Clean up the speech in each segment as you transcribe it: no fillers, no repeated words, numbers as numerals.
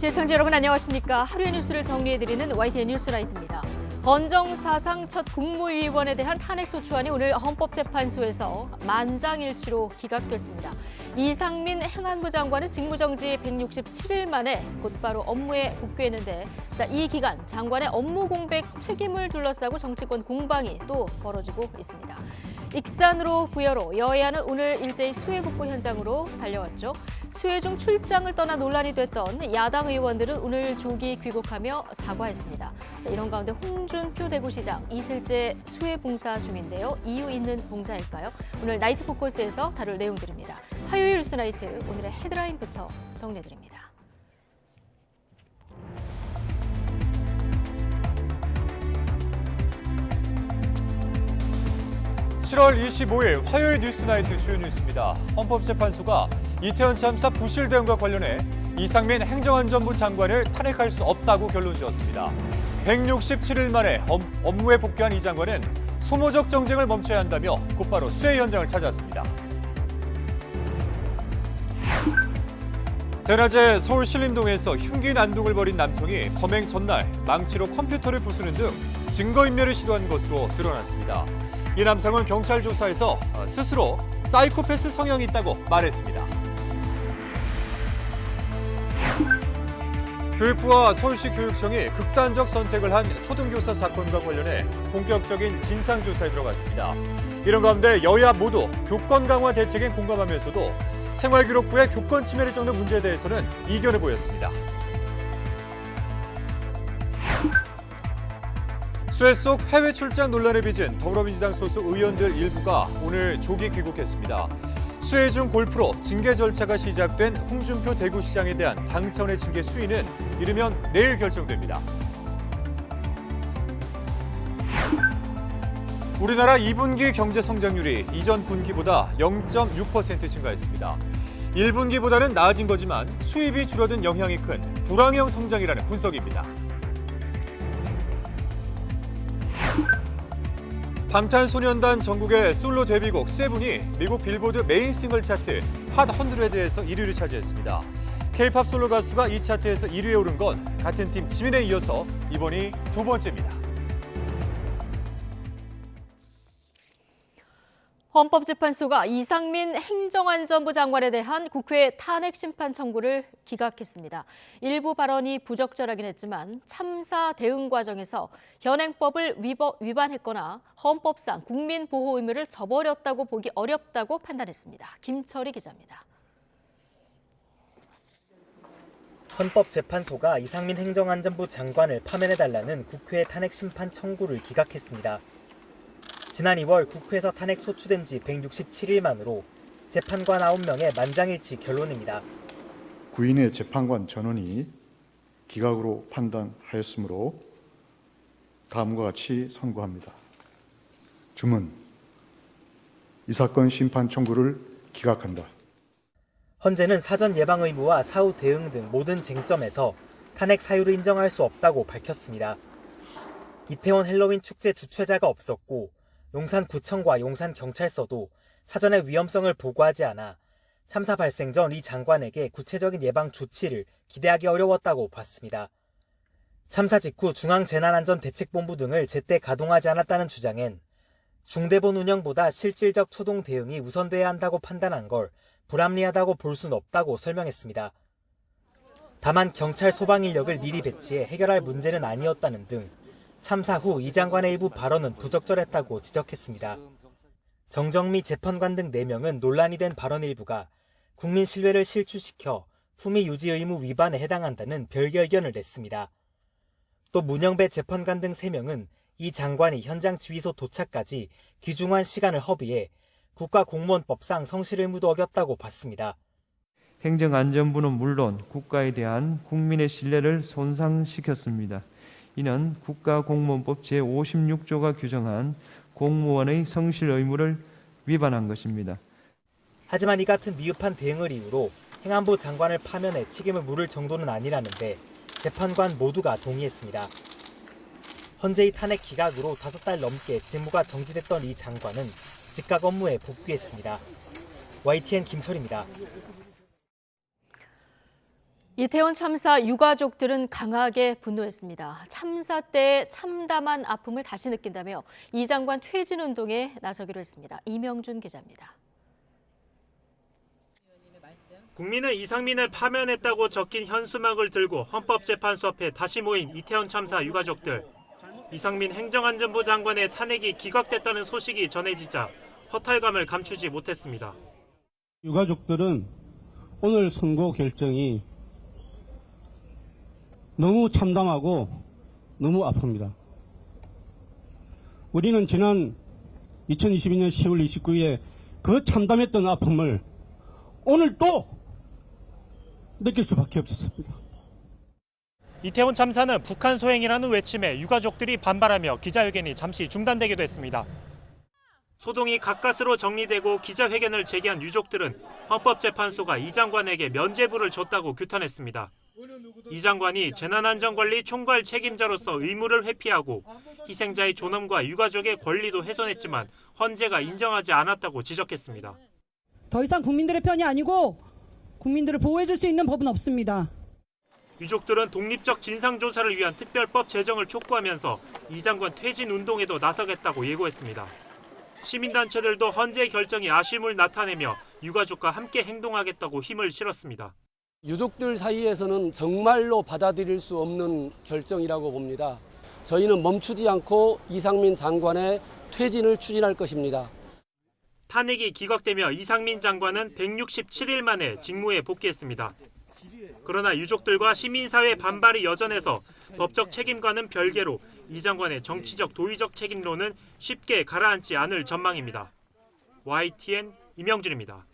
시청자 여러분 안녕하십니까. 하루의 뉴스를 정리해드리는 YTN 뉴스라이트입니다. 헌정사상 첫 국무위원에 대한 탄핵소추안이 오늘 헌법재판소에서 만장일치로 기각됐습니다. 이상민 행안부 장관은 직무정지 167일 만에 곧바로 업무에 복귀했는데 이 기간 장관의 업무 공백 책임을 둘러싸고 정치권 공방이 또 벌어지고 있습니다. 익산으로 부여로 여야는 오늘 일제히 수해 복구 현장으로 달려왔죠. 수해 중 출장을 떠나 논란이 됐던 야당 의원들은 오늘 조기 귀국하며 사과했습니다. 이런 가운데 홍준표 대구시장 이틀째 수해 봉사 중인데요. 이유 있는 봉사일까요? 오늘 나이트 포커스에서 다룰 내용들입니다. 화요일 뉴스나이트 오늘의 헤드라인부터 정리해드립니다. 7월 25일 화요일 뉴스나이트 주요 뉴스입니다. 헌법재판소가 이태원 참사 부실 대응과 관련해 이상민 행정안전부 장관을 탄핵할 수 없다고 결론 지었습니다. 167일 만에 업무에 복귀한 이 장관은 소모적 정쟁을 멈춰야 한다며 곧바로 수해 현장을 찾았습니다. 대낮에 서울 신림동에서 흉기 난동을 벌인 남성이 범행 전날 망치로 컴퓨터를 부수는 등 증거인멸을 시도한 것으로 드러났습니다. 이 남성은 경찰 조사에서 스스로 사이코패스 성향이 있다고 말했습니다. 교육부와 서울시 교육청이 극단적 선택을 한 초등교사 사건과 관련해 본격적인 진상조사에 들어갔습니다. 이런 가운데 여야 모두 교권 강화 대책에 공감하면서도 생활기록부의 교권 침해를 적는 문제에 대해서는 이견을 보였습니다. 수해 속 해외 출장 논란을 빚은 더불어민주당 소속 의원들 일부가 오늘 조기 귀국했습니다. 수해 중 골프로 징계 절차가 시작된 홍준표 대구시장에 대한 당 차원의 징계 수위는 이르면 내일 결정됩니다. 우리나라 2분기 경제 성장률이 이전 분기보다 0.6% 증가했습니다. 1분기보다는 나아진 거지만 수입이 줄어든 영향이 큰 불황형 성장이라는 분석입니다. 방탄소년단 전국의 솔로 데뷔곡 세븐이 미국 빌보드 메인 싱글 차트 핫 100에서 1위를 차지했습니다. K-팝 솔로 가수가 이 차트에서 1위에 오른 건 같은 팀 지민에 이어서 이번이 두 번째입니다. 헌법재판소가 이상민 행정안전부 장관에 대한 국회 탄핵 심판 청구를 기각했습니다. 일부 발언이 부적절하긴 했지만 참사 대응 과정에서 현행법을 위반했거나 헌법상 국민보호 의무를 저버렸다고 보기 어렵다고 판단했습니다. 김철희 기자입니다. 헌법재판소가 이상민 행정안전부 장관을 파면해달라는 국회 탄핵 심판 청구를 기각했습니다. 지난 2월 국회에서 탄핵 소추된 지 167일 만으로 재판관 9명의 만장일치 결론입니다. 구인의 재판관 전원이 기각으로 판단하였으므로 다음과 같이 선고합니다. 주문, 이 사건 심판 청구를 기각한다. 헌재는 사전 예방 의무와 사후 대응 등 모든 쟁점에서 탄핵 사유를 인정할 수 없다고 밝혔습니다. 이태원 헬로윈 축제 주최자가 없었고 용산구청과 용산경찰서도 사전에 위험성을 보고하지 않아 참사 발생 전 이 장관에게 구체적인 예방 조치를 기대하기 어려웠다고 봤습니다. 참사 직후 중앙재난안전대책본부 등을 제때 가동하지 않았다는 주장엔 중대본 운영보다 실질적 초동 대응이 우선돼야 한다고 판단한 걸 불합리하다고 볼 수는 없다고 설명했습니다. 다만 경찰 소방 인력을 미리 배치해 해결할 문제는 아니었다는 등 참사 후 이 장관의 일부 발언은 부적절했다고 지적했습니다. 정정미 재판관 등 4명은 논란이 된 발언 일부가 국민 신뢰를 실추시켜 품위 유지 의무 위반에 해당한다는 별개 의견을 냈습니다. 또 문영배 재판관 등 3명은 이 장관이 현장 지휘소 도착까지 귀중한 시간을 허비해 국가공무원법상 성실 의무도 어겼다고 봤습니다. 행정안전부는 물론 국가에 대한 국민의 신뢰를 손상시켰습니다. 이는 국가공무원법 제56조가 규정한 공무원의 성실 의무를 위반한 것입니다. 하지만 이 같은 미흡한 대응을 이유로 행안부 장관을 파면해 책임을 물을 정도는 아니라는데 재판관 모두가 동의했습니다. 헌재의 탄핵 기각으로 5달 넘게 직무가 정지됐던 이 장관은 즉각 업무에 복귀했습니다. YTN 김철입니다. 이태원 참사 유가족들은 강하게 분노했습니다. 참사 때 참담한 아픔을 다시 느낀다며 이 장관 퇴진 운동에 나서기로 했습니다. 이명준 기자입니다. 국민은 이상민을 파면했다고 적힌 현수막을 들고 헌법재판소 앞에 다시 모인 이태원 참사 유가족들. 이상민 행정안전부 장관의 탄핵이 기각됐다는 소식이 전해지자 허탈감을 감추지 못했습니다. 유가족들은 오늘 선고 결정이 너무 참담하고 너무 아픕니다. 우리는 지난 2022년 10월 29일에 그 참담했던 아픔을 오늘 또 느낄 수밖에 없었습니다. 이태원 참사는 북한 소행이라는 외침에 유가족들이 반발하며 기자회견이 잠시 중단되기도 했습니다. 소동이 가까스로 정리되고 기자회견을 재개한 유족들은 헌법재판소가 이 장관에게 면죄부를 줬다고 규탄했습니다. 이 장관이 재난안전관리 총괄 책임자로서 의무를 회피하고 희생자의 존엄과 유가족의 권리도 훼손했지만 헌재가 인정하지 않았다고 지적했습니다. 더 이상 국민들의 편이 아니고 국민들을 보호해줄 수 있는 법은 없습니다. 유족들은 독립적 진상조사를 위한 특별법 제정을 촉구하면서 이 장관 퇴진 운동에도 나서겠다고 예고했습니다. 시민단체들도 헌재 결정이 아쉬움을 나타내며 유가족과 함께 행동하겠다고 힘을 실었습니다. 유족들 사이에서는 정말로 받아들일 수 없는 결정이라고 봅니다. 저희는 멈추지 않고 이상민 장관의 퇴진을 추진할 것입니다. 탄핵이 기각되며 이상민 장관은 167일 만에 직무에 복귀했습니다. 그러나 유족들과 시민사회 반발이 여전해서 법적 책임과는 별개로 이 장관의 정치적 도의적 책임론은 쉽게 가라앉지 않을 전망입니다. YTN 임영준입니다.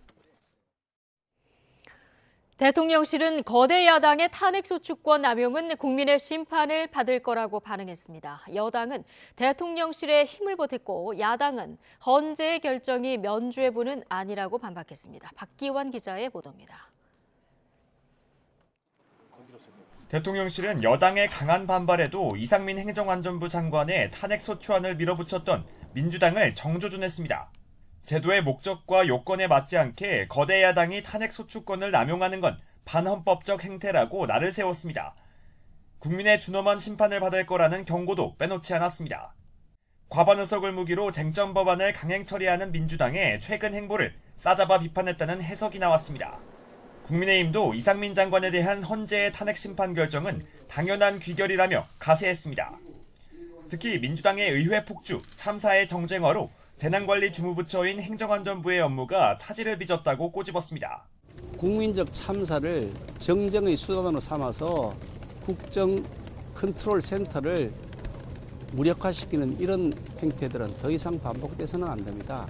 대통령실은 거대 야당의 탄핵소추권 남용은 국민의 심판을 받을 거라고 반응했습니다. 여당은 대통령실에 힘을 보탰고 야당은 헌재의 결정이 면죄부는 아니라고 반박했습니다. 박기환 기자의 보도입니다. 대통령실은 여당의 강한 반발에도 이상민 행정안전부 장관의 탄핵소추안을 밀어붙였던 민주당을 정조준했습니다. 제도의 목적과 요건에 맞지 않게 거대 야당이 탄핵소추권을 남용하는 건 반헌법적 행태라고 날을 세웠습니다. 국민의 준엄한 심판을 받을 거라는 경고도 빼놓지 않았습니다. 과반 의석을 무기로 쟁점 법안을 강행 처리하는 민주당의 최근 행보를 싸잡아 비판했다는 해석이 나왔습니다. 국민의힘도 이상민 장관에 대한 헌재의 탄핵 심판 결정은 당연한 귀결이라며 가세했습니다. 특히 민주당의 의회 폭주, 참사의 정쟁화로 재난관리 주무부처인 행정안전부의 업무가 차질을 빚었다고 꼬집었습니다. 국민적 참사를 정쟁의 수단으로 삼아서 국정 컨트롤 센터를 무력화시키는 이런 행태들은 더 이상 반복돼서는 안 됩니다.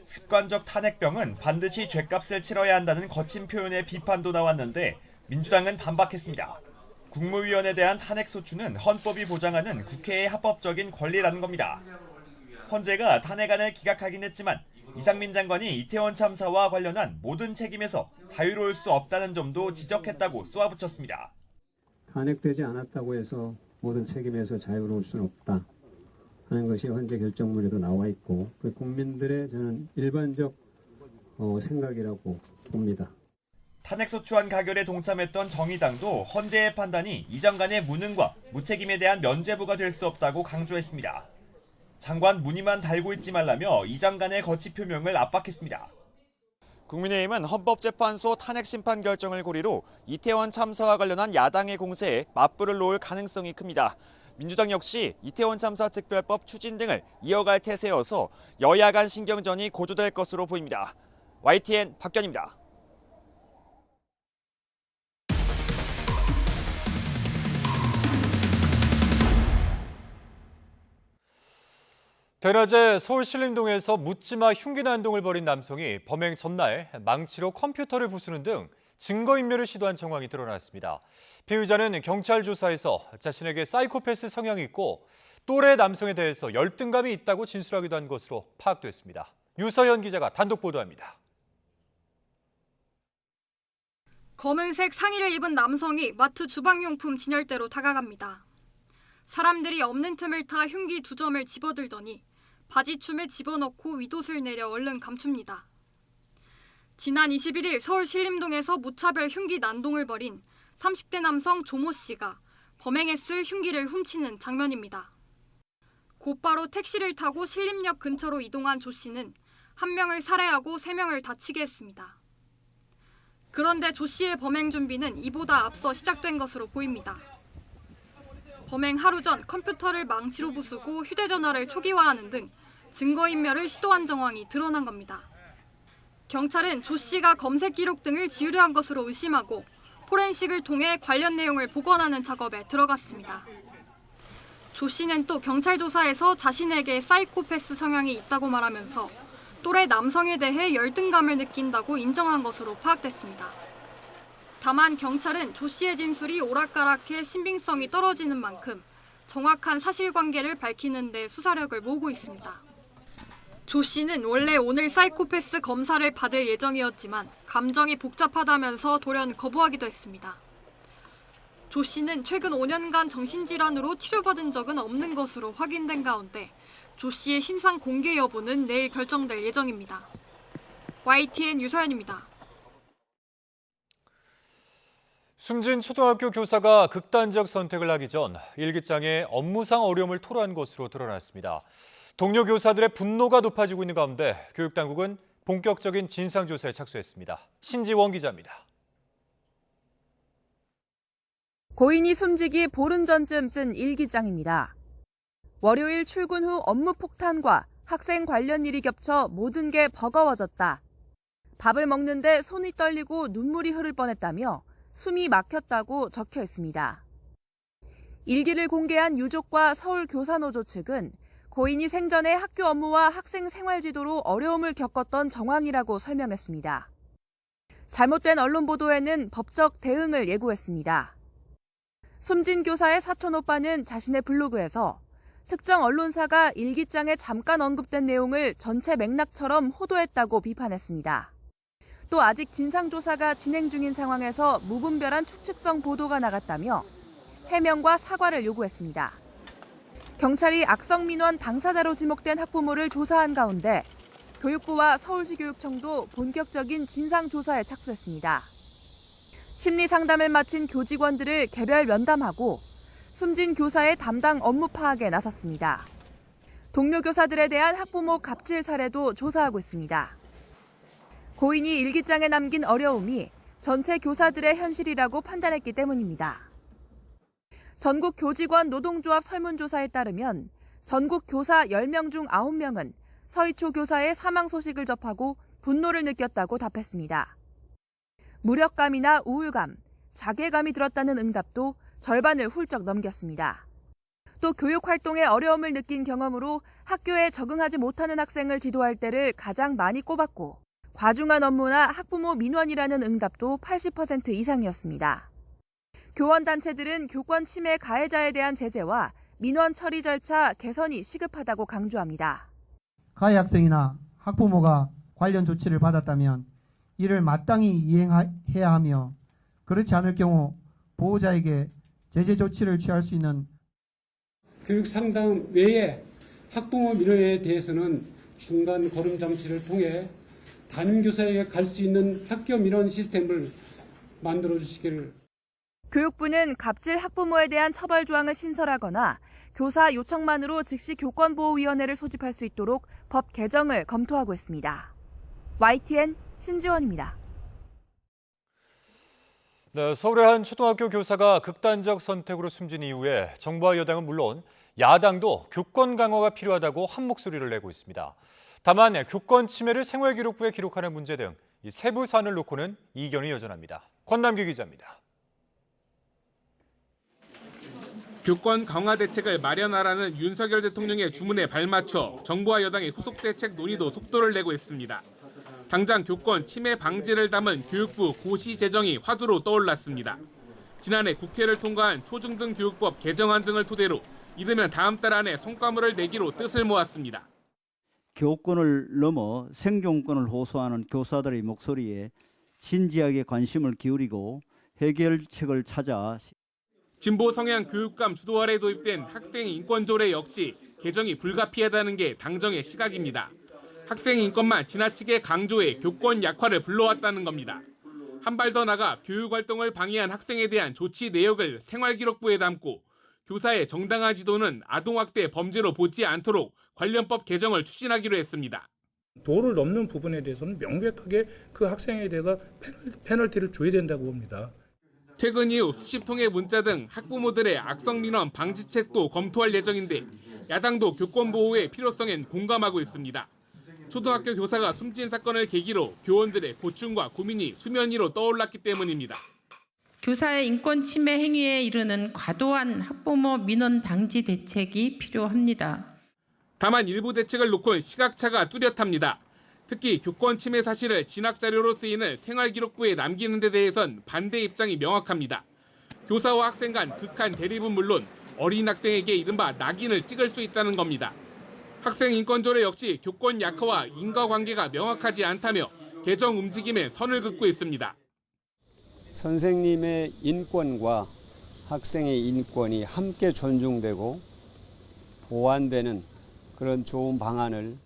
습관적 탄핵병은 반드시 죗값을 치러야 한다는 거친 표현의 비판도 나왔는데 민주당은 반박했습니다. 국무위원에 대한 탄핵소추는 헌법이 보장하는 국회의 합법적인 권리라는 겁니다. 헌재가 탄핵안을 기각하긴 했지만 이상민 장관이 이태원 참사와 관련한 모든 책임에서 자유로울 수 없다는 점도 지적했다고 쏘아붙였습니다. 탄핵되지 않았다고 해서 모든 책임에서 자유로울 수는 없다 하는 것이 헌재 결정문에도 나와 있고 그 국민들의 저는 일반적 생각이라고 봅니다. 탄핵소추안 가결에 동참했던 정의당도 헌재의 판단이 이 장관의 무능과 무책임에 대한 면죄부가 될 수 없다고 강조했습니다. 장관 무늬만 달고 있지 말라며 이 장관의 거취 표명을 압박했습니다. 국민의힘은 헌법재판소 탄핵 심판 결정을 고리로 이태원 참사와 관련한 야당의 공세에 맞불을 놓을 가능성이 큽니다. 민주당 역시 이태원 참사 특별법 추진 등을 이어갈 태세여서 여야 간 신경전이 고조될 것으로 보입니다. YTN 박견입니다. 대낮에 서울 신림동에서 묻지마 흉기난동을 벌인 남성이 범행 전날 망치로 컴퓨터를 부수는 등 증거인멸을 시도한 정황이 드러났습니다. 피의자는 경찰 조사에서 자신에게 사이코패스 성향이 있고 또래 남성에 대해서 열등감이 있다고 진술하기도 한 것으로 파악됐습니다. 유서연 기자가 단독 보도합니다. 검은색 상의를 입은 남성이 마트 주방용품 진열대로 다가갑니다. 사람들이 없는 틈을 타 흉기 2점을 집어들더니 바지춤에 집어넣고 윗옷을 내려 얼른 감춥니다. 지난 21일 서울 신림동에서 무차별 흉기 난동을 벌인 30대 남성 조모 씨가 범행했을 흉기를 훔치는 장면입니다. 곧바로 택시를 타고 신림역 근처로 이동한 조 씨는 한 명을 살해하고 3명을 다치게 했습니다. 그런데 조 씨의 범행 준비는 이보다 앞서 시작된 것으로 보입니다. 범행 하루 전 컴퓨터를 망치로 부수고 휴대전화를 초기화하는 등 증거인멸을 시도한 정황이 드러난 겁니다. 경찰은 조 씨가 검색 기록 등을 지우려한 것으로 의심하고 포렌식을 통해 관련 내용을 복원하는 작업에 들어갔습니다. 조 씨는 또 경찰 조사에서 자신에게 사이코패스 성향이 있다고 말하면서 또래 남성에 대해 열등감을 느낀다고 인정한 것으로 파악됐습니다. 다만 경찰은 조 씨의 진술이 오락가락해 신빙성이 떨어지는 만큼 정확한 사실관계를 밝히는 데 수사력을 모으고 있습니다. 조 씨는 원래 오늘 사이코패스 검사를 받을 예정이었지만 감정이 복잡하다면서 돌연 거부하기도 했습니다. 조 씨는 최근 5년간 정신질환으로 치료받은 적은 없는 것으로 확인된 가운데 조 씨의 신상 공개 여부는 내일 결정될 예정입니다. YTN 유서연입니다. 숨진 초등학교 교사가 극단적 선택을 하기 전 일기장에 업무상 어려움을 토로한 것으로 드러났습니다. 동료 교사들의 분노가 높아지고 있는 가운데 교육당국은 본격적인 진상조사에 착수했습니다. 신지원 기자입니다. 고인이 숨지기 보름 전쯤 쓴 일기장입니다. 월요일 출근 후 업무 폭탄과 학생 관련 일이 겹쳐 모든 게 버거워졌다. 밥을 먹는데 손이 떨리고 눈물이 흐를 뻔했다며 숨이 막혔다고 적혀 있습니다. 일기를 공개한 유족과 서울교사노조 측은 고인이 생전에 학교 업무와 학생 생활 지도로 어려움을 겪었던 정황이라고 설명했습니다. 잘못된 언론 보도에는 법적 대응을 예고했습니다. 숨진 교사의 사촌 오빠는 자신의 블로그에서 특정 언론사가 일기장에 잠깐 언급된 내용을 전체 맥락처럼 호도했다고 비판했습니다. 또 아직 진상조사가 진행 중인 상황에서 무분별한 추측성 보도가 나갔다며 해명과 사과를 요구했습니다. 경찰이 악성 민원 당사자로 지목된 학부모를 조사한 가운데 교육부와 서울시 교육청도 본격적인 진상조사에 착수했습니다. 심리상담을 마친 교직원들을 개별 면담하고 숨진 교사의 담당 업무 파악에 나섰습니다. 동료 교사들에 대한 학부모 갑질 사례도 조사하고 있습니다. 고인이 일기장에 남긴 어려움이 전체 교사들의 현실이라고 판단했기 때문입니다. 전국 교직원 노동조합 설문조사에 따르면 전국 교사 10명 중 9명은 서희초 교사의 사망 소식을 접하고 분노를 느꼈다고 답했습니다. 무력감이나 우울감, 자괴감이 들었다는 응답도 절반을 훌쩍 넘겼습니다. 또 교육활동에 어려움을 느낀 경험으로 학교에 적응하지 못하는 학생을 지도할 때를 가장 많이 꼽았고 과중한 업무나 학부모 민원이라는 응답도 80% 이상이었습니다. 교원단체들은 교권 침해 가해자에 대한 제재와 민원 처리 절차 개선이 시급하다고 강조합니다. 가해 학생이나 학부모가 관련 조치를 받았다면 이를 마땅히 이행해야 하며 그렇지 않을 경우 보호자에게 제재 조치를 취할 수 있는 교육 상담 외에 학부모 민원에 대해서는 중간 거름 장치를 통해 담임교사에게 갈 수 있는 학교 민원 시스템을 만들어 주시기를. 교육부는 갑질 학부모에 대한 처벌 조항을 신설하거나 교사 요청만으로 즉시 교권보호위원회를 소집할 수 있도록 법 개정을 검토하고 있습니다. YTN 신지원입니다. 네, 서울의 한 초등학교 교사가 극단적 선택으로 숨진 이후에 정부와 여당은 물론 야당도 교권 강화가 필요하다고 한 목소리를 내고 있습니다. 다만 교권 침해를 생활기록부에 기록하는 문제 등 이 세부 사안을 놓고는 이견이 여전합니다. 권남규 기자입니다. 교권 강화 대책을 마련하라는 윤석열 대통령의 주문에 발맞춰 정부와 여당의 후속 대책 논의도 속도를 내고 있습니다. 당장 교권 침해 방지를 담은 교육부 고시 제정이 화두로 떠올랐습니다. 지난해 국회를 통과한 초중등 교육법 개정안 등을 토대로 이르면 다음 달 안에 성과물을 내기로 뜻을 모았습니다. 교권을 넘어 생존권을 호소하는 교사들의 목소리에 진지하게 관심을 기울이고 해결책을 찾아 진보 성향 교육감 주도 아래 도입된 학생 인권 조례 역시 개정이 불가피하다는 게 당정의 시각입니다. 학생 인권만 지나치게 강조해 교권 약화를 불러왔다는 겁니다. 한 발 더 나가 교육활동을 방해한 학생에 대한 조치 내역을 생활기록부에 담고 교사의 정당한 지도는 아동학대 범죄로 보지 않도록 관련법 개정을 추진하기로 했습니다. 도를 넘는 부분에 대해서는 명백하게 그 학생에 대해서 페널티를 줘야 된다고 봅니다. 퇴근 이후 수십 통의 문자 등 학부모들의 악성 민원 방지책도 검토할 예정인데 야당도 교권 보호의 필요성엔 공감하고 있습니다. 초등학교 교사가 숨진 사건을 계기로 교원들의 고충과 고민이 수면 위로 떠올랐기 때문입니다. 교사의 인권 침해 행위에 이르는 과도한 학부모 민원 방지 대책이 필요합니다. 다만 일부 대책을 놓고는 시각차가 뚜렷합니다. 특히 교권 침해 사실을 진학 자료로 쓰이는 생활기록부에 남기는 데 대해선 반대 입장이 명확합니다. 교사와 학생 간 극한 대립은 물론 어린 학생에게 이른바 낙인을 찍을 수 있다는 겁니다. 학생 인권조례 역시 교권 약화와 인과관계가 명확하지 않다며 개정 움직임에 선을 긋고 있습니다. 선생님의 인권과 학생의 인권이 함께 존중되고 보완되는 그런 좋은 방안을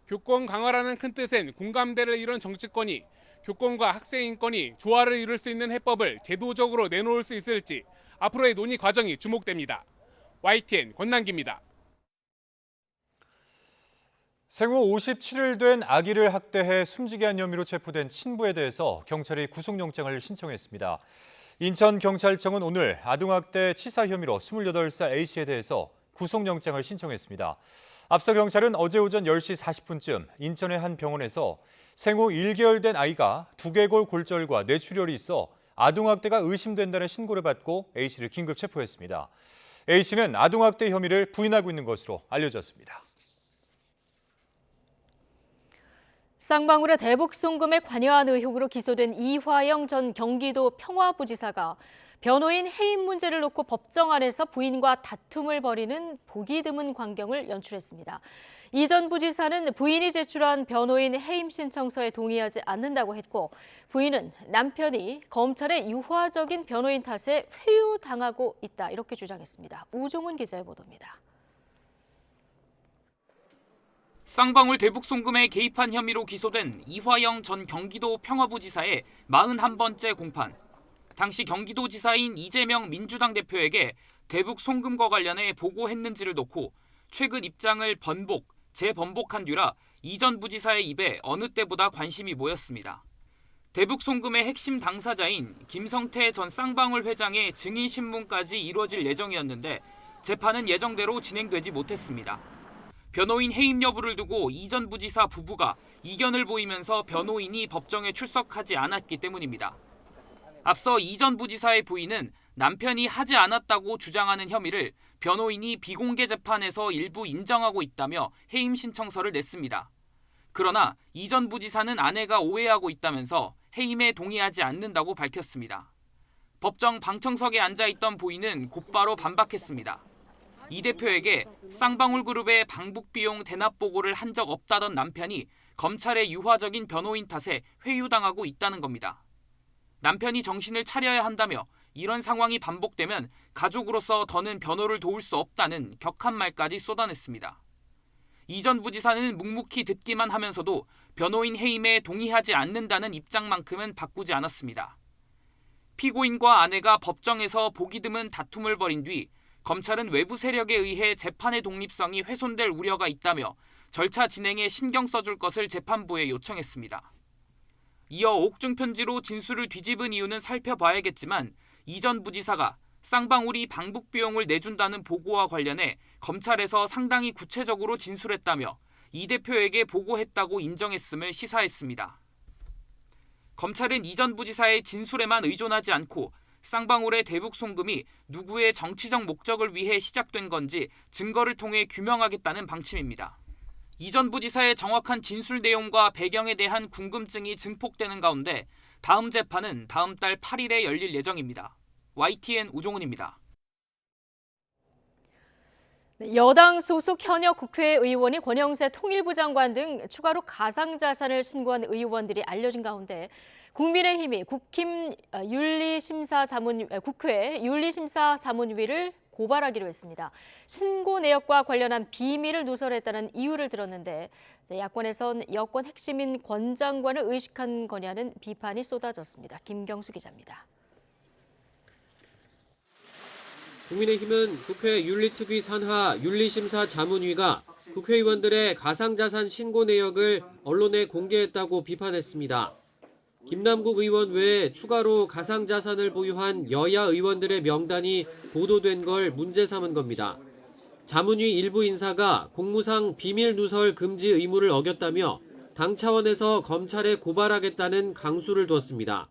교권 강화라는 큰 뜻엔 공감대를 이룬 정치권이 교권과 학생 인권이 조화를 이룰 수 있는 해법을 제도적으로 내놓을 수 있을지 앞으로의 논의 과정이 주목됩니다. YTN 권남기입니다. 생후 57일 된 아기를 학대해 숨지게 한 혐의로 체포된 친부에 대해서 경찰이 구속영장을 신청했습니다. 인천경찰청은 오늘 아동학대 치사 혐의로 28살 A씨에 대해서 구속영장을 신청했습니다. 앞서 경찰은 어제 오전 10시 40분쯤 인천의 한 병원에서 생후 1개월 된 아이가 두개골 골절과 뇌출혈이 있어 아동학대가 의심된다는 신고를 받고 A씨를 긴급 체포했습니다. A씨는 아동학대 혐의를 부인하고 있는 것으로 알려졌습니다. 쌍방울의 대북 송금에 관여한 의혹으로 기소된 이화영 전 경기도 평화부지사가 변호인 해임 문제를 놓고 법정 안에서 부인과 다툼을 벌이는 보기 드문 광경을 연출했습니다. 이 전 부지사는 부인이 제출한 변호인 해임 신청서에 동의하지 않는다고 했고 부인은 남편이 검찰의 유화적인 변호인 탓에 회유당하고 있다 이렇게 주장했습니다. 우종훈 기자의 보도입니다. 쌍방울 대북 송금에 개입한 혐의로 기소된 이화영 전 경기도 평화부지사의 41번째 공판. 당시 경기도지사인 이재명 민주당 대표에게 대북 송금과 관련해 보고했는지를 놓고 최근 입장을 재번복한 뒤라 이 전 부지사의 입에 어느 때보다 관심이 모였습니다. 대북 송금의 핵심 당사자인 김성태 전 쌍방울 회장의 증인 신문까지 이루어질 예정이었는데 재판은 예정대로 진행되지 못했습니다. 변호인 해임 여부를 두고 이 전 부지사 부부가 이견을 보이면서 변호인이 법정에 출석하지 않았기 때문입니다. 앞서 이 전 부지사의 부인은 남편이 하지 않았다고 주장하는 혐의를 변호인이 비공개 재판에서 일부 인정하고 있다며 해임 신청서를 냈습니다. 그러나 이 전 부지사는 아내가 오해하고 있다면서 해임에 동의하지 않는다고 밝혔습니다. 법정 방청석에 앉아있던 부인은 곧바로 반박했습니다. 이 대표에게 쌍방울 그룹의 방북 비용 대납 보고를 한 적 없다던 남편이 검찰의 유화적인 변호인 탓에 회유당하고 있다는 겁니다. 남편이 정신을 차려야 한다며 이런 상황이 반복되면 가족으로서 더는 변호를 도울 수 없다는 격한 말까지 쏟아냈습니다. 이 전 부지사는 묵묵히 듣기만 하면서도 변호인 해임에 동의하지 않는다는 입장만큼은 바꾸지 않았습니다. 피고인과 아내가 법정에서 보기 드문 다툼을 벌인 뒤 검찰은 외부 세력에 의해 재판의 독립성이 훼손될 우려가 있다며 절차 진행에 신경 써줄 것을 재판부에 요청했습니다. 이어 옥중 편지로 진술을 뒤집은 이유는 살펴봐야겠지만 이 전 부지사가 쌍방울이 방북 비용을 내준다는 보고와 관련해 검찰에서 상당히 구체적으로 진술했다며 이 대표에게 보고했다고 인정했음을 시사했습니다. 검찰은 이 전 부지사의 진술에만 의존하지 않고 쌍방울의 대북 송금이 누구의 정치적 목적을 위해 시작된 건지 증거를 통해 규명하겠다는 방침입니다. 이 전 부지사의 정확한 진술 내용과 배경에 대한 궁금증이 증폭되는 가운데 다음 재판은 다음 달 8일에 열릴 예정입니다. YTN 우종훈입니다. 여당 소속 현역 국회의원이 권영세 통일부 장관 등 추가로 가상자산을 신고한 의원들이 알려진 가운데 국민의힘이 국회 윤리심사자문위를 고발하기로 했습니다. 신고 내역과 관련한 비밀을 누설했다는 이유를 들었는데 야권에선 여권 핵심인 권 장관을 의식한 거냐는 비판이 쏟아졌습니다. 김경수 기자입니다. 국민의힘은 국회 윤리특위 산하 윤리심사자문위가 국회의원들의 가상자산 신고 내역을 언론에 공개했다고 비판했습니다. 김남국 의원 외에 추가로 가상자산을 보유한 여야 의원들의 명단이 보도된 걸 문제 삼은 겁니다. 자문위 일부 인사가 공무상 비밀 누설 금지 의무를 어겼다며 당 차원에서 검찰에 고발하겠다는 강수를 뒀습니다.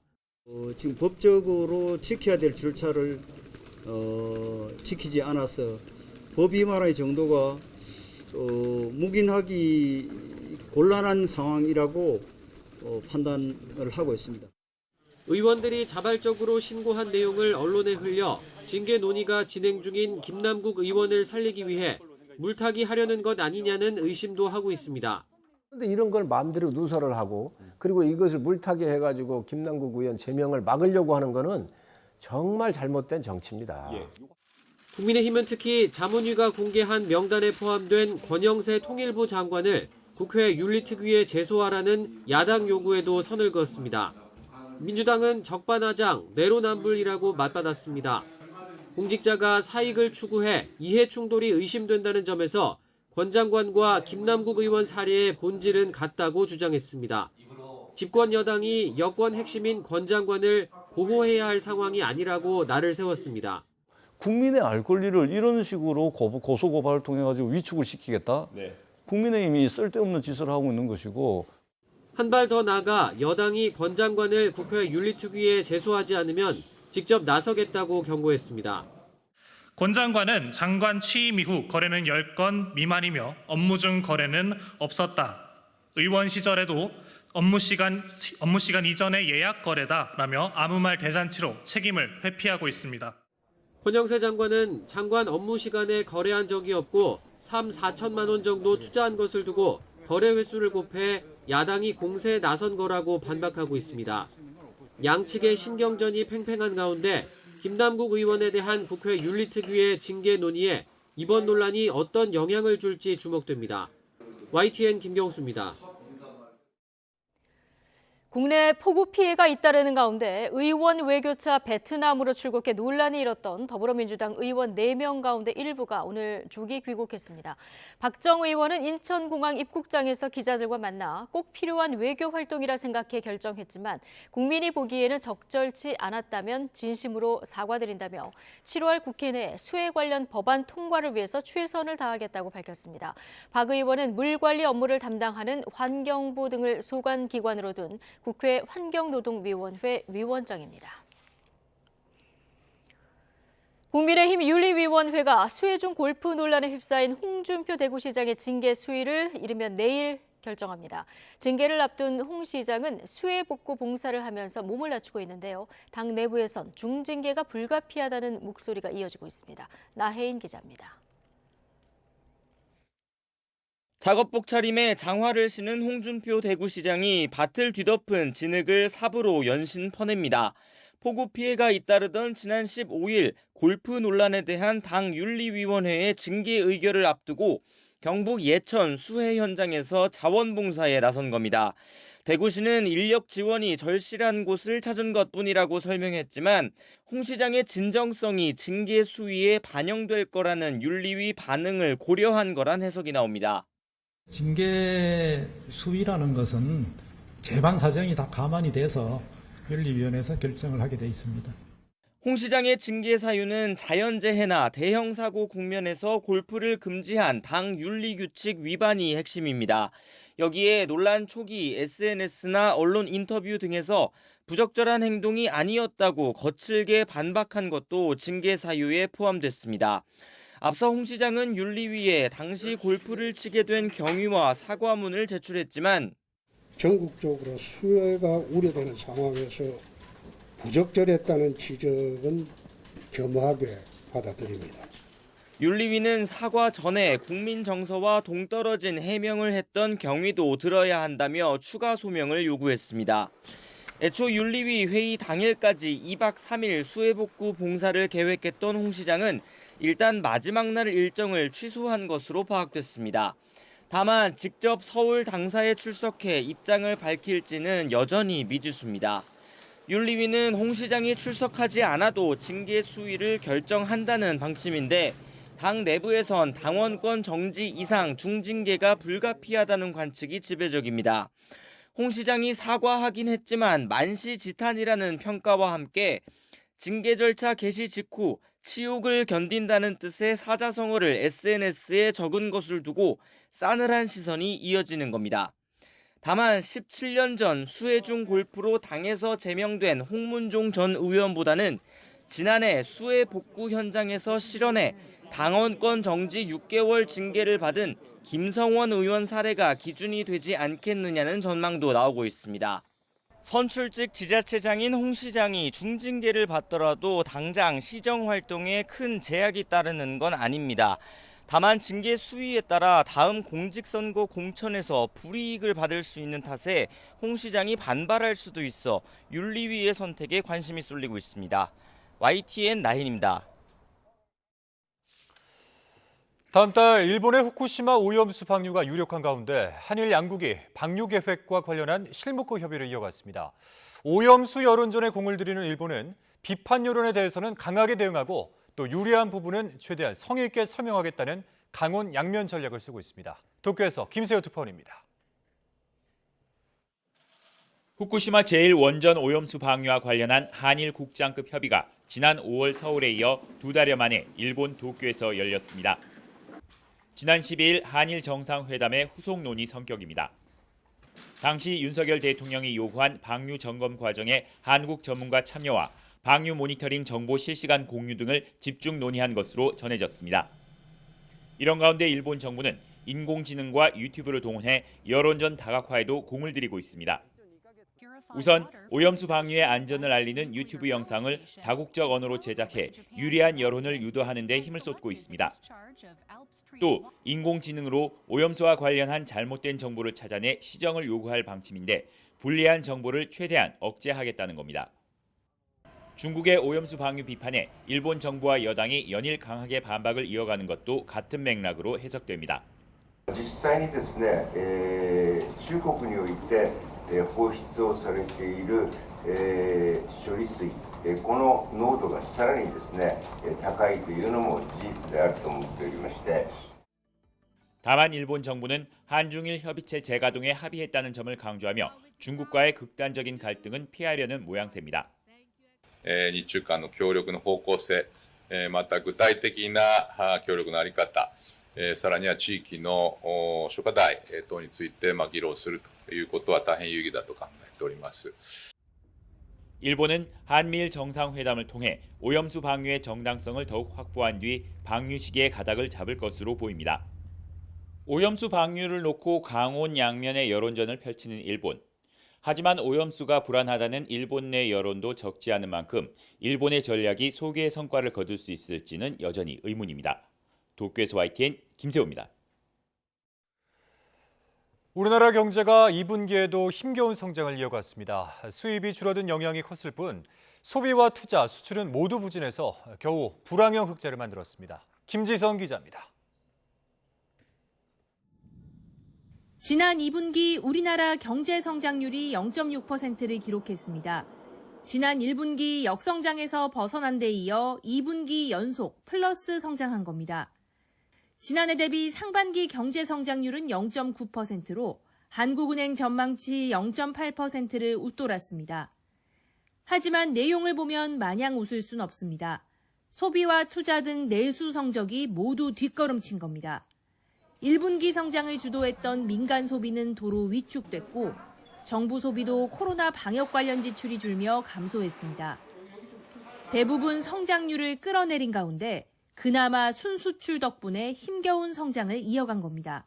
지금 법적으로 지켜야 될 절차를 지키지 않아서 법 위반의 정도가 묵인하기 곤란한 상황이라고 판단을 하고 있습니다. 의원들이 자발적으로 신고한 내용을 언론에 흘려 징계 논의가 진행 중인 김남국 의원을 살리기 위해 물타기 하려는 것 아니냐는 의심도 하고 있습니다. 그런데 이런 걸 마음대로 누설을 하고 그리고 이것을 물타기 해가지고 김남국 의원 제명을 막으려고 하는 거는 정말 잘못된 정치입니다. 국민의힘은 특히 자문위가 공개한 명단에 포함된 권영세 통일부 장관을 국회 윤리특위에 제소하라는 야당 요구에도 선을 그었습니다. 민주당은 적반하장, 내로남불이라고 맞받았습니다. 공직자가 사익을 추구해 이해 충돌이 의심된다는 점에서 권 장관과 김남국 의원 사례의 본질은 같다고 주장했습니다. 집권 여당이 여권 핵심인 권 장관을 보호해야 할 상황이 아니라고 날을 세웠습니다. 국민의 알 권리를 이런 식으로 고소고발을 통해 가지고 위축을 시키겠다? 국민의힘이 쓸데없는 짓을 하고 있는 것이고. 한 발 더 나아가 여당이 권 장관을 국회 윤리특위에 제소하지 않으면 직접 나서겠다고 경고했습니다. 권 장관은 장관 취임 이후 거래는 10건 미만이며 업무 중 거래는 없었다. 의원 시절에도 업무 시간 이전의 예약 거래다라며 아무 말 대잔치로 책임을 회피하고 있습니다. 권영세 장관은 장관 업무 시간에 거래한 적이 없고 4천만 원 정도 투자한 것을 두고 거래 횟수를 곱해 야당이 공세에 나선 거라고 반박하고 있습니다. 양측의 신경전이 팽팽한 가운데 김남국 의원에 대한 국회 윤리특위의 징계 논의에 이번 논란이 어떤 영향을 줄지 주목됩니다. YTN 김경수입니다. 국내 폭우 피해가 잇따르는 가운데 의원 외교차 베트남으로 출국해 논란이 일었던 더불어민주당 의원 4명 가운데 일부가 오늘 조기 귀국했습니다. 박정 의원은 인천공항 입국장에서 기자들과 만나 꼭 필요한 외교 활동이라 생각해 결정했지만 국민이 보기에는 적절치 않았다면 진심으로 사과드린다며 7월 국회 내 수해 관련 법안 통과를 위해서 최선을 다하겠다고 밝혔습니다. 박 의원은 물 관리 업무를 담당하는 환경부 등을 소관기관으로 둔 국회 환경노동위원회 위원장입니다. 국민의힘 윤리위원회가 수해 중 골프 논란에 휩싸인 홍준표 대구시장의 징계 수위를 이르면 내일 결정합니다. 징계를 앞둔 홍 시장은 수해 복구 봉사를 하면서 몸을 낮추고 있는데요. 당 내부에선 중징계가 불가피하다는 목소리가 이어지고 있습니다. 나혜인 기자입니다. 작업복 차림에 장화를 신은 홍준표 대구시장이 밭을 뒤덮은 진흙을 삽으로 연신 퍼냅니다. 폭우 피해가 잇따르던 지난 15일 골프 논란에 대한 당 윤리위원회의 징계 의결을 앞두고 경북 예천 수해 현장에서 자원봉사에 나선 겁니다. 대구시는 인력 지원이 절실한 곳을 찾은 것뿐이라고 설명했지만 홍 시장의 진정성이 징계 수위에 반영될 거라는 윤리위 반응을 고려한 거란 해석이 나옵니다. 징계 수위라는 것은 재반 사정이 다 감안이 돼서 윤리위원회에서 결정을 하게 돼 있습니다. 홍 시장의 징계 사유는 자연재해나 대형 사고 국면에서 골프를 금지한 당 윤리규칙 위반이 핵심입니다. 여기에 논란 초기 SNS나 언론 인터뷰 등에서 부적절한 행동이 아니었다고 거칠게 반박한 것도 징계 사유에 포함됐습니다. 앞서 홍 시장은 윤리위에 당시 골프를 치게 된 경위와 사과문을 제출했지만 전국적으로 수해가 우려되는 상황에서 부적절했다는 지적은 겸허하게 받아들입니다. 윤리위는 사과 전에 국민 정서와 동떨어진 해명을 했던 경위도 들어야 한다며 추가 소명을 요구했습니다. 애초 윤리위 회의 당일까지 2박 3일 수해복구 봉사를 계획했던 홍 시장은 일단 마지막 날 일정을 취소한 것으로 파악됐습니다. 다만 직접 서울 당사에 출석해 입장을 밝힐지는 여전히 미지수입니다. 윤리위는 홍 시장이 출석하지 않아도 징계 수위를 결정한다는 방침인데 당 내부에선 당원권 정지 이상 중징계가 불가피하다는 관측이 지배적입니다. 홍 시장이 사과하긴 했지만 만시지탄이라는 평가와 함께 징계 절차 개시 직후 치욕을 견딘다는 뜻의 사자성어를 SNS에 적은 것을 두고 싸늘한 시선이 이어지는 겁니다. 다만 17년 전 수해중 골프로 당에서 제명된 홍문종 전 의원보다는 지난해 수해 복구 현장에서 실현해 당원권 정지 6개월 징계를 받은 김성원 의원 사례가 기준이 되지 않겠느냐는 전망도 나오고 있습니다. 선출직 지자체장인 홍 시장이 중징계를 받더라도 당장 시정 활동에 큰 제약이 따르는 건 아닙니다. 다만 징계 수위에 따라 다음 공직선거 공천에서 불이익을 받을 수 있는 탓에 홍 시장이 반발할 수도 있어 윤리위의 선택에 관심이 쏠리고 있습니다. YTN 나인입니다. 다음 달 일본의 후쿠시마 오염수 방류가 유력한 가운데 한일 양국이 방류 계획과 관련한 실무급 협의를 이어갔습니다. 오염수 여론전에 공을 들이는 일본은 비판 여론에 대해서는 강하게 대응하고 또 유리한 부분은 최대한 성의 있게 설명하겠다는 강원 양면 전략을 쓰고 있습니다. 도쿄에서 김세호 특파원입니다. 후쿠시마 제1원전 오염수 방류와 관련한 한일 국장급 협의가 지난 5월 서울에 이어 2달여 만에 일본 도쿄에서 열렸습니다. 지난 12일 한일 정상회담의 후속 논의 성격입니다. 당시 윤석열 대통령이 요구한 방류 점검 과정에 한국 전문가 참여와 방류 모니터링 정보 실시간 공유 등을 집중 논의한 것으로 전해졌습니다. 이런 가운데 일본 정부는 인공지능과 유튜브를 동원해 여론전 다각화에도 공을 들이고 있습니다. 우선 오염수 방류의 안전을 알리는 유튜브 영상을 다국적 언어로 제작해 유리한 여론을 유도하는 데 힘을 쏟고 있습니다. 또 인공지능으로 오염수와 관련한 잘못된 정보를 찾아내 시정을 요구할 방침인데 불리한 정보를 최대한 억제하겠다는 겁니다. 중국의 오염수 방류 비판에 일본 정부와 여당이 연일 강하게 반박을 이어가는 것도 같은 맥락으로 해석됩니다. 実際にですね、中国において放出をされている処理水、この濃度がさらにですね、高いというのも事実であると思っておりまして。 다만 일본 정부는 한중일 협의체 재가동에 합의했다는 점을 강조하며 중국과의 극단적인 갈등은 피하려는 모양새입니다. 日中間の協力の方向性、また具体的な協力の在り方、さらには地域の諸課題等について議論するということは大変有意義だと考えております。 일본은 한미일 정상회담을 통해 오염수 방류의 정당성을 더욱 확보한 뒤 방류 시기의 가닥을 잡을 것으로 보입니다. 오염수 방류를 놓고 강원 양면의 여론전을 펼치는 일본. 하지만 오염수가 불안하다는 일본 내 여론도 적지 않은 만큼 일본의 전략이 소기의 성과를 거둘 수 있을지는 여전히 의문입니다. 도쿄에서 YTN 김세호입니다. 우리나라 경제가 2분기에도 힘겨운 성장을 이어갔습니다. 수입이 줄어든 영향이 컸을 뿐 소비와 투자, 수출은 모두 부진해서 겨우 불황형 흑자를 만들었습니다. 김지성 기자입니다. 지난 2분기 우리나라 경제 성장률이 0.6%를 기록했습니다. 지난 1분기 역성장에서 벗어난 데 이어 2분기 연속 플러스 성장한 겁니다. 지난해 대비 상반기 경제 성장률은 0.9%로 한국은행 전망치 0.8%를 웃돌았습니다. 하지만 내용을 보면 마냥 웃을 순 없습니다. 소비와 투자 등 내수 성적이 모두 뒷걸음친 겁니다. 1분기 성장을 주도했던 민간 소비는 도로 위축됐고 정부 소비도 코로나 방역 관련 지출이 줄며 감소했습니다. 대부분 성장률을 끌어내린 가운데 그나마 순수출 덕분에 힘겨운 성장을 이어간 겁니다.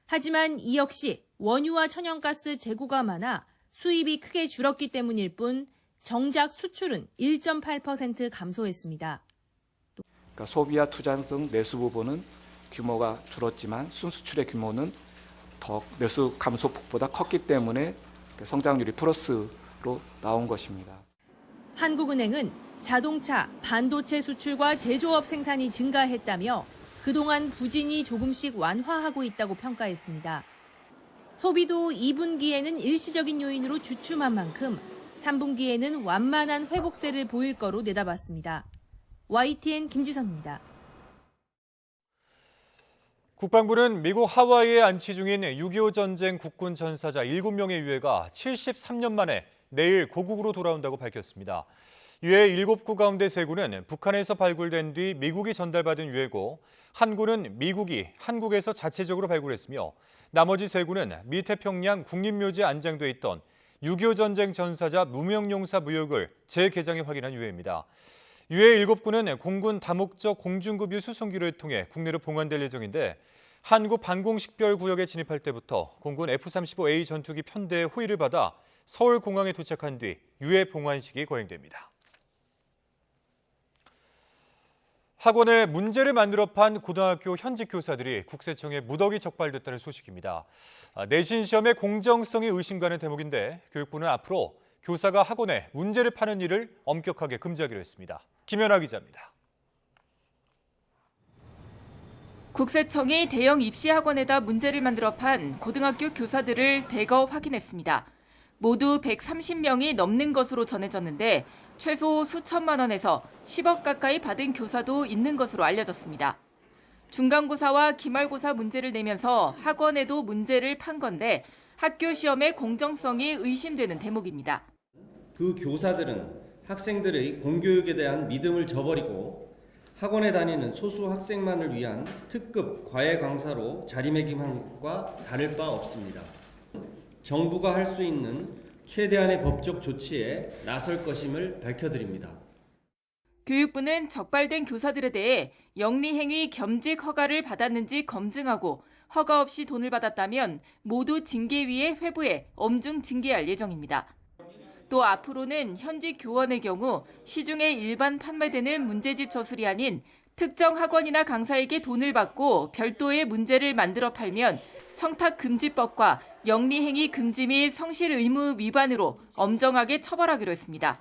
하지만 이 역시 원유와 천연가스 재고가 많아 수입이 크게 줄었기 때문일 뿐 정작 수출은 1.8% 감소했습니다. 그러니까 소비와 투자 등 내수 부분은 규모가 줄었지만 순수출의 규모는 더 내수 감소폭보다 컸기 때문에 성장률이 플러스 나온 것입니다. 한국은행은 자동차, 반도체 수출과 제조업 생산이 증가했다며 그동안 부진이 조금씩 완화하고 있다고 평가했습니다. 소비도 2분기에는 일시적인 요인으로 주춤한 만큼 3분기에는 완만한 회복세를 보일 거로 내다봤습니다. YTN 김지선입니다. 국방부는 미국 하와이에 안치 중인 6.25 전쟁 국군 전사자 7명의 유해가 73년 만에 내일 고국으로 돌아온다고 밝혔습니다. 유해 7구 가운데 3구는 북한에서 발굴된 뒤 미국이 전달받은 유해고 한 구는 미국이 한국에서 자체적으로 발굴했으며 나머지 3구는 미태평양 국립묘지에 안장돼 있던 6.25 전쟁 전사자 무명용사 무역을 재개장해 확인한 유해입니다. 유해 7구는 공군 다목적 공중급유 수송기를 통해 국내로 봉환될 예정인데 한국 방공식별구역에 진입할 때부터 공군 F-35A 전투기 편대의 호의를 받아 서울공항에 도착한 뒤 유해 봉환식이 거행됩니다. 학원에 문제를 만들어 판 고등학교 현직 교사들이 국세청에 무더기 적발됐다는 소식입니다. 내신 시험의 공정성이 의심가는 대목인데 교육부는 앞으로 교사가 학원에 문제를 파는 일을 엄격하게 금지하기로 했습니다. 김연아 기자입니다. 국세청이 대형 입시학원에다 문제를 만들어 판 고등학교 교사들을 대거 확인했습니다. 모두 130명이 넘는 것으로 전해졌는데 최소 수천만 원에서 10억 가까이 받은 교사도 있는 것으로 알려졌습니다. 중간고사와 기말고사 문제를 내면서 학원에도 문제를 판 건데 학교 시험의 공정성이 의심되는 대목입니다. 그 교사들은 학생들의 공교육에 대한 믿음을 저버리고 학원에 다니는 소수 학생만을 위한 특급 과외 강사로 자리매김한 것과 다를 바 없습니다. 정부가 할 수 있는 최대한의 법적 조치에 나설 것임을 밝혀드립니다. 교육부는 적발된 교사들에 대해 영리행위 겸직 허가를 받았는지 검증하고 허가 없이 돈을 받았다면 모두 징계위에 회부해 엄중 징계할 예정입니다. 또 앞으로는 현직 교원의 경우 시중에 일반 판매되는 문제집 저술이 아닌 특정 학원이나 강사에게 돈을 받고 별도의 문제를 만들어 팔면 청탁금지법과 영리행위 금지 및 성실 의무 위반으로 엄정하게 처벌하기로 했습니다.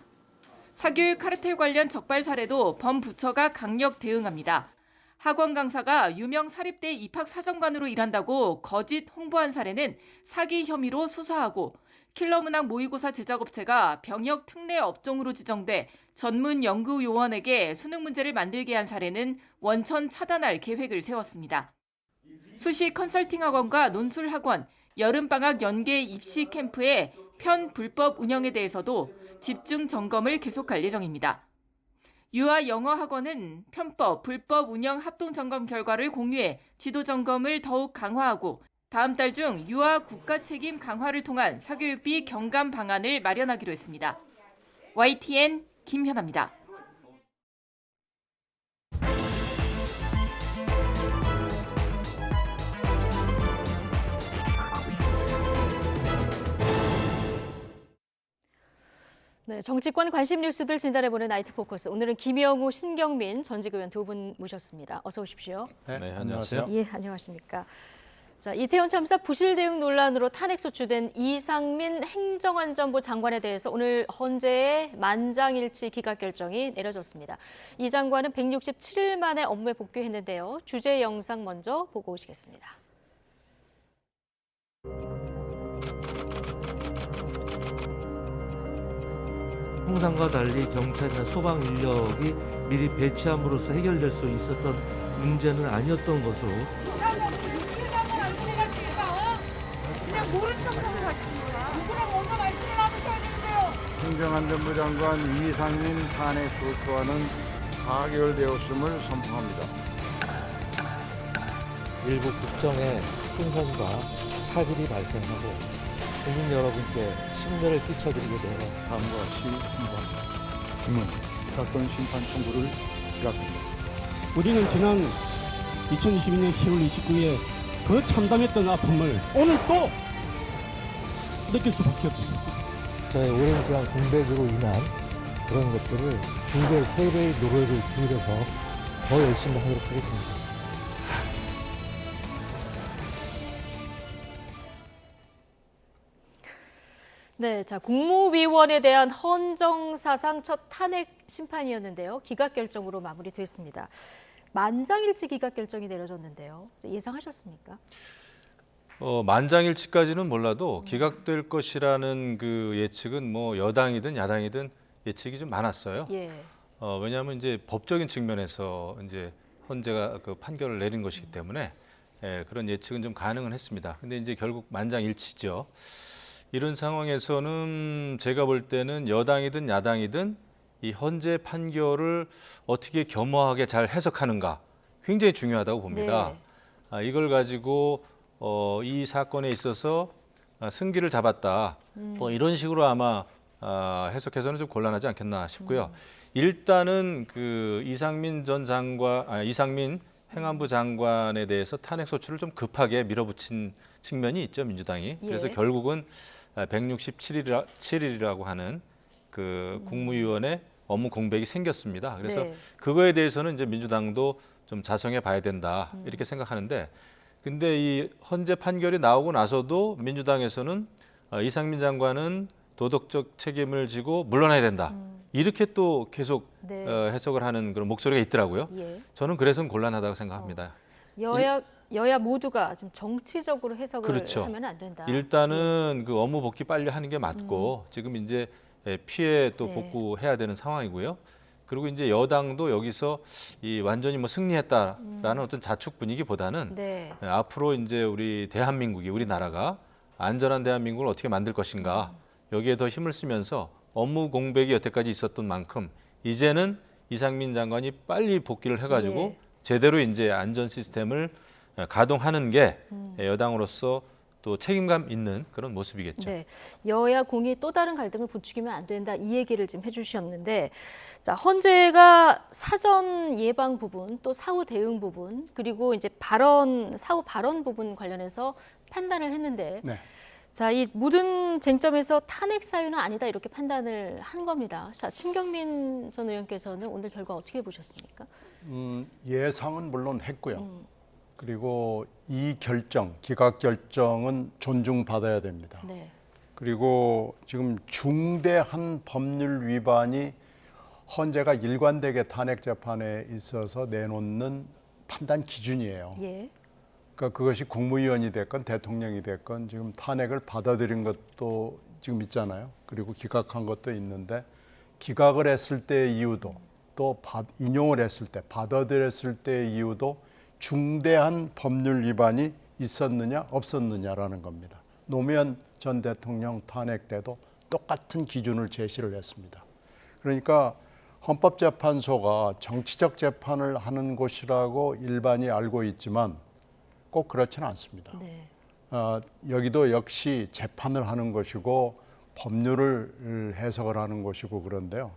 사교육 카르텔 관련 적발 사례도 범부처가 강력 대응합니다. 학원 강사가 유명 사립대 입학사정관으로 일한다고 거짓 홍보한 사례는 사기 혐의로 수사하고 킬러문학 모의고사 제작업체가 병역 특례 업종으로 지정돼 전문 연구요원에게 수능 문제를 만들게 한 사례는 원천 차단할 계획을 세웠습니다. 수시 컨설팅 학원과 논술 학원, 여름방학 연계 입시 캠프의 편불법 운영에 대해서도 집중 점검을 계속할 예정입니다. 유아 영어 학원은 편법, 불법 운영 합동 점검 결과를 공유해 지도 점검을 더욱 강화하고 다음 달 중 유아 국가 책임 강화를 통한 사교육비 경감 방안을 마련하기로 했습니다. YTN 김현아입니다. 네, 정치권 관심 뉴스들 진단해보는 나이트 포커스. 오늘은 김영우, 신경민 전직 의원 두 분 모셨습니다. 어서 오십시오. 네, 안녕하세요. 예, 안녕하십니까. 자, 이태원 참사 부실 대응 논란으로 탄핵 소추된 이상민 행정안전부 장관에 대해서 오늘 헌재의 만장일치 기각 결정이 내려졌습니다. 이 장관은 167일 만에 업무에 복귀했는데요. 주제 영상 먼저 보고 오시겠습니다. 통상과 달리 경찰이나 소방 인력이 미리 배치함으로써 해결될 수 있었던 문제는 아니었던 것으로 그냥 모른 척하고 가십니다. 누구랑 먼저 말씀을 하셔야 되는데요. 행정안전부 장관 이상민 탄핵 소추안은 가결되었음을 선포합니다. 일부 국정의 혼선과 차질이 발생하고 국민 여러분께 심려를 끼쳐드리게 되어 사무과 시행합니다. 주문, 사건 심판 청구를 기각합니다. 우리는 지난 2022년 10월 29일에 그 참담했던 아픔을 오늘 또 느낄 수밖에 없습니다. 저의 오랜 시간 공백으로 인한 그런 것들을 2배, 3배의 노력을 기울여서 더 열심히 하도록 하겠습니다. 네, 자 국무위원에 대한 헌정 사상 첫 탄핵 심판이었는데요. 기각 결정으로 마무리됐습니다. 만장일치 기각 결정이 내려졌는데요. 예상하셨습니까? 만장일치까지는 몰라도 기각될 것이라는 그 예측은 뭐 여당이든 야당이든 예측이 좀 많았어요. 예. 왜냐하면 이제 법적인 측면에서 이제 헌재가 그 판결을 내린 것이기 때문에 그런 예측은 좀 가능은 했습니다. 근데 이제 결국 만장일치죠. 이런 상황에서는 제가 볼 때는 여당이든 야당이든 이 헌재 판결을 어떻게 겸허하게 잘 해석하는가 굉장히 중요하다고 봅니다. 네. 이걸 가지고 이 사건에 있어서 승기를 잡았다. 뭐 이런 식으로 아마 해석해서는 좀 곤란하지 않겠나 싶고요. 일단은 그 이상민 행안부 장관에 대해서 탄핵 소추를 좀 급하게 밀어붙인 측면이 있죠, 민주당이. 그래서 결국은 167일이라고 하는 그 국무위원회 업무 공백이 생겼습니다. 그래서 그거에 대해서는 이제 민주당도 좀 자성해 봐야 된다 이렇게 생각하는데, 근데 이 헌재 판결이 나오고 나서도 민주당에서는 이상민 장관은 도덕적 책임을 지고 물러나야 된다. 이렇게 또 계속 해석을 하는 그런 목소리가 있더라고요. 저는 그래서는 곤란하다고 생각합니다. 여야 모두가 지금 정치적으로 해석을 그렇죠. 하면 안 된다. 일단은 그 업무 복귀 빨리 하는 게 맞고 지금 이제 피해 또 복구해야 되는 상황이고요. 그리고 이제 여당도 여기서 이 완전히 뭐 승리했다라는 어떤 자축 분위기보다는 앞으로 이제 우리 대한민국이 우리나라가 안전한 대한민국을 어떻게 만들 것인가 여기에 더 힘을 쓰면서 업무 공백이 여태까지 있었던 만큼 이제는 이상민 장관이 빨리 복귀를 해가지고 제대로 이제 안전 시스템을 가동하는 게 여당으로서 또 책임감 있는 그런 모습이겠죠. 네, 여야 공이 또 다른 갈등을 부추기면 안 된다 이 얘기를 지금 해주셨는데, 자 헌재가 사전 예방 부분, 또 사후 대응 부분, 그리고 이제 사후 발언 부분 관련해서 판단을 했는데, 자 이 모든 쟁점에서 탄핵 사유는 아니다 이렇게 판단을 한 겁니다. 자 신경민 전 의원께서는 오늘 결과 어떻게 보셨습니까? 예상은 물론 했고요. 그리고 이 결정, 기각 결정은 존중받아야 됩니다. 그리고 지금 중대한 법률 위반이 헌재가 일관되게 탄핵 재판에 있어서 내놓는 판단 기준이에요. 그러니까 그것이 국무위원이 됐건 대통령이 됐건 지금 탄핵을 받아들인 것도 지금 있잖아요. 그리고 기각한 것도 있는데 기각을 했을 때의 이유도 또 인용을 했을 때 받아들였을 때의 이유도 중대한 법률 위반이 있었느냐 없었느냐라는 겁니다. 노무현 전 대통령 탄핵 때도 똑같은 기준을 제시를 했습니다. 그러니까 헌법재판소가 정치적 재판을 하는 곳이라고 일반이 알고 있지만 꼭 그렇지는 않습니다. 여기도 역시 재판을 하는 것이고 법률을 해석을 하는 것이고 그런데요.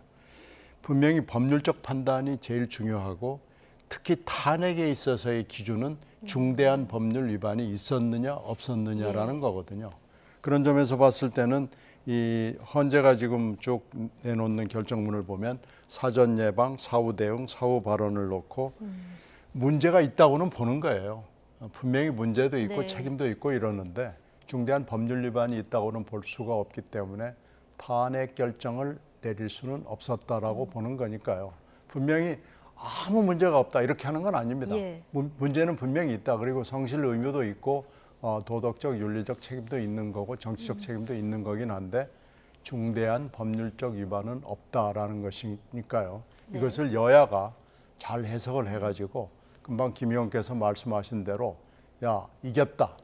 분명히 법률적 판단이 제일 중요하고 특히 탄핵에 있어서의 기준은 중대한 법률 위반이 있었느냐 없었느냐라는 거거든요. 그런 점에서 봤을 때는 이 헌재가 지금 쭉 내놓는 결정문을 보면 사전 예방, 사후 대응, 사후 발언을 놓고 문제가 있다고는 보는 거예요. 분명히 문제도 있고 책임도 있고 이러는데 중대한 법률 위반이 있다고는 볼 수가 없기 때문에 탄핵 결정을 내릴 수는 없었다라고 보는 거니까요. 분명히 아무 문제가 없다 이렇게 하는 건 아닙니다. 문제는 분명히 있다. 그리고 성실 의무도 있고 도덕적 윤리적 책임도 있는 거고 정치적 책임도 있는 거긴 한데 중대한 법률적 위반은 없다라는 것이니까요. 이것을 여야가 잘 해석을 해가지고 금방 김 의원께서 말씀하신 대로 야 이겼다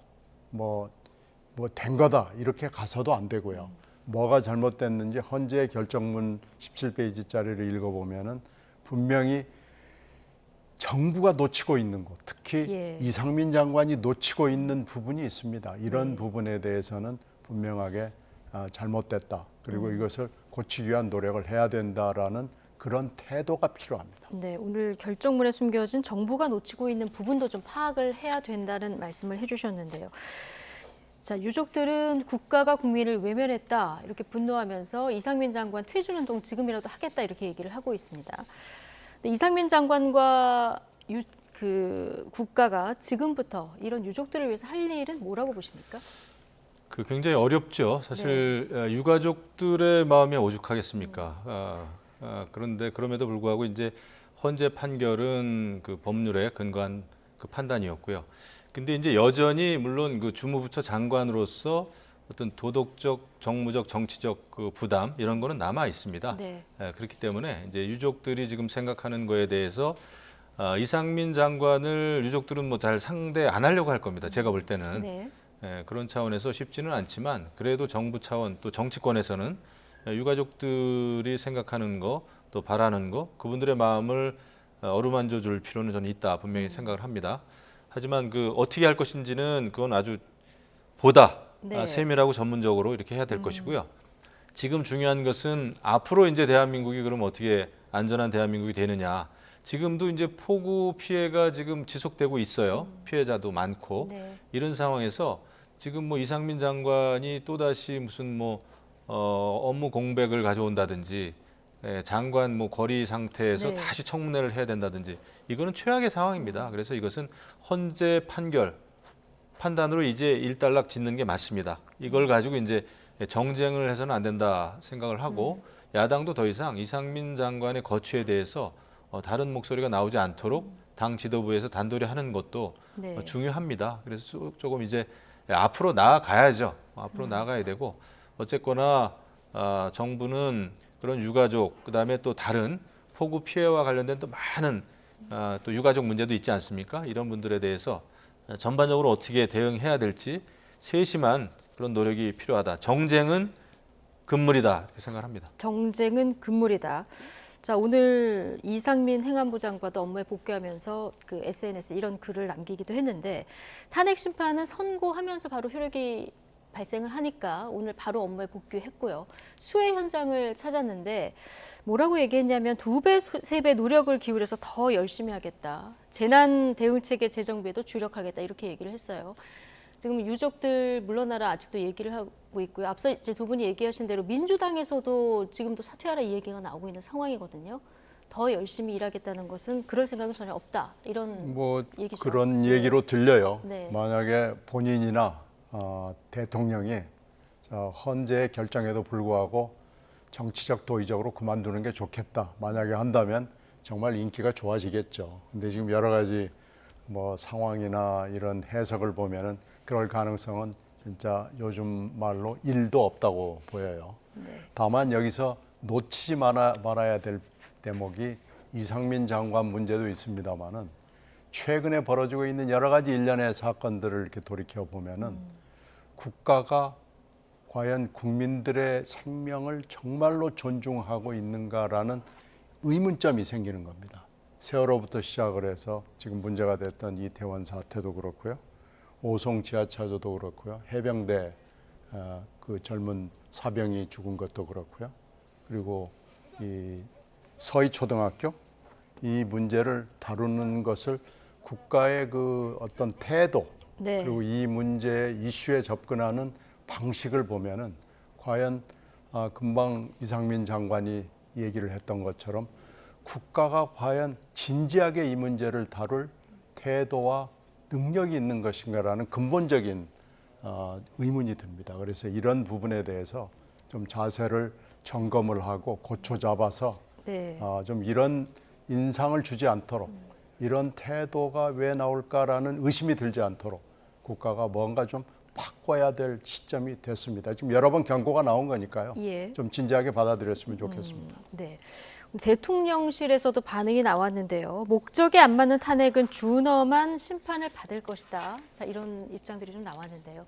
뭐 된 거다 이렇게 가서도 안 되고요. 뭐가 잘못됐는지 헌재의 결정문 17페이지짜리를 읽어보면은 분명히 정부가 놓치고 있는 것, 특히 이상민 장관이 놓치고 있는 부분이 있습니다. 이런 부분에 대해서는 분명하게 잘못됐다. 그리고 이것을 고치기 위한 노력을 해야 된다라는 그런 태도가 필요합니다. 네, 오늘 결정문에 숨겨진 정부가 놓치고 있는 부분도 좀 파악을 해야 된다는 말씀을 해주셨는데요. 자, 유족들은 국가가 국민을 외면했다 이렇게 분노하면서 이상민 장관 퇴진운동 지금이라도 하겠다 이렇게 얘기를 하고 있습니다. 이상민 장관과 국가가 지금부터 이런 유족들을 위해서 할 일은 뭐라고 보십니까? 그 굉장히 어렵죠. 사실 유가족들의 마음이 오죽하겠습니까? 그런데 그럼에도 불구하고 이제 헌재 판결은 그 법률에 근거한 그 판단이었고요. 근데 이제 여전히 물론 그 주무부처 장관으로서 어떤 도덕적, 정무적, 정치적 그 부담 이런 거는 남아 있습니다. 네. 그렇기 때문에 이제 유족들이 지금 생각하는 거에 대해서 이상민 장관을 유족들은 뭐 잘 상대 안 하려고 할 겁니다. 제가 볼 때는. 네. 그런 차원에서 쉽지는 않지만 그래도 정부 차원 또 정치권에서는 유가족들이 생각하는 거 또 바라는 거 그분들의 마음을 어루만져 줄 필요는 저는 있다 분명히 생각을 합니다. 하지만 그 어떻게 할 것인지는 그건 아주 보다 세밀하고 전문적으로 이렇게 해야 될 것이고요. 지금 중요한 것은 앞으로 이제 대한민국이 그럼 어떻게 안전한 대한민국이 되느냐. 지금도 이제 폭우 피해가 지금 지속되고 있어요. 피해자도 많고 이런 상황에서 지금 뭐 이상민 장관이 또다시 무슨 뭐 업무 공백을 가져온다든지 장관 뭐 거리 상태에서 다시 청문회를 해야 된다든지 이거는 최악의 상황입니다. 그래서 이것은 헌재 판단으로 이제 일단락 짓는 게 맞습니다. 이걸 가지고 이제 정쟁을 해서는 안 된다 생각을 하고 야당도 더 이상 이상민 장관의 거취에 대해서 다른 목소리가 나오지 않도록 당 지도부에서 단도리 하는 것도 중요합니다. 그래서 조금 이제 앞으로 나아가야죠. 앞으로 나아가야 되고 어쨌거나 정부는 그런 유가족 그다음에 또 다른 폭우 피해와 관련된 또 많은 또 유가족 문제도 있지 않습니까? 이런 분들에 대해서 전반적으로 어떻게 대응해야 될지 세심한 그런 노력이 필요하다. 정쟁은 금물이다 이렇게 생각합니다. 정쟁은 금물이다. 자, 오늘 이상민 행안부 장관도 업무에 복귀하면서 그 SNS 이런 글을 남기기도 했는데 탄핵 심판은 선고하면서 바로 효력이 발생을 하니까 오늘 바로 업무에 복귀했고요. 수해 현장을 찾았는데 뭐라고 얘기했냐면 2배, 3배 노력을 기울여서 더 열심히 하겠다. 재난 대응체계 재정비에도 주력하겠다 이렇게 얘기를 했어요. 지금 유족들 물러나라 아직도 얘기를 하고 있고요. 앞서 이제 두 분이 얘기하신 대로 민주당에서도 지금도 사퇴하라 이 얘기가 나오고 있는 상황이거든요. 더 열심히 일하겠다는 것은 그럴 생각은 전혀 없다. 이런 뭐 얘기죠. 그런 얘기로 들려요. 네. 만약에 본인이나 대통령이 헌재의 결정에도 불구하고 정치적 도의적으로 그만두는 게 좋겠다. 만약에 한다면 정말 인기가 좋아지겠죠. 근데 지금 여러 가지 뭐 상황이나 이런 해석을 보면은 그럴 가능성은 진짜 요즘 말로 1도 없다고 보여요. 다만 여기서 놓치지 말아야 될 대목이 이상민 장관 문제도 있습니다만은 최근에 벌어지고 있는 여러 가지 일련의 사건들을 이렇게 돌이켜 보면은 국가가 과연 국민들의 생명을 정말로 존중하고 있는가라는 의문점이 생기는 겁니다. 세월호부터 시작을 해서 지금 문제가 됐던 이태원 사태도 그렇고요. 오송 지하차도도 그렇고요. 해병대 그 젊은 사병이 죽은 것도 그렇고요. 그리고 이 서희초등학교 이 문제를 다루는 것을 국가의 그 어떤 태도 그리고 이 문제 이슈에 접근하는 방식을 보면은 과연 금방 이상민 장관이 얘기를 했던 것처럼 국가가 과연 진지하게 이 문제를 다룰 태도와 능력이 있는 것인가라는 근본적인 의문이 듭니다. 그래서 이런 부분에 대해서 좀 자세를 점검을 하고 고쳐 잡아서 좀 이런 인상을 주지 않도록 이런 태도가 왜 나올까라는 의심이 들지 않도록 국가가 뭔가 좀 바꿔야 될 시점이 됐습니다. 지금 여러 번 경고가 나온 거니까요. 좀 진지하게 받아들였으면 좋겠습니다. 네. 대통령실에서도 반응이 나왔는데요. 목적에 안 맞는 탄핵은 준엄한 심판을 받을 것이다. 자, 이런 입장들이 좀 나왔는데요.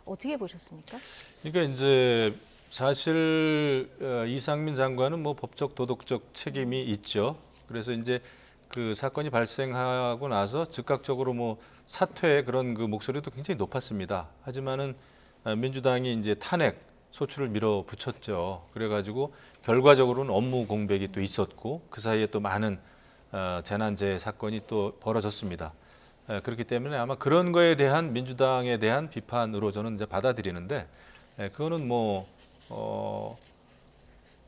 어떻게 보셨습니까? 그러니까 이제 사실 이상민 장관은 뭐 법적 도덕적 책임이 있죠. 그래서 이제 그 사건이 발생하고 나서 즉각적으로 뭐 사퇴 그런 그 목소리도 굉장히 높았습니다. 하지만은 민주당이 이제 탄핵 소추를 밀어붙였죠. 그래가지고 결과적으로는 업무 공백이 또 있었고 그 사이에 또 많은 재난재해 사건이 또 벌어졌습니다. 그렇기 때문에 아마 그런 거에 대한 민주당에 대한 비판으로 저는 이제 받아들이는데 그거는 뭐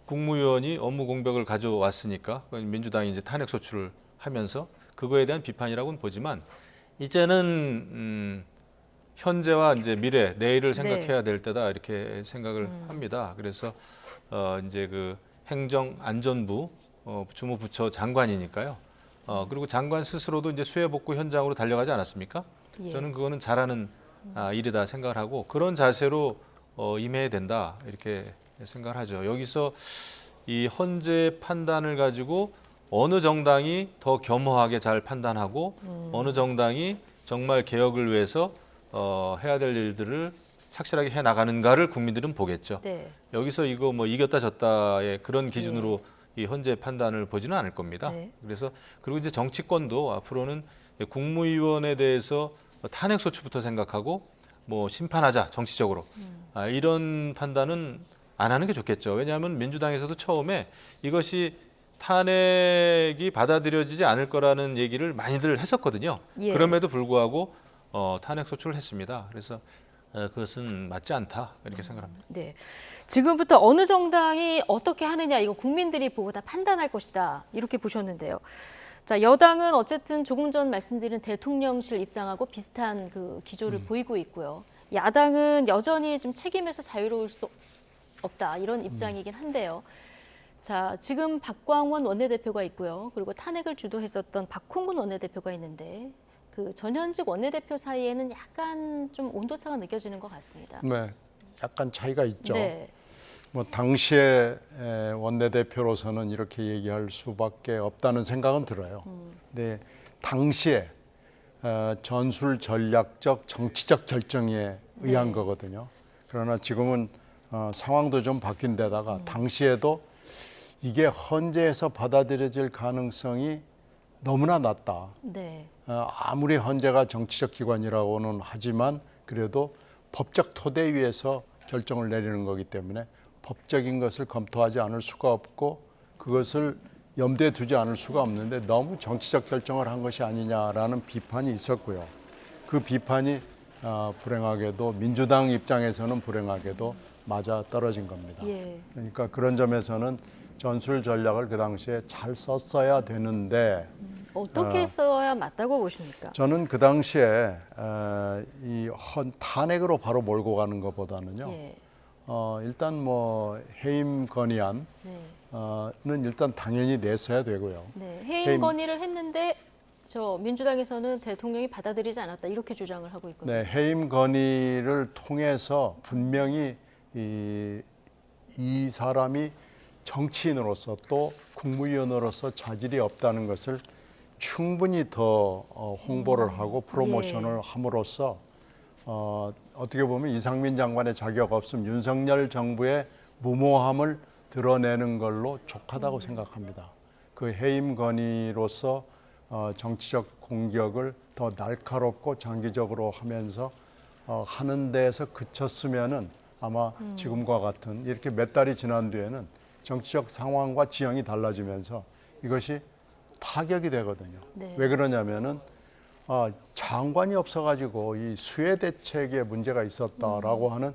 국무위원이 업무 공백을 가져왔으니까 민주당이 이제 탄핵 소추를 하면서 그거에 대한 비판이라고는 보지만 이제는 현재와 이제 미래, 내일을 생각해야 될 때다 이렇게 생각을 합니다. 그래서 이제 그 행정안전부 주무부처 장관이니까요. 그리고 장관 스스로도 이제 수해 복구 현장으로 달려가지 않았습니까? 예. 저는 그거는 잘하는 일이다 생각을 하고 그런 자세로 임해야 된다 이렇게 생각을 하죠. 여기서 이 헌재 판단을 가지고 어느 정당이 더 겸허하게 잘 판단하고 어느 정당이 정말 개혁을 위해서 해야 될 일들을 착실하게 해 나가는가를 국민들은 보겠죠. 네. 여기서 이거 뭐 이겼다 졌다의 그런 기준으로 이 헌재 판단을 보지는 않을 겁니다. 네. 그래서 그리고 이제 정치권도 앞으로는 국무위원에 대해서 탄핵 소추부터 생각하고 뭐 심판하자 정치적으로 이런 판단은 안 하는 게 좋겠죠. 왜냐하면 민주당에서도 처음에 이것이 탄핵이 받아들여지지 않을 거라는 얘기를 많이들 했었거든요. 예. 그럼에도 불구하고 탄핵 소추를 했습니다. 그래서 그것은 맞지 않다 이렇게 생각합니다. 네. 지금부터 어느 정당이 어떻게 하느냐 이거 국민들이 보고 다 판단할 것이다 이렇게 보셨는데요. 자, 여당은 어쨌든 조금 전 말씀드린 대통령실 입장하고 비슷한 그 기조를 보이고 있고요. 야당은 여전히 좀 책임에서 자유로울 수 없다 이런 입장이긴 한데요. 자, 지금 박광원 원내대표가 있고요. 그리고 탄핵을 주도했었던 박홍근 원내대표가 있는데 그 전현직 원내대표 사이에는 약간 좀 온도차가 느껴지는 것 같습니다. 네, 약간 차이가 있죠. 네. 뭐 당시에 원내대표로서는 이렇게 얘기할 수밖에 없다는 생각은 들어요. 근데 당시에 전술 전략적 정치적 결정에 의한 거거든요. 그러나 지금은 상황도 좀 바뀐 데다가 당시에도 이게 헌재에서 받아들여질 가능성이 너무나 낮다. 네. 아무리 헌재가 정치적 기관이라고는 하지만 그래도 법적 토대 위에서 결정을 내리는 거기 때문에 법적인 것을 검토하지 않을 수가 없고 그것을 염두에 두지 않을 수가 없는데 너무 정치적 결정을 한 것이 아니냐라는 비판이 있었고요. 그 비판이 불행하게도 민주당 입장에서는 불행하게도 맞아 떨어진 겁니다. 예. 그러니까 그런 점에서는 전술 전략을 그 당시에 잘 썼어야 되는데 어떻게 써야 맞다고 보십니까? 저는 그 당시에 탄핵으로 바로 몰고 가는 것보다는요. 예. 일단 뭐 해임 건의안은 일단 당연히 냈어야 되고요. 네. 해임 건의를 했는데 저 민주당에서는 대통령이 받아들이지 않았다 이렇게 주장을 하고 있거든요. 네, 해임 건의를 통해서 분명히 이 사람이 정치인으로서 또 국무위원으로서 자질이 없다는 것을 충분히 더 홍보를 하고 프로모션을 함으로써 어떻게 보면 이상민 장관의 자격 없음, 윤석열 정부의 무모함을 드러내는 걸로 족하다고 생각합니다. 그 해임 건의로서 정치적 공격을 더 날카롭고 장기적으로 하면서 하는 데에서 그쳤으면은 아마 지금과 같은 이렇게 몇 달이 지난 뒤에는 정치적 상황과 지형이 달라지면서 이것이 타격이 되거든요. 네. 왜 그러냐면은 장관이 없어가지고 이 수해 대책에 문제가 있었다라고 하는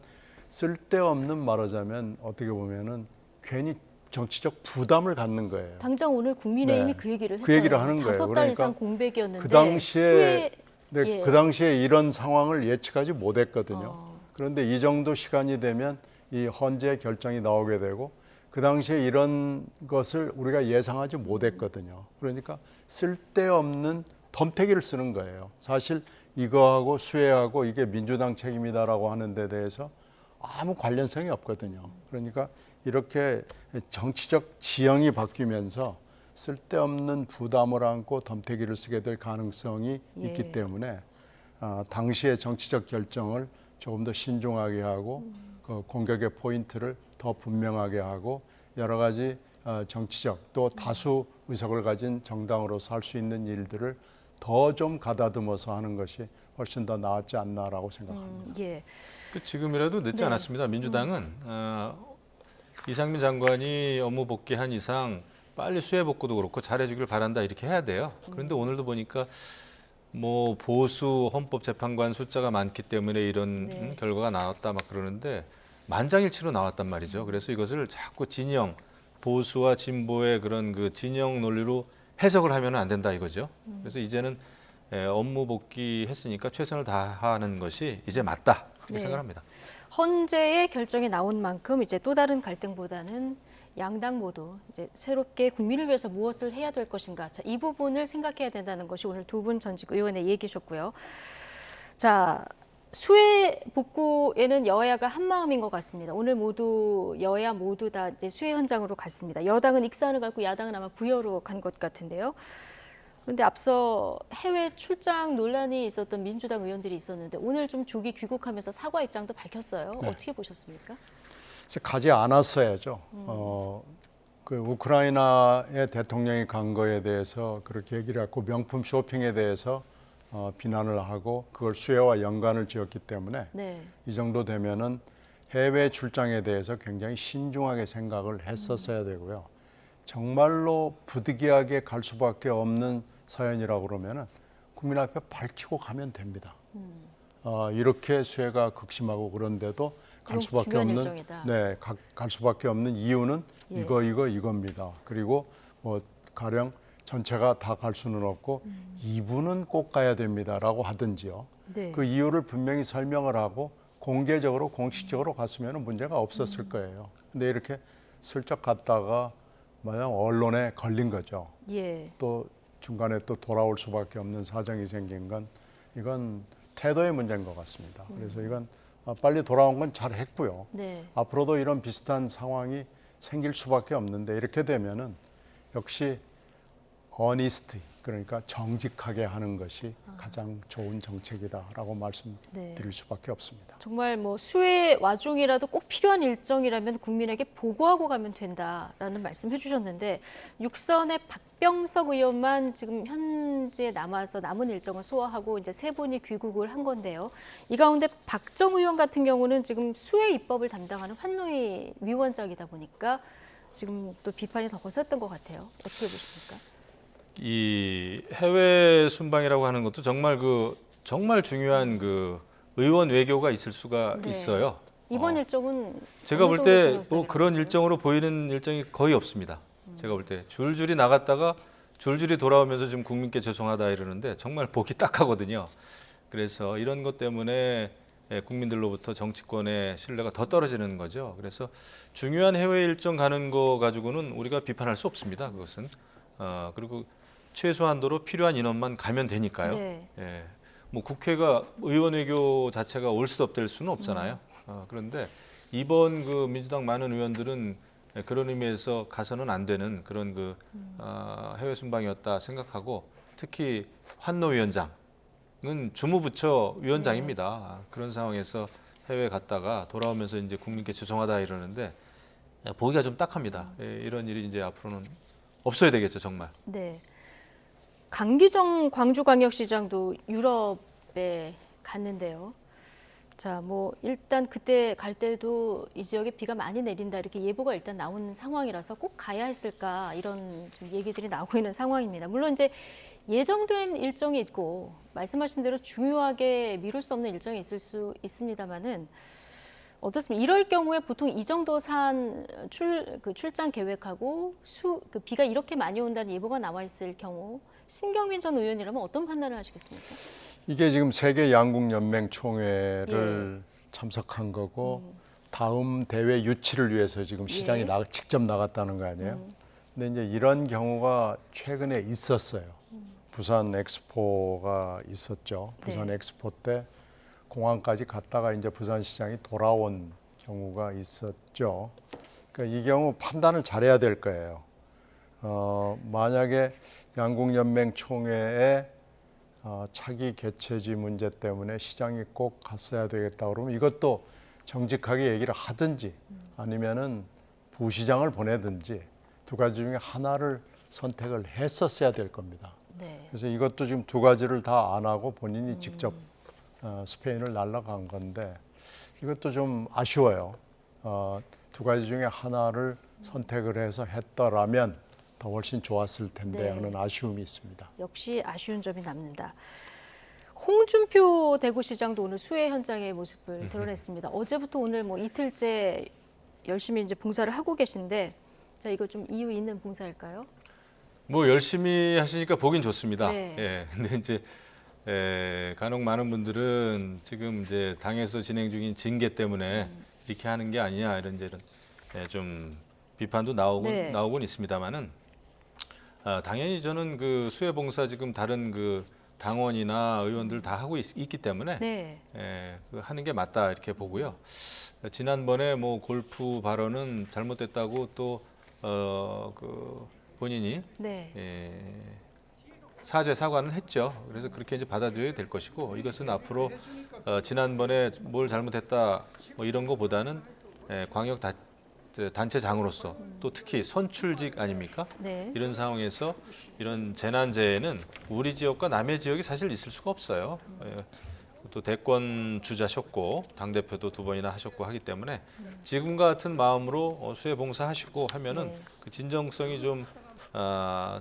쓸데없는 말하자면 어떻게 보면은 괜히 정치적 부담을 갖는 거예요. 당장 오늘 국민의힘이 네. 그 얘기를 했어요. 그 얘기를 하는 거예요. 5달 그러니까 이상 공백이었는데 그 당시에 예. 그 당시에 이런 상황을 예측하지 못했거든요. 그런데 이 정도 시간이 되면 이 헌재 결정이 나오게 되고 그 당시에 이런 것을 우리가 예상하지 못했거든요. 그러니까 쓸데없는 덤태기를 쓰는 거예요. 사실 이거하고 수해하고 이게 민주당 책임이다라고 하는 데 대해서 아무 관련성이 없거든요. 그러니까 이렇게 정치적 지형이 바뀌면서 쓸데없는 부담을 안고 덤태기를 쓰게 될 가능성이 있기 때문에 당시의 정치적 결정을 조금 더 신중하게 하고 그 공격의 포인트를 더 분명하게 하고 여러 가지 정치적 또 다수 의석을 가진 정당으로서 할 수 있는 일들을 더 좀 가다듬어서 하는 것이 훨씬 더 나았지 않나라고 생각합니다. 예. 지금이라도 늦지 않았습니다. 민주당은 이상민 장관이 업무 복귀한 이상 빨리 수해 복구도 그렇고 잘해주길 바란다 이렇게 해야 돼요. 그런데 오늘도 보니까 뭐 보수 헌법재판관 숫자가 많기 때문에 이런 결과가 나왔다 막 그러는데 만장일치로 나왔단 말이죠. 그래서 이것을 자꾸 진영, 보수와 진보의 그런 그 진영 논리로 해석을 하면 안 된다 이거죠. 그래서 이제는 업무 복귀했으니까 최선을 다하는 것이 이제 맞다 그렇게 네. 생각합니다. 헌재의 결정이 나온 만큼 이제 또 다른 갈등보다는 양당 모두 이제 새롭게 국민을 위해서 무엇을 해야 될 것인가, 자, 이 부분을 생각해야 된다는 것이 오늘 두 분 전직 의원의 얘기셨고요. 자, 수해 복구에는 여야가 한 마음인 것 같습니다. 오늘 모두 여야 모두 다 이제 수해 현장으로 갔습니다. 여당은 익산을 갔고 야당은 아마 부여로 간 것 같은데요. 그런데 앞서 해외 출장 논란이 있었던 민주당 의원들이 있었는데 오늘 좀 조기 귀국하면서 사과 입장도 밝혔어요. 네. 어떻게 보셨습니까? 가지 않았어야죠. 그 우크라이나의 대통령이 간 거에 대해서 그렇게 얘기를 했고 명품 쇼핑에 대해서 비난을 하고 그걸 수혜와 연관을 지었기 때문에 네. 이 정도 되면은 해외 출장에 대해서 굉장히 신중하게 생각을 했었어야 되고요. 정말로 부득이하게 갈 수밖에 없는 사연이라고 그러면은 국민 앞에 밝히고 가면 됩니다. 이렇게 수혜가 극심하고 그런데도 갈 수밖에 없는 갈 수밖에 없는 이유는 예. 이겁니다. 그리고 뭐 가령 전체가 다 갈 수는 없고 이분은 꼭 가야 됩니다라고 하든지요. 네. 그 이유를 분명히 설명을 하고 공개적으로 공식적으로 갔으면 문제가 없었을 거예요. 근데 이렇게 슬쩍 갔다가 마냥 언론에 걸린 거죠. 예. 또 중간에 또 돌아올 수밖에 없는 사정이 생긴 건 이건 태도의 문제인 것 같습니다. 그래서 이건 빨리 돌아온 건 잘했고요. 네. 앞으로도 이런 비슷한 상황이 생길 수밖에 없는데 이렇게 되면은 역시 honesty, 그러니까 정직하게 하는 것이 가장 좋은 정책이다라고 말씀드릴 수밖에 없습니다. 정말 뭐 수해 와중이라도 꼭 필요한 일정이라면 국민에게 보고하고 가면 된다라는 말씀해 주셨는데 육선의 박병석 의원만 지금 현지에 남아서 남은 일정을 소화하고 이제 세 분이 귀국을 한 건데요. 이 가운데 박정 의원 같은 경우는 지금 수해 입법을 담당하는 환노위 위원장이다 보니까 지금 또 비판이 더 거셌던 것 같아요. 어떻게 보십니까? 이 해외 순방이라고 하는 것도 정말 정말 중요한 그 의원 외교가 있을 수가 네. 있어요. 이번 일정은 제가 어느 볼 때 정도 뭐 그런 일정으로 보이는 일정이 거의 없습니다. 제가 볼 때 줄줄이 나갔다가 줄줄이 돌아오면서 좀 국민께 죄송하다 이러는데 정말 보기 딱하거든요. 그래서 이런 것 때문에 국민들로부터 정치권의 신뢰가 더 떨어지는 거죠. 그래서 중요한 해외 일정 가는 거 가지고는 우리가 비판할 수 없습니다. 그것은 그리고 최소한도로 필요한 인원만 가면 되니까요. 네. 예. 뭐 국회가 의원 외교 자체가 올 수 없될 수는 없잖아요. 그런데 이번 그 민주당 많은 의원들은 그런 의미에서 가서는 안 되는 그런 해외 순방이었다 생각하고 특히 환노 위원장은 주무부처 위원장입니다. 그런 상황에서 해외 갔다가 돌아오면서 이제 국민께 죄송하다 이러는데 보기가 좀 딱합니다. 이런 일이 이제 앞으로는 없어야 되겠죠, 정말. 네. 강기정 광주광역시장도 유럽에 갔는데요. 자, 뭐 일단 그때 갈 때도 이 지역에 비가 많이 내린다 이렇게 예보가 일단 나온 상황이라서 꼭 가야 했을까 이런 좀 얘기들이 나오고 있는 상황입니다. 물론 이제 예정된 일정이 있고 말씀하신 대로 중요하게 미룰 수 없는 일정이 있을 수 있습니다만은 어떻습니까? 이럴 경우에 보통 이 정도 산 출장 계획하고 그 비가 이렇게 많이 온다는 예보가 나와 있을 경우 신경민 전 의원이라면 어떤 판단을 하시겠습니까? 이게 지금 세계 양궁 연맹 총회를 참석한 거고 다음 대회 유치를 위해서 지금 시장에 직접 나갔다는 거 아니에요? 근데 이제 이런 경우가 최근에 있었어요. 부산 엑스포가 있었죠. 부산 엑스포 때 공항까지 갔다가 이제 부산시장이 돌아온 경우가 있었죠. 그러니까 이 경우 판단을 잘해야 될 거예요. 만약에 양궁연맹 총회에 차기 개최지 문제 때문에 시장이 꼭 갔어야 되겠다 그러면 이것도 정직하게 얘기를 하든지 아니면은 부시장을 보내든지 두 가지 중에 하나를 선택을 했었어야 될 겁니다. 네. 그래서 이것도 지금 두 가지를 다 안 하고 본인이 직접 스페인을 날아간 건데 이것도 좀 아쉬워요. 두 가지 중에 하나를 선택을 해서 했더라면 더 훨씬 좋았을 텐데 하는 아쉬움이 있습니다. 역시 아쉬운 점이 남는다. 홍준표 대구시장도 오늘 수해 현장의 모습을 드러냈습니다. 어제부터 오늘 뭐 이틀째 열심히 이제 봉사를 하고 계신데, 자 이거 좀 이유 있는 봉사일까요? 뭐 열심히 하시니까 보긴 좋습니다. 네. 예. 근데 이제 간혹 많은 분들은 지금 이제 당에서 진행 중인 징계 때문에 이렇게 하는 게 아니냐 이런 좀 비판도 나오곤 있습니다만은 당연히 저는 그 수해봉사 지금 다른 그 당원이나 의원들 다 하고 있기 때문에 그 하는 게 맞다 이렇게 보고요. 지난번에 뭐 골프 발언은 잘못됐다고 또 그 본인이 사과는 했죠. 그래서 그렇게 이제 받아들여야 될 것이고 이것은 앞으로 지난번에 뭘 잘못했다 뭐 이런 거보다는 광역 단체장으로서 또 특히 선출직 아닙니까? 이런 상황에서 이런 재난재해는 우리 지역과 남의 지역이 사실 있을 수가 없어요. 또 대권 주자셨고 당대표도 2번이나 하셨고 하기 때문에 지금 같은 마음으로 수해봉사하시고 하면은 그 진정성이 좀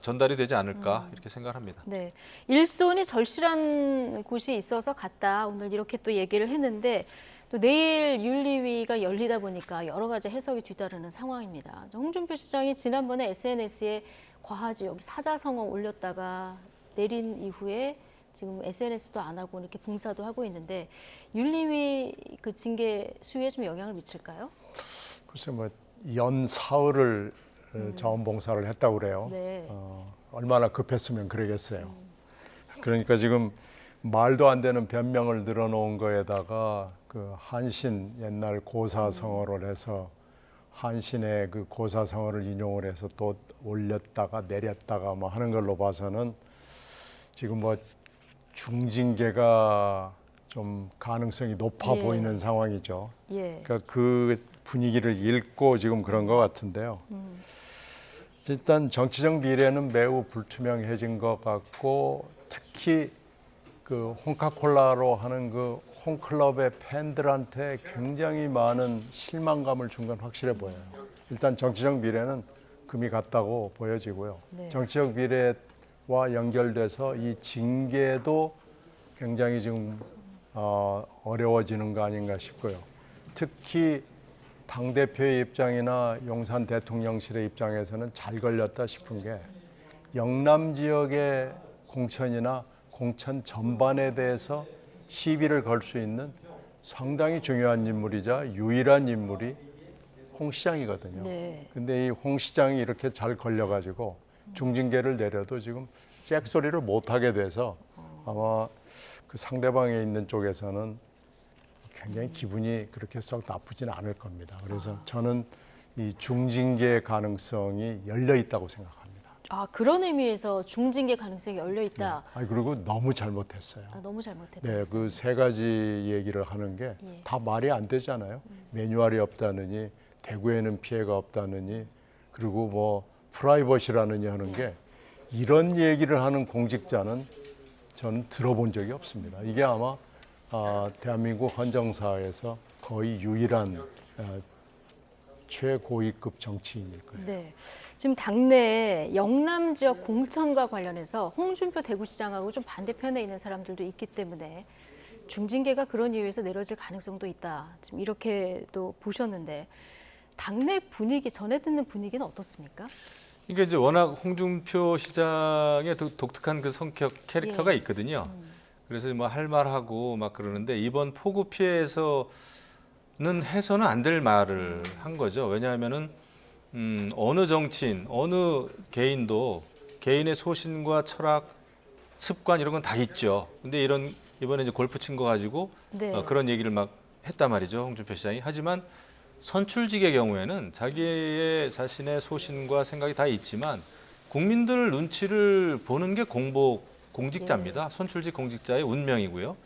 전달이 되지 않을까 이렇게 생각합니다. 네, 일손이 절실한 곳이 있어서 갔다 오늘 이렇게 또 얘기를 했는데 또 내일 윤리위가 열리다 보니까 여러 가지 해석이 뒤따르는 상황입니다. 홍준표 시장이 지난번에 SNS에 과하지 여기 사자성어 올렸다가 내린 이후에 지금 SNS도 안 하고 이렇게 봉사도 하고 있는데 윤리위 그 징계 수위에 좀 영향을 미칠까요? 글쎄 뭐 연 사흘을 자원봉사를 했다고 그래요. 얼마나 급했으면 그러겠어요. 그러니까 지금 말도 안 되는 변명을 늘어놓은 거에다가 그 한신 옛날 고사성어를 해서 한신의 그 고사성어를 인용을 해서 또 올렸다가 내렸다가 뭐 하는 걸로 봐서는 지금 뭐 중징계가 좀 가능성이 높아 보이는 상황이죠. 그러니까 그 분위기를 읽고 지금 그런 것 같은데요. 일단 정치적 미래는 매우 불투명해진 것 같고 특히 그 홍카콜라로 하는 그 홈클럽의 팬들한테 굉장히 많은 실망감을 준 건 확실해 보여요. 일단 정치적 미래는 금이 갔다고 보여지고요. 정치적 미래와 연결돼서 이 징계도 굉장히 지금 어려워지는 거 아닌가 싶고요. 특히 당대표의 입장이나 용산 대통령실의 입장에서는 잘 걸렸다 싶은 게 영남 지역의 공천이나 공천 전반에 대해서 시비를 걸 수 있는 상당히 중요한 인물이자 유일한 인물이 홍 시장이거든요. 근데 이 홍 시장이 이렇게 잘 걸려가지고 중징계를 내려도 지금 잭소리를 못하게 돼서 아마 그 상대방에 있는 쪽에서는 굉장히 기분이 그렇게 썩 나쁘지는 않을 겁니다. 그래서 저는 이 중징계 가능성이 열려 있다고 생각합니다. 아, 그런 의미에서 중징계 가능성이 열려 있다. 그리고 너무 잘못했어요. 너무 잘못했다. 네, 그 3가지 얘기를 하는 게 다 말이 안 되잖아요. 매뉴얼이 없다느니, 대구에는 피해가 없다느니, 그리고 뭐 프라이버시라느니 하는 게 이런 얘기를 하는 공직자는 전 들어본 적이 없습니다. 이게 아마 대한민국 헌정사에서 거의 유일한 최고위급 정치인일 거예요. 지금 당내에 영남 지역 공천과 관련해서 홍준표 대구시장하고 좀 반대편에 있는 사람들도 있기 때문에 중징계가 그런 이유에서 내려질 가능성도 있다. 지금 이렇게도 보셨는데 당내 분위기, 전해 듣는 분위기는 어떻습니까? 이게 이제 워낙 홍준표 시장의 독특한 그 성격 캐릭터가 있거든요. 그래서 뭐 할 말하고 막 그러는데 이번 폭우 피해에서는 해서는 안 될 말을 한 거죠. 왜냐하면은 어느 정치인, 어느 개인도 개인의 소신과 철학, 습관 이런 건 다 있죠. 근데 이번에 이제 골프 친 거 가지고 그런 얘기를 막 했단 말이죠. 홍준표 시장이. 하지만 선출직의 경우에는 자신의 소신과 생각이 다 있지만 국민들 눈치를 보는 게 공직자입니다. 선출직 공직자의 운명이고요.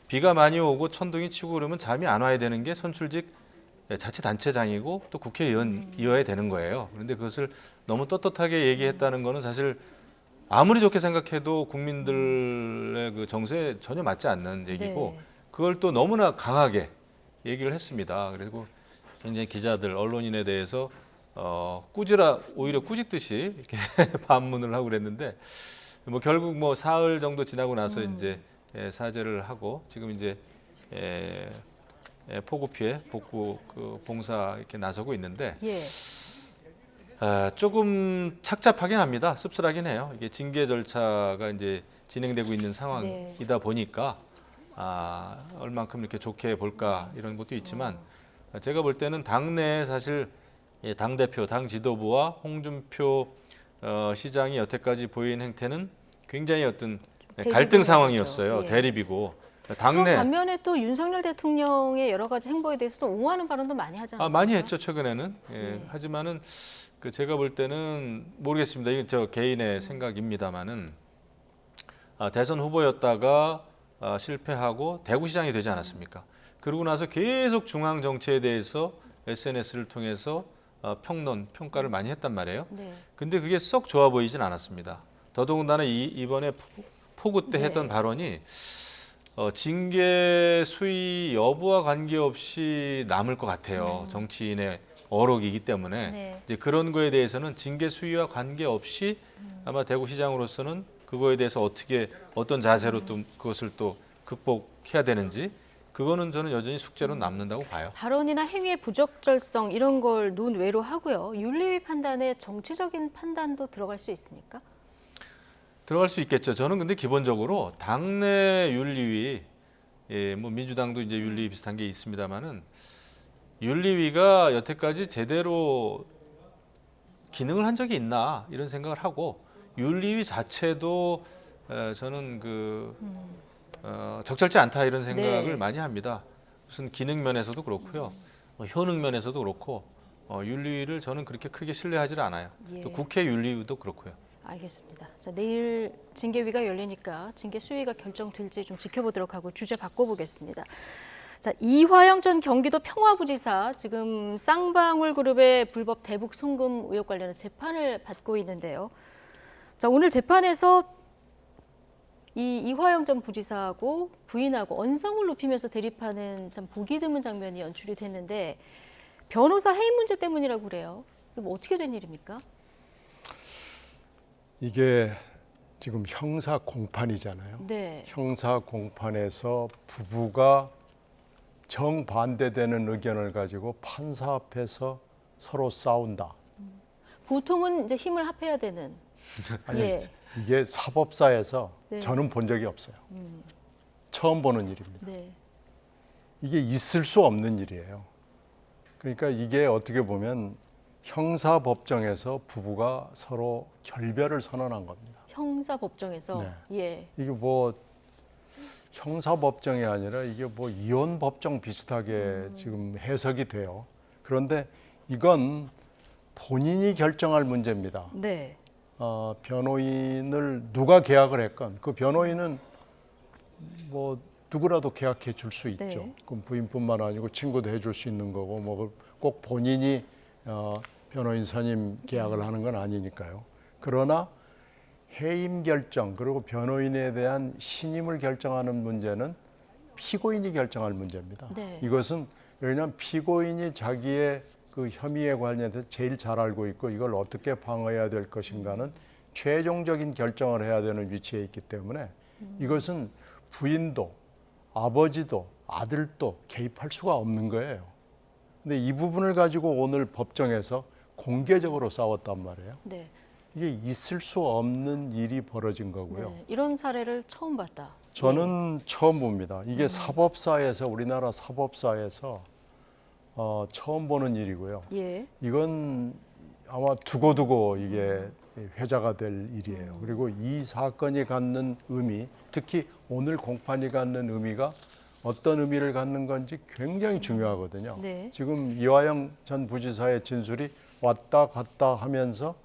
비가 많이 오고 천둥이 치고 그러면 잠이 안 와야 되는 게 선출직 자치단체장이고 또 국회의원이어야 되는 거예요. 그런데 그것을 너무 떳떳하게 얘기했다는 거는 사실 아무리 좋게 생각해도 국민들의 그 정서에 전혀 맞지 않는 얘기고 그걸 또 너무나 강하게 얘기를 했습니다. 그리고 굉장히 기자들, 언론인에 대해서 오히려 꾸짖듯이 이렇게 반문을 하고 그랬는데 뭐 결국 뭐 사흘 정도 지나고 나서 이제 사죄를 하고 지금 이제 폭우 피해 복구 그 봉사 이렇게 나서고 있는데 조금 착잡하긴 합니다. 씁쓸하긴 해요. 이게 징계 절차가 이제 진행되고 있는 상황이다 보니까 얼만큼 이렇게 좋게 볼까 이런 것도 있지만 제가 볼 때는 당내에 사실 당 대표, 당 지도부와 홍준표 시장이 여태까지 보인 행태는 굉장히 어떤 갈등 상황이었어요. 예. 대립이고. 그런 반면에 또 윤석열 대통령의 여러 가지 행보에 대해서도 옹호하는 발언도 많이 하지 않았습니까? 많이 했죠, 최근에는. 예. 하지만은 제가 볼 때는 모르겠습니다. 이건 저 개인의 생각입니다만은 대선 후보였다가 실패하고 대구시장이 되지 않았습니까? 그러고 나서 계속 중앙 정치에 대해서 SNS를 통해서 평론, 평가를 많이 했단 말이에요. 네. 근데 그게 썩 좋아 보이진 않았습니다. 더더군다나 이번에 폭우 때 했던 발언이 징계 수위 여부와 관계없이 남을 것 같아요. 정치인의 어록이기 때문에 이제 그런 거에 대해서는 징계 수위와 관계없이 아마 대구시장으로서는 그거에 대해서 어떤 자세로 또 그것을 또 극복해야 되는지 그거는 저는 여전히 숙제로 남는다고 봐요. 발언이나 행위의 부적절성 이런 걸 논외로 하고요. 윤리위 판단에 정치적인 판단도 들어갈 수 있습니까? 들어갈 수 있겠죠. 저는 근데 기본적으로 당내 윤리위, 뭐 민주당도 이제 윤리위 비슷한 게 있습니다만은 윤리위가 여태까지 제대로 기능을 한 적이 있나 이런 생각을 하고 윤리위 자체도 저는 적절치 않다 이런 생각을 많이 합니다. 무슨 기능 면에서도 그렇고요, 효능 면에서도 그렇고 윤리위를 저는 그렇게 크게 신뢰하지 않아요. 또 국회 윤리위도 그렇고요. 알겠습니다. 자, 내일 징계위가 열리니까 징계 수위가 결정될지 좀 지켜보도록 하고 주제 바꿔보겠습니다. 자, 이화영 전 경기도 평화부지사 지금 쌍방울그룹의 불법 대북 송금 의혹 관련해 재판을 받고 있는데요. 자, 오늘 재판에서 이화영 전 부지사하고 부인하고 언성을 높이면서 대립하는 참 보기 드문 장면이 연출이 됐는데 변호사 해임 문제 때문이라고 그래요. 이거 뭐 어떻게 된 일입니까? 이게 지금 형사 공판이잖아요. 네. 형사 공판에서 부부가 정반대되는 의견을 가지고 판사 앞에서 서로 싸운다. 보통은 이제 힘을 합해야 되는. 아니, 이게 사법사에서 저는 본 적이 없어요. 처음 보는 일입니다. 네. 이게 있을 수 없는 일이에요. 그러니까 이게 어떻게 보면 형사법정에서 부부가 서로 결별을 선언한 겁니다. 형사법정에서? 예. 이게 뭐 형사법정이 아니라 이게 뭐 이혼법정 비슷하게 지금 해석이 돼요. 그런데 이건 본인이 결정할 문제입니다. 네. 변호인을 누가 계약을 했건 그 변호인은 뭐 누구라도 계약해 줄 수 있죠. 그럼 부인뿐만 아니고 친구도 해줄 수 있는 거고 뭐 꼭 본인이 변호인 선임 계약을 하는 건 아니니까요. 그러나 해임 결정 그리고 변호인에 대한 신임을 결정하는 문제는 피고인이 결정할 문제입니다. 이것은 왜냐하면 피고인이 자기의 그 혐의에 관련해서 제일 잘 알고 있고 이걸 어떻게 방어해야 될 것인가는 최종적인 결정을 해야 되는 위치에 있기 때문에 이것은 부인도 아버지도 아들도 개입할 수가 없는 거예요. 근데 이 부분을 가지고 오늘 법정에서 공개적으로 싸웠단 말이에요. 네. 이게 있을 수 없는 일이 벌어진 거고요. 네. 이런 사례를 처음 봤다. 저는 처음 봅니다. 이게 사법사에서 우리나라 사법사에서 처음 보는 일이고요. 이건 아마 두고두고 이게 회자가 될 일이에요. 그리고 이 사건이 갖는 의미, 특히 오늘 공판이 갖는 의미가 어떤 의미를 갖는 건지 굉장히 중요하거든요. 지금 이화영 전 부지사의 진술이 왔다 갔다 하면서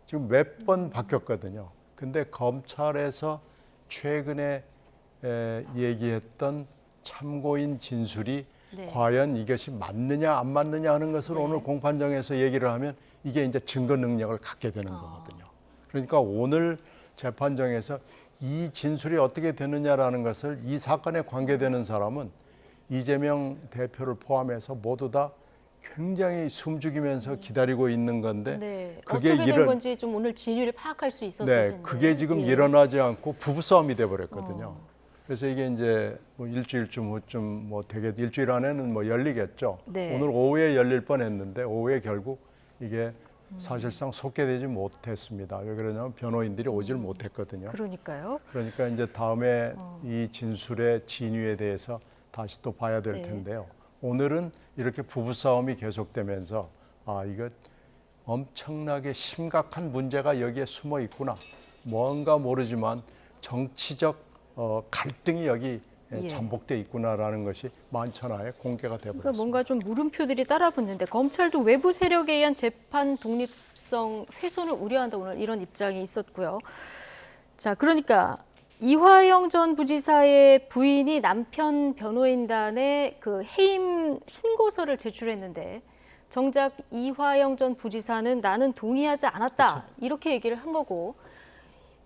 지금 몇 번 바뀌었거든요. 근데 검찰에서 최근에 얘기했던 참고인 진술이 과연 이것이 맞느냐 안 맞느냐 하는 것을 오늘 공판정에서 얘기를 하면 이게 이제 증거 능력을 갖게 되는 거거든요. 그러니까 오늘 재판정에서 이 진술이 어떻게 되느냐라는 것을 이 사건에 관계되는 사람은 이재명 대표를 포함해서 모두 다 굉장히 숨죽이면서 기다리고 있는 건데 그게 어떻게 된 건지 좀 오늘 진위를 파악할 수 있었을 텐데. 그게 지금 일어나지 않고 부부싸움이 돼버렸거든요. 그래서 이게 이제 뭐 일주일쯤 후쯤 뭐 되게 일주일 안에는 뭐 열리겠죠. 오늘 오후에 열릴 뻔했는데 오후에 결국 이게 사실상 속개되지 못했습니다. 왜 그러냐면 변호인들이 오질 못했거든요. 그러니까요. 그러니까 이제 다음에 이 진술의 진위에 대해서 다시 또 봐야 될 텐데요. 오늘은 이렇게 부부싸움이 계속되면서 이거 엄청나게 심각한 문제가 여기에 숨어 있구나. 뭔가 모르지만 정치적 갈등이 여기 잠복돼 있구나라는 것이 만천하에 공개가 되어버렸습니다. 그러니까 뭔가 좀 물음표들이 따라붙는데 검찰도 외부 세력에 의한 재판 독립성 훼손을 우려한다 오늘 이런 입장이 있었고요. 자, 그러니까 이화영 전 부지사의 부인이 남편 변호인단에 그 해임 신고서를 제출했는데 정작 이화영 전 부지사는 나는 동의하지 않았다. 그렇죠. 이렇게 얘기를 한 거고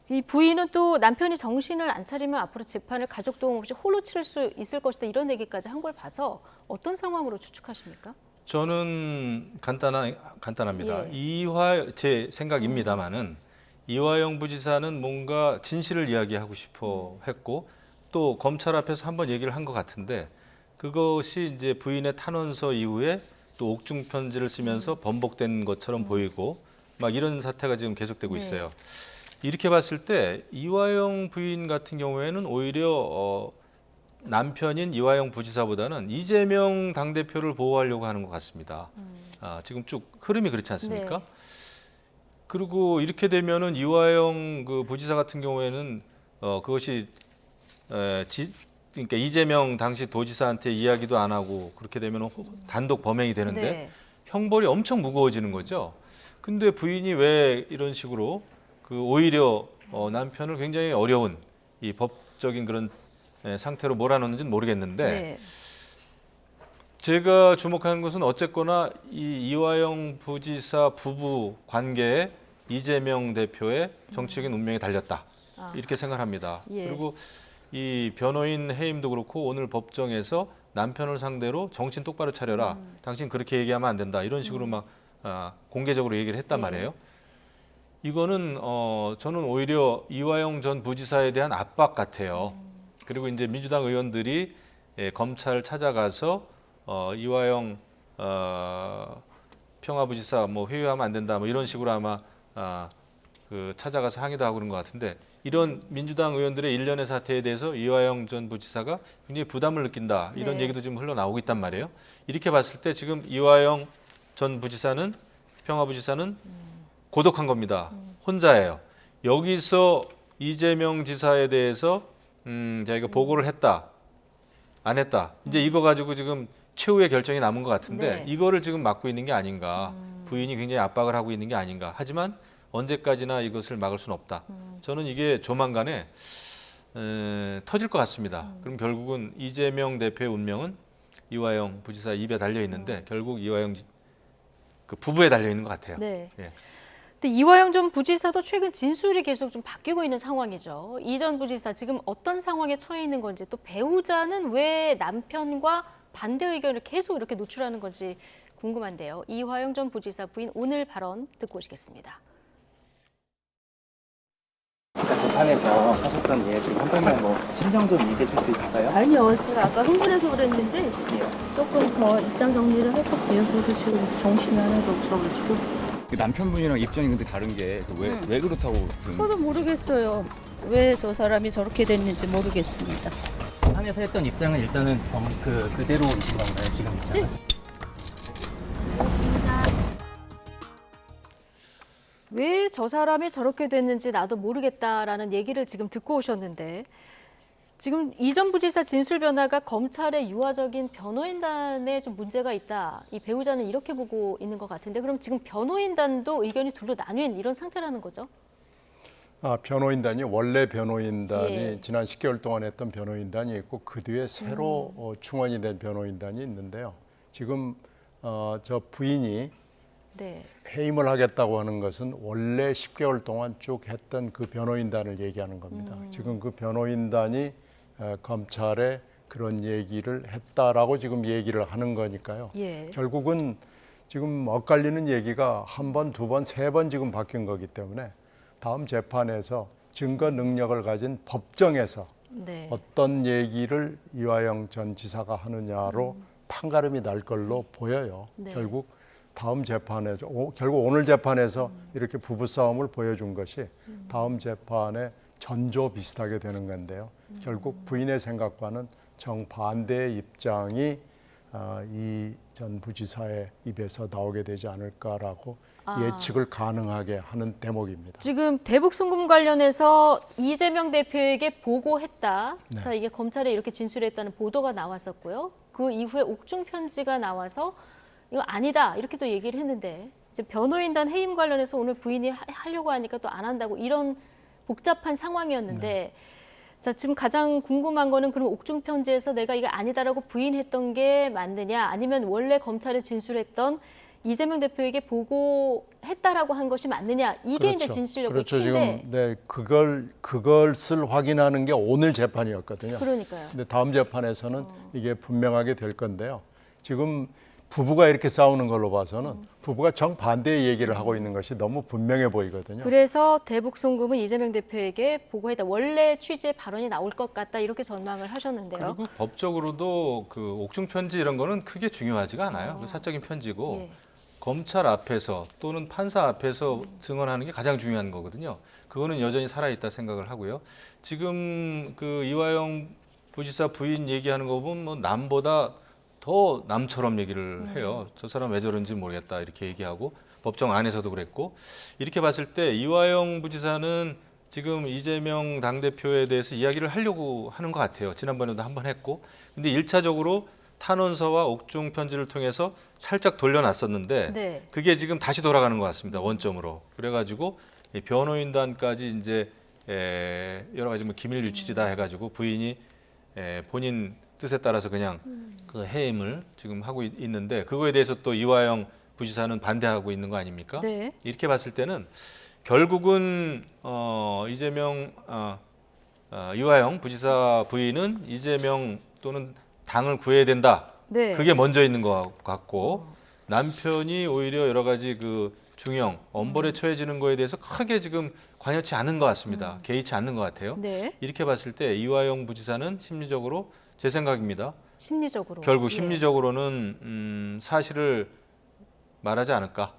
이 부인은 또 남편이 정신을 안 차리면 앞으로 재판을 가족 도움 없이 홀로 치를 수 있을 것이다. 이런 얘기까지 한 걸 봐서 어떤 상황으로 추측하십니까? 저는 간단합니다. 제 생각입니다만은 이화영 부지사는 뭔가 진실을 이야기하고 싶어 했고 또 검찰 앞에서 한번 얘기를 한 것 같은데 그것이 이제 부인의 탄원서 이후에 또 옥중 편지를 쓰면서 번복된 것처럼 보이고 막 이런 사태가 지금 계속되고 있어요. 이렇게 봤을 때 이화영 부인 같은 경우에는 오히려 남편인 이화영 부지사보다는 이재명 당대표를 보호하려고 하는 것 같습니다. 지금 쭉 흐름이 그렇지 않습니까? 네. 그리고 이렇게 되면은 이화영 그 부지사 같은 경우에는 그것이 그러니까 이재명 당시 도지사한테 이야기도 안 하고 그렇게 되면 단독 범행이 되는데 형벌이 엄청 무거워지는 거죠. 근데 부인이 왜 이런 식으로 오히려 남편을 굉장히 어려운 이 법적인 그런 상태로 몰아넣는지는 모르겠는데 제가 주목하는 것은 어쨌거나 이 이화영 부지사 부부 관계에 이재명 대표의 정치적인 운명이 달렸다. 이렇게 생각합니다. 그리고 이 변호인 해임도 그렇고 오늘 법정에서 남편을 상대로 정신 똑바로 차려라. 당신 그렇게 얘기하면 안 된다. 이런 식으로 막 공개적으로 얘기를 했단 말이에요. 이거는 저는 오히려 이화영 전 부지사에 대한 압박 같아요. 그리고 이제 민주당 의원들이 검찰을 찾아가서 이화영 평화부지사 뭐 회유하면 안 된다 뭐 이런 식으로 아마 찾아가서 항의도 하고 그런 것 같은데 이런 민주당 의원들의 일련의 사태에 대해서 이화영 전 부지사가 굉장히 부담을 느낀다 이런 얘기도 지금 흘러나오고 있단 말이에요. 이렇게 봤을 때 지금 이화영 전 부지사는 평화부지사는 고독한 겁니다. 혼자예요. 여기서 이재명 지사에 대해서 자기가 보고를 했다, 안 했다. 이제 이거 가지고 지금 최후의 결정이 남은 것 같은데 이거를 지금 막고 있는 게 아닌가. 부인이 굉장히 압박을 하고 있는 게 아닌가. 하지만 언제까지나 이것을 막을 수는 없다. 저는 이게 조만간에 터질 것 같습니다. 그럼 결국은 이재명 대표의 운명은 이화영 부지사 입에 달려 있는데 결국 이화영 그 부부에 달려 있는 것 같아요. 네. 근데 이화영 전 부지사도 최근 진술이 계속 좀 바뀌고 있는 상황이죠. 이 전 부지사 지금 어떤 상황에 처해 있는 건지 또 배우자는 왜 남편과 반대 의견을 계속 이렇게 노출하는 건지 궁금한데요. 이화영 전 부지사 부인 오늘 발언 듣고 오시겠습니다. 재판에서 하셨던 얘기 한 번만 뭐 심정 좀 얘기해 줄 수 있을까요? 아니요, 제가 아까 흥분해서 그랬는데 조금 더 입장 정리를 해볼게요. 그래도 지금 정신이 하나도 없어가지고. 남편분이랑 입장이 근데 다른 게 왜 그렇다고? 저도 모르겠어요. 왜 저 사람이 저렇게 됐는지 모르겠습니다. 상에서 했던 입장은 일단은 그대로이신 건가요, 지금 입장은? 왜 저 사람이 저렇게 됐는지 나도 모르겠다라는 얘기를 지금 듣고 오셨는데 지금 이 전 부지사 진술 변화가 검찰의 유화적인 변호인단에 좀 문제가 있다. 이 배우자는 이렇게 보고 있는 것 같은데 그럼 지금 변호인단도 의견이 둘로 나뉜 이런 상태라는 거죠? 변호인단이 원래 변호인단이 지난 10개월 동안 했던 변호인단이 있고 그 뒤에 새로 충원이 된 변호인단이 있는데요. 지금 저 부인이 해임을 하겠다고 하는 것은 원래 10개월 동안 쭉 했던 그 변호인단을 얘기하는 겁니다. 지금 그 변호인단이 검찰에 그런 얘기를 했다라고 지금 얘기를 하는 거니까요. 결국은 지금 엇갈리는 얘기가 한 번, 두 번, 세 번 지금 바뀐 거기 때문에 다음 재판에서 증거 능력을 가진 법정에서 어떤 얘기를 이화영 전 지사가 하느냐로 판가름이 날 걸로 보여요. 결국 다음 재판에서 결국 오늘 재판에서 이렇게 부부싸움을 보여준 것이 다음 재판의 전조 비슷하게 되는 건데요. 결국 부인의 생각과는 정반대의 입장이 이 전 부지사의 입에서 나오게 되지 않을까라고 예측을 가능하게 하는 대목입니다. 지금 대북 송금 관련해서 이재명 대표에게 보고했다. 네. 자, 이게 검찰에 이렇게 진술했다는 보도가 나왔었고요. 그 이후에 옥중 편지가 나와서 이거 아니다 이렇게 또 얘기를 했는데 이제 변호인단 해임 관련해서 오늘 부인이 하려고 하니까 또 안 한다고 이런 복잡한 상황이었는데 네. 자, 지금 가장 궁금한 거는 그럼 옥중 편지에서 내가 이거 아니다라고 부인했던 게 맞느냐 아니면 원래 검찰에 진술했던 이재명 대표에게 보고했다라고 한 것이 맞느냐 이게 그렇죠. 이제 진실력의 그렇죠. 키인데 지금 네, 그것을 확인하는 게 오늘 재판이었거든요. 그러니까요. 근데 다음 재판에서는 이게 분명하게 될 건데요. 지금 부부가 이렇게 싸우는 걸로 봐서는 부부가 정반대의 얘기를 하고 있는 것이 너무 분명해 보이거든요. 그래서 대북 송금은 이재명 대표에게 보고했다. 원래 취지의 발언이 나올 것 같다 이렇게 전망을 하셨는데요. 그리고 법적으로도 그 옥중 편지 이런 거는 크게 중요하지가 않아요. 그 사적인 편지고 예. 검찰 앞에서 또는 판사 앞에서 증언하는 게 가장 중요한 거거든요. 그거는 여전히 살아있다 생각을 하고요. 지금 그 이화영 부지사 부인 얘기하는 거 보면 뭐 남보다 더 남처럼 얘기를 해요. 저 사람 왜 저런지 모르겠다 이렇게 얘기하고 법정 안에서도 그랬고 이렇게 봤을 때 이화영 부지사는 지금 이재명 당대표에 대해서 이야기를 하려고 하는 것 같아요. 지난번에도 한번 했고 근데 1차적으로 탄원서와 옥중 편지를 통해서 살짝 돌려놨었는데 네. 그게 지금 다시 돌아가는 것 같습니다. 원점으로. 그래가지고 이 변호인단까지 이제 여러 가지 뭐 기밀 유출이다 해가지고 부인이 본인 뜻에 따라서 그냥 그 해임을 지금 하고 있는데 그거에 대해서 또 이화영 부지사는 반대하고 있는 거 아닙니까? 네. 이렇게 봤을 때는 결국은 이화영 부지사 부인은 이재명 또는 당을 구해야 된다. 네. 그게 먼저 있는 것 같고 남편이 오히려 여러 가지 그 중형 엄벌에 처해지는 거에 대해서 크게 지금 관여치 않은 것 같습니다. 개의치 않는 것 같아요. 네. 이렇게 봤을 때 이화영 부지사는 심리적으로 제 생각입니다. 심리적으로. 결국 예. 심리적으로는 사실을 말하지 않을까.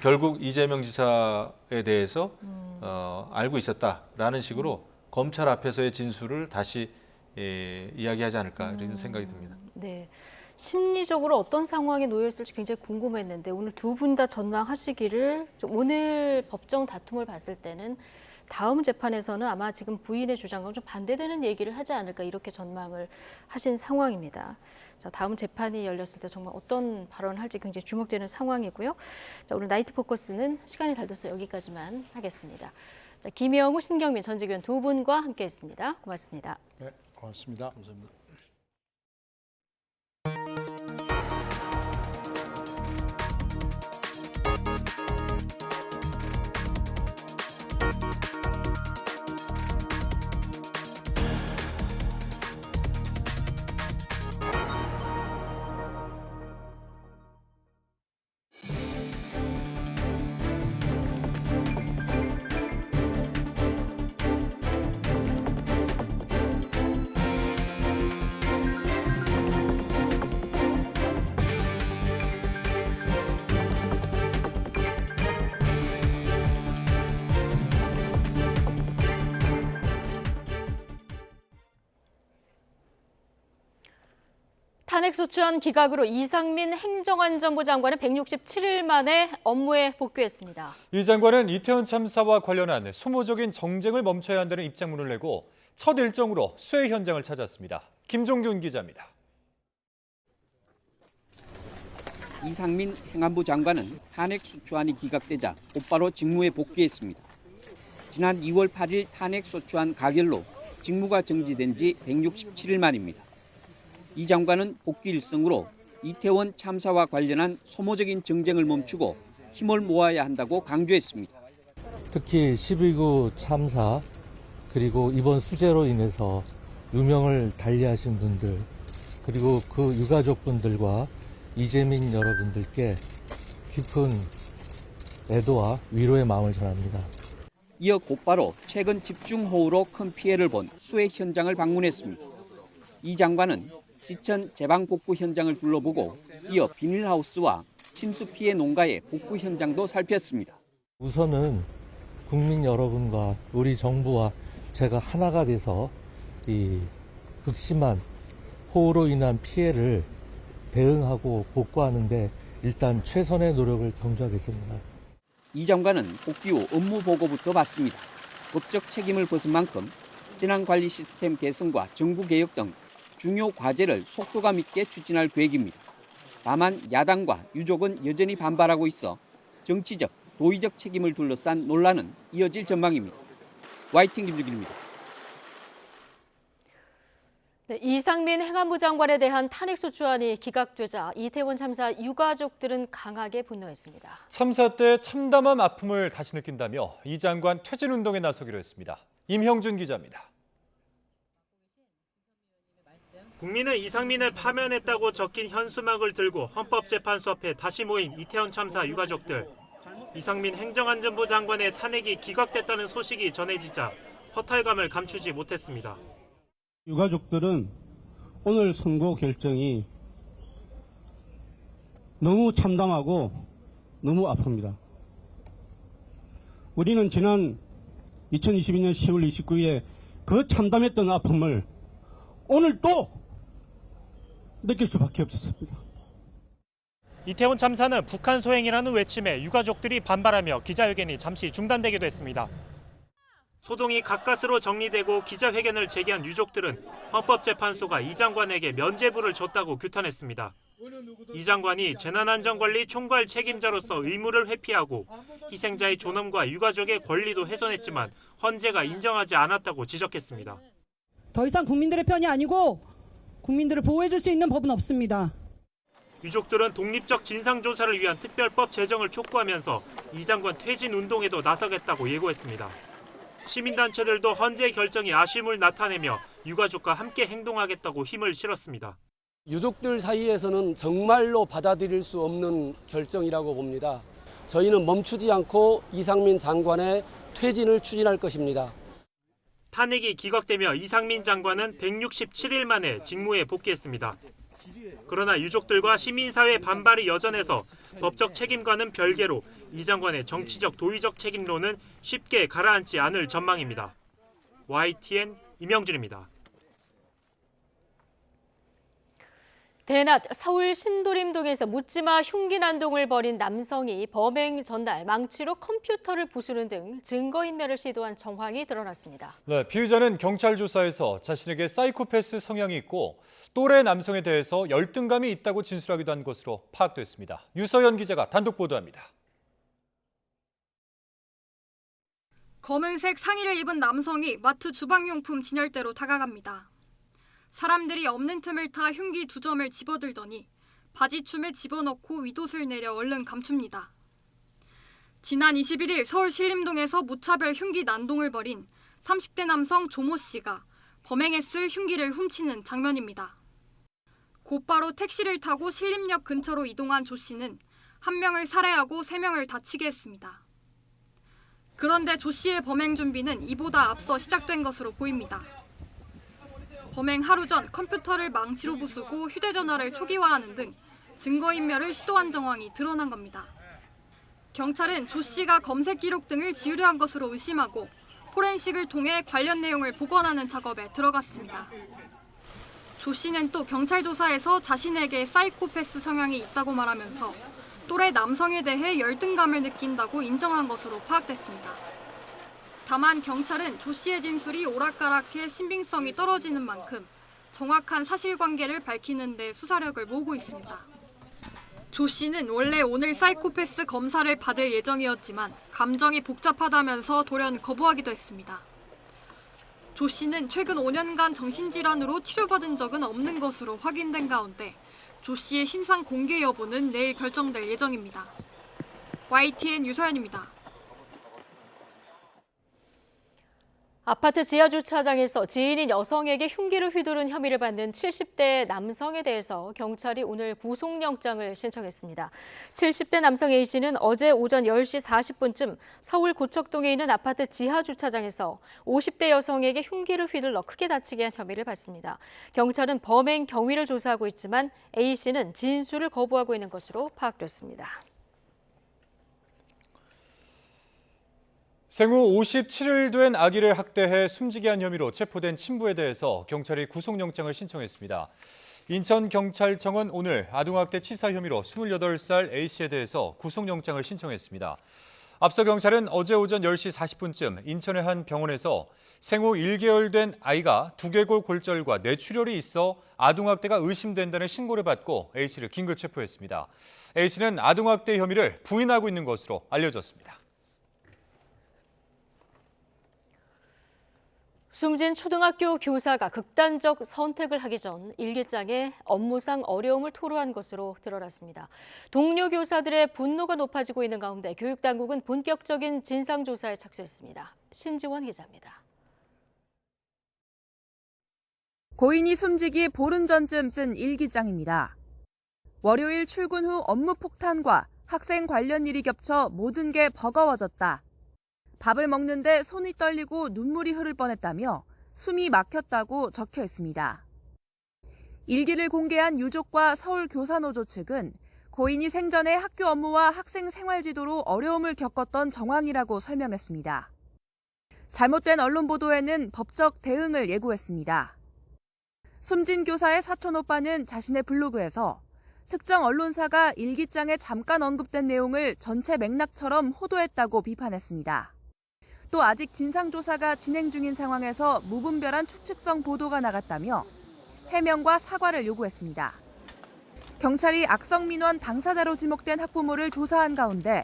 결국 이재명 지사에 대해서 알고 있었다라는 식으로 검찰 앞에서의 진술을 다시 이야기하지 않을까 이런 생각이 듭니다. 네. 심리적으로 어떤 상황에 놓여 있을지 굉장히 궁금했는데 오늘 두 분 다 전망하시기를 오늘 법정 다툼을 봤을 때는 다음 재판에서는 아마 지금 부인의 주장과 좀 반대되는 얘기를 하지 않을까 이렇게 전망을 하신 상황입니다. 자, 다음 재판이 열렸을 때 정말 어떤 발언을 할지 굉장히 주목되는 상황이고요. 자, 오늘 나이트 포커스는 시간이 달 돼서 여기까지만 하겠습니다. 자, 김영우, 신경민, 전직위원 두 분과 함께했습니다. 고맙습니다. 네, 고맙습니다. 감사합니다. 탄핵소추안 기각으로 이상민 행정안전부 장관은 167일 만에 업무에 복귀했습니다. 이 장관은 이태원 참사와 관련한 소모적인 정쟁을 멈춰야 한다는 입장문을 내고 첫 일정으로 수해 현장을 찾았습니다. 김종균 기자입니다. 이상민 행안부 장관은 탄핵소추안이 기각되자 곧바로 직무에 복귀했습니다. 지난 2월 8일 탄핵소추안 가결로 직무가 정지된 지 167일 만입니다. 이 장관은 복귀 일성으로 이태원 참사와 관련한 소모적인 정쟁을 멈추고 힘을 모아야 한다고 강조했습니다. 특히 12구 참사 그리고 이번 수재로 인해서 유명을 달리하신 분들 그리고 그 유가족분들과 이재민 여러분들께 깊은 애도와 위로의 마음을 전합니다. 이어 곧바로 최근 집중호우로 큰 피해를 본 수해 현장을 방문했습니다. 이 장관은 지천 제방복구 현장을 둘러보고 이어 비닐하우스와 침수 피해 농가의 복구 현장도 살폈습니다. 우선은 국민 여러분과 우리 정부와 제가 하나가 돼서 이 극심한 호우로 인한 피해를 대응하고 복구하는데 일단 최선의 노력을 경주하겠습니다. 이 장관은 복귀 후 업무 보고부터 받습니다. 법적 책임을 벗은 만큼 재난관리 시스템 개선과 정부 개혁 등 중요 과제를 속도감 있게 추진할 계획입니다. 다만 야당과 유족은 여전히 반발하고 있어 정치적, 도의적 책임을 둘러싼 논란은 이어질 전망입니다. YTN 김주길입니다. 네, 이상민 행안부 장관에 대한 탄핵소추안이 기각되자 이태원 참사 유가족들은 강하게 분노했습니다. 참사 때 참담한 아픔을 다시 느낀다며 이 장관 퇴진운동에 나서기로 했습니다. 임형준 기자입니다. 국민은 이상민을 파면했다고 적힌 현수막을 들고 헌법재판소 앞에 다시 모인 이태원 참사 유가족들. 이상민 행정안전부 장관의 탄핵이 기각됐다는 소식이 전해지자 허탈감을 감추지 못했습니다. 유가족들은 오늘 선고 결정이 너무 참담하고 너무 아픕니다. 우리는 지난 2022년 10월 29일에 그 참담했던 아픔을 오늘 또 느낄 수밖에 없었습니다. 이태원 참사는 북한 소행이라는 외침에 유가족들이 반발하며 기자회견이 잠시 중단되기도 했습니다. 소동이 가까스로 정리되고 기자회견을 재개한 유족들은 헌법재판소가 이 장관에게 면죄부를 줬다고 규탄했습니다. 이 장관이 재난안전관리 총괄 책임자로서 의무를 회피하고 희생자의 존엄과 유가족의 권리도 훼손했지만 헌재가 인정하지 않았다고 지적했습니다. 더 이상 국민들의 편이 아니고 국민들을 보호해줄 수 있는 법은 없습니다. 유족들은 독립적 진상조사를 위한 특별법 제정을 촉구하면서 이 장관 퇴진 운동에도 나서겠다고 예고했습니다. 시민단체들도 헌재 결정이 아쉬움을 나타내며 유가족과 함께 행동하겠다고 힘을 실었습니다. 유족들 사이에서는 정말로 받아들일 수 없는 결정이라고 봅니다. 저희는 멈추지 않고 이상민 장관의 퇴진을 추진할 것입니다. 탄핵이 기각되며 이상민 장관은 167일 만에 직무에 복귀했습니다. 그러나 유족들과 시민사회 반발이 여전해서 법적 책임과는 별개로 이 장관의 정치적 도의적 책임론은 쉽게 가라앉지 않을 전망입니다. YTN 임영준입니다. 대낮 서울 신도림동에서 묻지마 흉기 난동을 벌인 남성이 범행 전날 망치로 컴퓨터를 부수는 등 증거인멸을 시도한 정황이 드러났습니다. 네, 피의자는 경찰 조사에서 자신에게 사이코패스 성향이 있고 또래 남성에 대해서 열등감이 있다고 진술하기도 한 것으로 파악됐습니다. 유서연 기자가 단독 보도합니다. 검은색 상의를 입은 남성이 마트 주방용품 진열대로 다가갑니다. 사람들이 없는 틈을 타 흉기 2점을 집어들더니 바지춤에 집어넣고 윗옷을 내려 얼른 감춥니다. 지난 21일 서울 신림동에서 무차별 흉기 난동을 벌인 30대 남성 조모 씨가 범행했을 흉기를 훔치는 장면입니다. 곧바로 택시를 타고 신림역 근처로 이동한 조 씨는 1명을 살해하고 3명을 다치게 했습니다. 그런데 조 씨의 범행 준비는 이보다 앞서 시작된 것으로 보입니다. 범행 하루 전 컴퓨터를 망치로 부수고 휴대전화를 초기화하는 등 증거인멸을 시도한 정황이 드러난 겁니다. 경찰은 조 씨가 검색 기록 등을 지우려 한 것으로 의심하고 포렌식을 통해 관련 내용을 복원하는 작업에 들어갔습니다. 조 씨는 또 경찰 조사에서 자신에게 사이코패스 성향이 있다고 말하면서 또래 남성에 대해 열등감을 느낀다고 인정한 것으로 파악됐습니다. 다만 경찰은 조 씨의 진술이 오락가락해 신빙성이 떨어지는 만큼 정확한 사실관계를 밝히는 데 수사력을 모으고 있습니다. 조 씨는 원래 오늘 사이코패스 검사를 받을 예정이었지만 감정이 복잡하다면서 돌연 거부하기도 했습니다. 조 씨는 최근 5년간 정신질환으로 치료받은 적은 없는 것으로 확인된 가운데 조 씨의 신상 공개 여부는 내일 결정될 예정입니다. YTN 유서연입니다. 아파트 지하주차장에서 지인인 여성에게 흉기를 휘두른 혐의를 받는 70대 남성에 대해서 경찰이 오늘 구속영장을 신청했습니다. 70대 남성 A씨는 어제 오전 10시 40분쯤 서울 고척동에 있는 아파트 지하주차장에서 50대 여성에게 흉기를 휘둘러 크게 다치게 한 혐의를 받습니다. 경찰은 범행 경위를 조사하고 있지만 A씨는 진술을 거부하고 있는 것으로 파악됐습니다. 생후 57일 된 아기를 학대해 숨지게 한 혐의로 체포된 친부에 대해서 경찰이 구속영장을 신청했습니다. 인천경찰청은 오늘 아동학대 치사 혐의로 28살 A씨에 대해서 구속영장을 신청했습니다. 앞서 경찰은 어제 오전 10시 40분쯤 인천의 한 병원에서 생후 1개월 된 아이가 두개골 골절과 뇌출혈이 있어 아동학대가 의심된다는 신고를 받고 A씨를 긴급 체포했습니다. A씨는 아동학대 혐의를 부인하고 있는 것으로 알려졌습니다. 숨진 초등학교 교사가 극단적 선택을 하기 전 일기장에 업무상 어려움을 토로한 것으로 드러났습니다. 동료 교사들의 분노가 높아지고 있는 가운데 교육당국은 본격적인 진상조사에 착수했습니다. 신지원 기자입니다. 고인이 숨지기 보름 전쯤 쓴 일기장입니다. 월요일 출근 후 업무 폭탄과 학생 관련 일이 겹쳐 모든 게 버거워졌다. 밥을 먹는데 손이 떨리고 눈물이 흐를 뻔했다며 숨이 막혔다고 적혀 있습니다. 일기를 공개한 유족과 서울교사노조 측은 고인이 생전에 학교 업무와 학생 생활 지도로 어려움을 겪었던 정황이라고 설명했습니다. 잘못된 언론 보도에는 법적 대응을 예고했습니다. 숨진 교사의 사촌 오빠는 자신의 블로그에서 특정 언론사가 일기장에 잠깐 언급된 내용을 전체 맥락처럼 호도했다고 비판했습니다. 또 아직 진상조사가 진행 중인 상황에서 무분별한 추측성 보도가 나갔다며 해명과 사과를 요구했습니다. 경찰이 악성 민원 당사자로 지목된 학부모를 조사한 가운데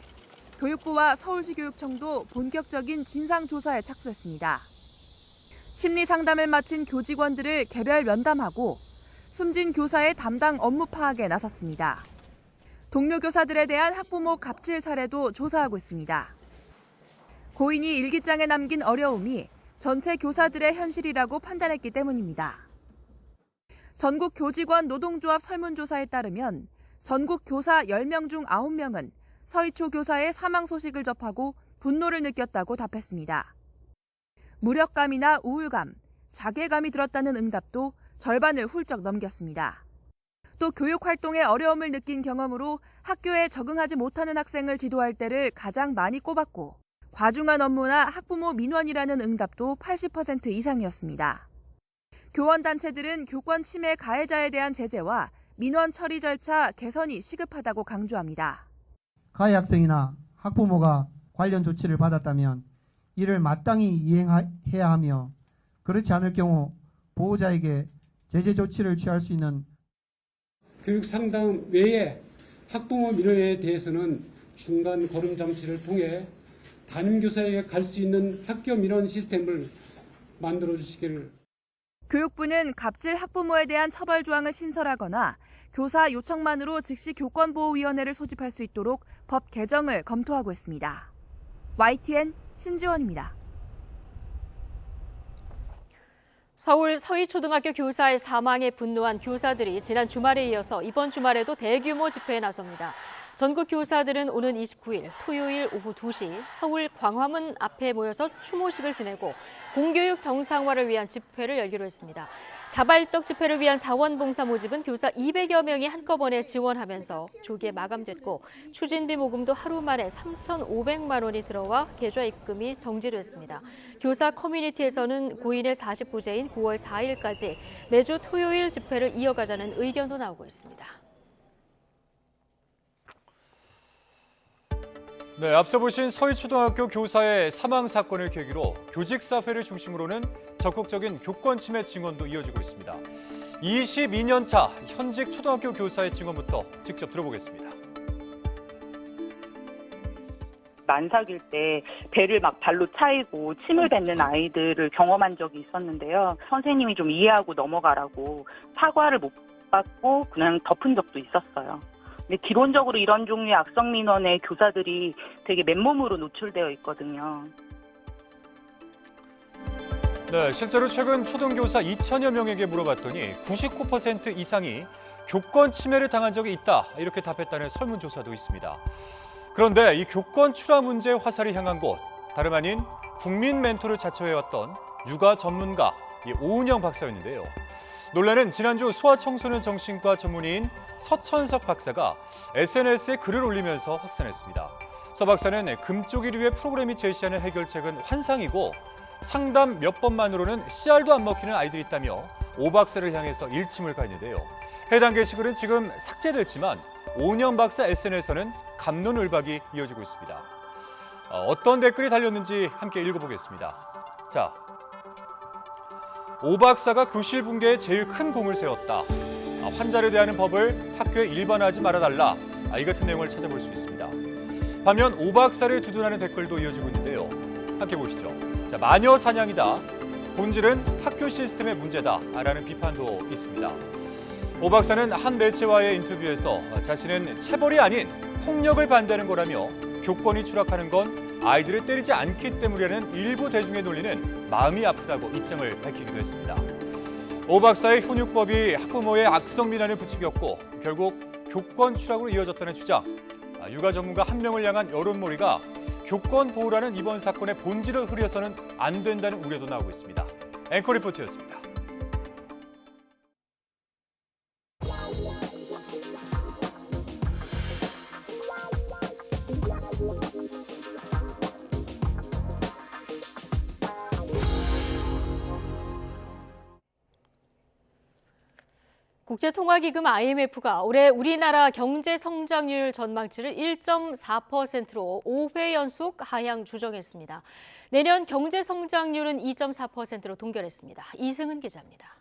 교육부와 서울시 교육청도 본격적인 진상조사에 착수했습니다. 심리상담을 마친 교직원들을 개별 면담하고 숨진 교사의 담당 업무 파악에 나섰습니다. 동료 교사들에 대한 학부모 갑질 사례도 조사하고 있습니다. 고인이 일기장에 남긴 어려움이 전체 교사들의 현실이라고 판단했기 때문입니다. 전국 교직원 노동조합 설문조사에 따르면 전국 교사 10명 중 9명은 서희초 교사의 사망 소식을 접하고 분노를 느꼈다고 답했습니다. 무력감이나 우울감, 자괴감이 들었다는 응답도 절반을 훌쩍 넘겼습니다. 또 교육활동에 어려움을 느낀 경험으로 학교에 적응하지 못하는 학생을 지도할 때를 가장 많이 꼽았고 과중한 업무나 학부모 민원이라는 응답도 80% 이상이었습니다. 교원단체들은 교권 침해 가해자에 대한 제재와 민원 처리 절차 개선이 시급하다고 강조합니다. 가해 학생이나 학부모가 관련 조치를 받았다면 이를 마땅히 이행해야 하며 그렇지 않을 경우 보호자에게 제재 조치를 취할 수 있는 교육 상담 외에 학부모 민원에 대해서는 중간 거름 장치를 통해 담임교사에게 갈 수 있는 학교 민원 시스템을 만들어 주시기를. 교육부는 갑질 학부모에 대한 처벌 조항을 신설하거나 교사 요청만으로 즉시 교권보호위원회를 소집할 수 있도록 법 개정을 검토하고 있습니다. YTN 신지원입니다. 서울 서희초등학교 교사의 사망에 분노한 교사들이 지난 주말에 이어서 이번 주말에도 대규모 집회에 나섭니다. 전국 교사들은 오는 29일 토요일 오후 2시 서울 광화문 앞에 모여서 추모식을 지내고 공교육 정상화를 위한 집회를 열기로 했습니다. 자발적 집회를 위한 자원봉사 모집은 교사 200여 명이 한꺼번에 지원하면서 조기에 마감됐고 추진비 모금도 하루 만에 3,500만 원이 들어와 계좌 입금이 정지됐습니다. 교사 커뮤니티에서는 고인의 49제인 9월 4일까지 매주 토요일 집회를 이어가자는 의견도 나오고 있습니다. 네, 앞서 보신 서희초등학교 교사의 사망 사건을 계기로 교직사회를 중심으로는 적극적인 교권 침해 증언도 이어지고 있습니다. 22년 차 현직 초등학교 교사의 증언부터 직접 들어보겠습니다. 만삭일 때 배를 막 발로 차이고 침을 뱉는 아이들을 경험한 적이 있었는데요. 선생님이 좀 이해하고 넘어가라고 사과를 못 받고 그냥 덮은 적도 있었어요. 근데 기본적으로 이런 종류의 악성 민원에 교사들이 되게 맨몸으로 노출되어 있거든요. 네, 실제로 최근 초등교사 2천여 명에게 물어봤더니 99% 이상이 교권 침해를 당한 적이 있다, 이렇게 답했다는 설문조사도 있습니다. 그런데 이 교권 출하 문제에 화살이 향한 곳, 다름 아닌 국민 멘토를 자처해왔던 육아 전문가 오은영 박사였는데요. 논란은 지난주 소아청소년 정신과 전문의인 서천석 박사가 SNS에 글을 올리면서 확산했습니다. 서 박사는 금쪽이류의 프로그램이 제시하는 해결책은 환상이고 상담 몇 번만으로는 씨알도 안 먹히는 아이들이 있다며 오 박사를 향해서 일침을 가했는데요. 해당 게시글은 지금 삭제됐지만 오은영 박사 SNS에서는 갑론을박이 이어지고 있습니다. 어떤 댓글이 달렸는지 함께 읽어보겠습니다. 자, 오 박사가 교실 붕괴에 제일 큰 공을 세웠다. 환자를 대하는 법을 학교에 일반화하지 말아달라. 이 같은 내용을 찾아볼 수 있습니다. 반면 오 박사를 두둔하는 댓글도 이어지고 있는데요. 함께 보시죠. 자, 마녀 사냥이다. 본질은 학교 시스템의 문제다. 라는 비판도 있습니다. 오 박사는 한 매체와의 인터뷰에서 자신은 체벌이 아닌 폭력을 반대하는 거라며 교권이 추락하는 건 아이들을 때리지 않기 때문이라는 일부 대중의 논리는 마음이 아프다고 입장을 밝히기도 했습니다. 오 박사의 훈육법이 학부모의 악성 비난을 부추겼고 결국 교권 추락으로 이어졌다는 주장. 육아 전문가 한 명을 향한 여론몰이가 교권 보호라는 이번 사건의 본질을 흐려서는 안 된다는 우려도 나오고 있습니다. 앵커 리포트였습니다. 국제통화기금 IMF가 올해 우리나라 경제 성장률 전망치를 1.4%로 5회 연속 하향 조정했습니다. 내년 경제 성장률은 2.4%로 동결했습니다. 이승은 기자입니다.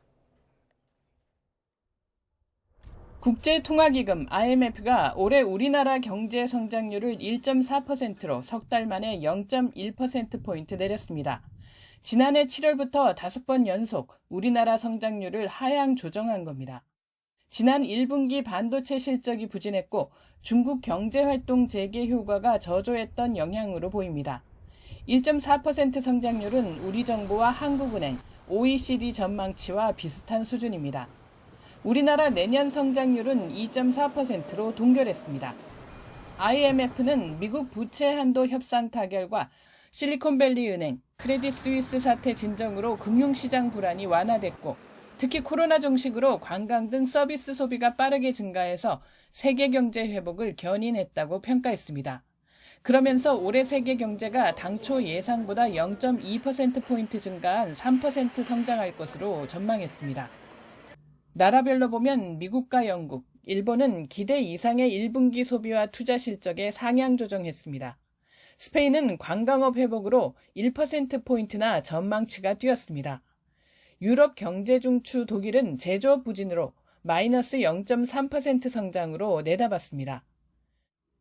국제통화기금 IMF가 올해 우리나라 경제 성장률을 1.4%로 석 달 만에 0.1%포인트 내렸습니다. 지난해 7월부터 5번 연속 우리나라 성장률을 하향 조정한 겁니다. 지난 1분기 반도체 실적이 부진했고 중국 경제활동 재개 효과가 저조했던 영향으로 보입니다. 1.4% 성장률은 우리 정부와 한국은행, OECD 전망치와 비슷한 수준입니다. 우리나라 내년 성장률은 2.4%로 동결했습니다. IMF는 미국 부채 한도 협상 타결과 실리콘밸리 은행, 크레딧 스위스 사태 진정으로 금융시장 불안이 완화됐고 특히 코로나 종식으로 관광 등 서비스 소비가 빠르게 증가해서 세계 경제 회복을 견인했다고 평가했습니다. 그러면서 올해 세계 경제가 당초 예상보다 0.2%포인트 증가한 3% 성장할 것으로 전망했습니다. 나라별로 보면 미국과 영국, 일본은 기대 이상의 1분기 소비와 투자 실적에 상향 조정했습니다. 스페인은 관광업 회복으로 1%포인트나 전망치가 뛰었습니다. 유럽 경제 중추 독일은 제조업 부진으로 마이너스 0.3% 성장으로 내다봤습니다.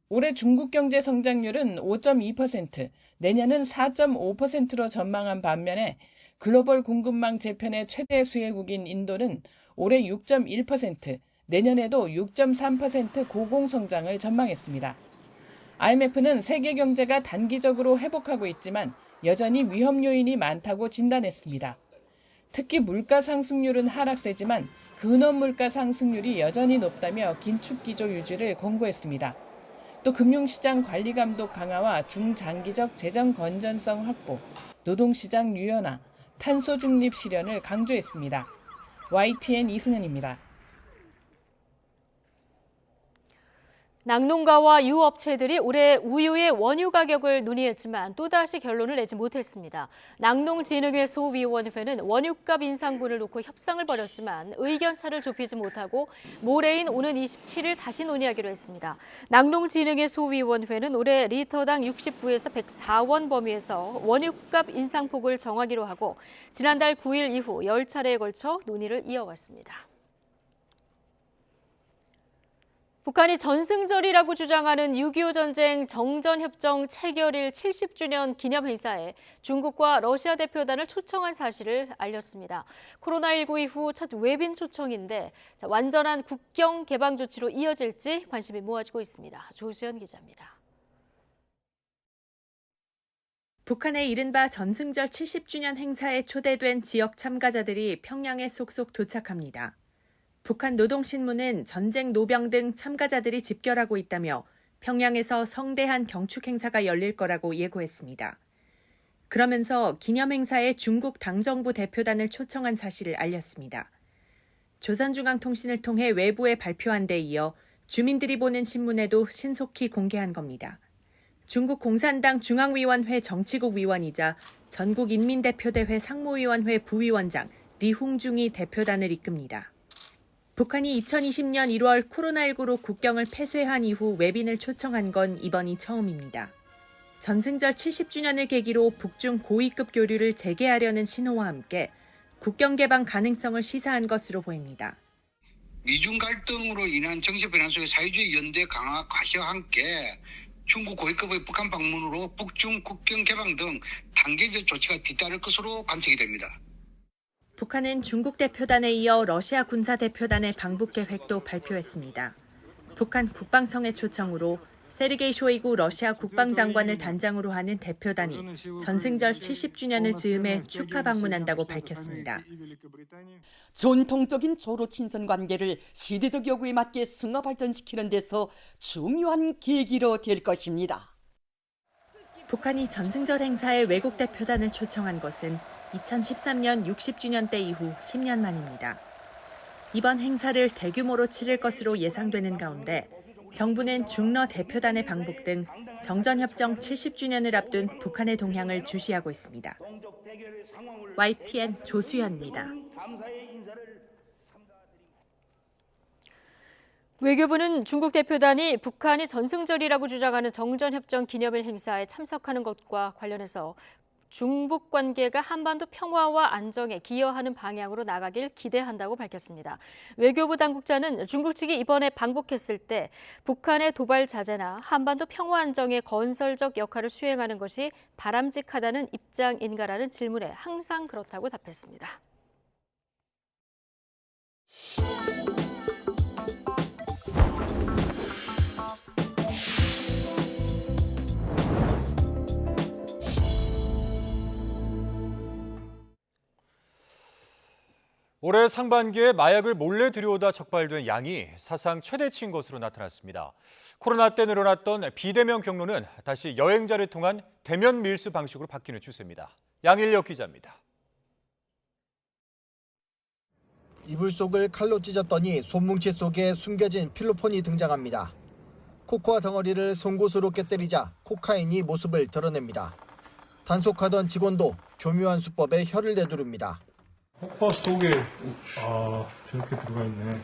올해 중국 경제 성장률은 5.2%, 내년은 4.5%로 전망한 반면에 글로벌 공급망 재편의 최대 수혜국인 인도는 올해 6.1%, 내년에도 6.3% 고공성장을 전망했습니다. IMF는 세계 경제가 단기적으로 회복하고 있지만 여전히 위험 요인이 많다고 진단했습니다. 특히 물가 상승률은 하락세지만 근원 물가 상승률이 여전히 높다며 긴축 기조 유지를 권고했습니다. 또 금융시장 관리 감독 강화와 중장기적 재정 건전성 확보, 노동시장 유연화, 탄소 중립 실현을 강조했습니다. YTN 이승은입니다. 낙농가와 유업체들이 올해 우유의 원유 가격을 논의했지만 또다시 결론을 내지 못했습니다. 낙농진흥회 소위원회는 원유값 인상분을 놓고 협상을 벌였지만 의견차를 좁히지 못하고 모레인 오는 27일 다시 논의하기로 했습니다. 낙농진흥회 소위원회는 올해 리터당 69에서 104원 범위에서 원유값 인상폭을 정하기로 하고 지난달 9일 이후 10차례에 걸쳐 논의를 이어왔습니다. 북한이 전승절이라고 주장하는 6.25 전쟁 정전협정 체결일 70주년 기념 행사에 중국과 러시아 대표단을 초청한 사실을 알렸습니다. 코로나19 이후 첫 외빈 초청인데 완전한 국경 개방 조치로 이어질지 관심이 모아지고 있습니다. 조수연 기자입니다. 북한의 이른바 전승절 70주년 행사에 초대된 지역 참가자들이 평양에 속속 도착합니다. 북한 노동신문은 전쟁 노병 등 참가자들이 집결하고 있다며 평양에서 성대한 경축 행사가 열릴 거라고 예고했습니다. 그러면서 기념 행사에 중국 당정부 대표단을 초청한 사실을 알렸습니다. 조선중앙통신을 통해 외부에 발표한 데 이어 주민들이 보는 신문에도 신속히 공개한 겁니다. 중국 공산당 중앙위원회 정치국 위원이자 전국인민대표대회 상무위원회 부위원장 리홍중이 대표단을 이끕니다. 북한이 2020년 1월 코로나19로 국경을 폐쇄한 이후 외빈을 초청한 건 이번이 처음입니다. 전승절 70주년을 계기로 북중 고위급 교류를 재개하려는 신호와 함께 국경 개방 가능성을 시사한 것으로 보입니다. 미중 갈등으로 인한 정세 변화 속에 사회주의 연대 강화 과시와 함께 중국 고위급의 북한 방문으로 북중 국경 개방 등 단계적 조치가 뒤따를 것으로 관측이 됩니다. 북한은 중국 대표단에 이어 러시아 군사 대표단의 방북 계획도 발표했습니다. 북한 국방성의 초청으로 세르게이 쇼이구 러시아 국방장관을 단장으로 하는 대표단이 전승절 70주년을 즈음해 축하 방문한다고 밝혔습니다. 전통적인 조로 친선 관계를 시대적 요구에 맞게 승화 발전시키는 데서 중요한 계기로 될 것입니다. 북한이 전승절 행사에 외국 대표단을 초청한 것은 2013년 60주년 때 이후 10년 만입니다. 이번 행사를 대규모로 치를 것으로 예상되는 가운데 정부는 중러 대표단의 방북 등 정전협정 70주년을 앞둔 북한의 동향을 주시하고 있습니다. YTN 조수연입니다. 외교부는 중국 대표단이 북한이 전승절이라고 주장하는 정전협정 기념일 행사에 참석하는 것과 관련해서 중북 관계가 한반도 평화와 안정에 기여하는 방향으로 나가길 기대한다고 밝혔습니다. 외교부 당국자는 중국 측이 이번에 방북했을 때 북한의 도발 자제나 한반도 평화 안정의 건설적 역할을 수행하는 것이 바람직하다는 입장인가라는 질문에 항상 그렇다고 답했습니다. 올해 상반기에 마약을 몰래 들여오다 적발된 양이 사상 최대치인 것으로 나타났습니다. 코로나 때 늘어났던 비대면 경로는 다시 여행자를 통한 대면 밀수 방식으로 바뀌는 추세입니다. 양일혁 기자입니다. 이불 속을 칼로 찢었더니 손뭉치 속에 숨겨진 필로폰이 등장합니다. 코코아 덩어리를 송곳으로 깨뜨리자 코카인이 모습을 드러냅니다. 단속하던 직원도 교묘한 수법에 혀를 내두릅니다. 코코아 속에 저렇게 들어가 있네.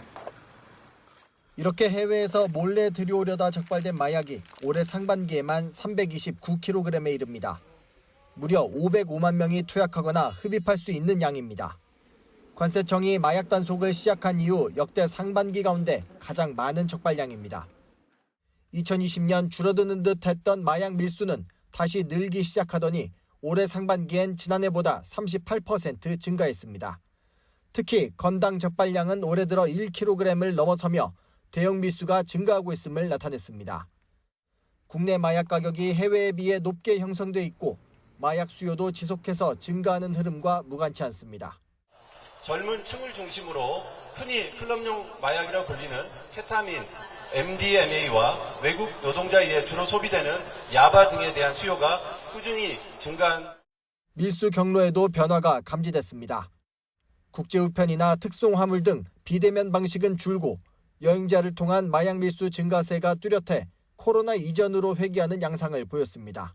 이렇게 해외에서 몰래 들여오려다 적발된 마약이 올해 상반기에만 329kg에 이릅니다. 무려 505만 명이 투약하거나 흡입할 수 있는 양입니다. 관세청이 마약 단속을 시작한 이후 역대 상반기 가운데 가장 많은 적발량입니다. 2020년 줄어드는 듯 했던 마약 밀수는 다시 늘기 시작하더니 올해 상반기엔 지난해보다 38% 증가했습니다. 특히 건당 적발량은 올해 들어 1kg을 넘어서며 대형 밀수가 증가하고 있음을 나타냈습니다. 국내 마약 가격이 해외에 비해 높게 형성돼 있고 마약 수요도 지속해서 증가하는 흐름과 무관치 않습니다. 젊은 층을 중심으로 흔히 클럽용 마약이라고 불리는 케타민, MDMA와 외국 노동자에 의해 주로 소비되는 야바 등에 대한 수요가 꾸준히 증가한 밀수 경로에도 변화가 감지됐습니다. 국제우편이나 특송화물 등 비대면 방식은 줄고 여행자를 통한 마약 밀수 증가세가 뚜렷해 코로나 이전으로 회귀하는 양상을 보였습니다.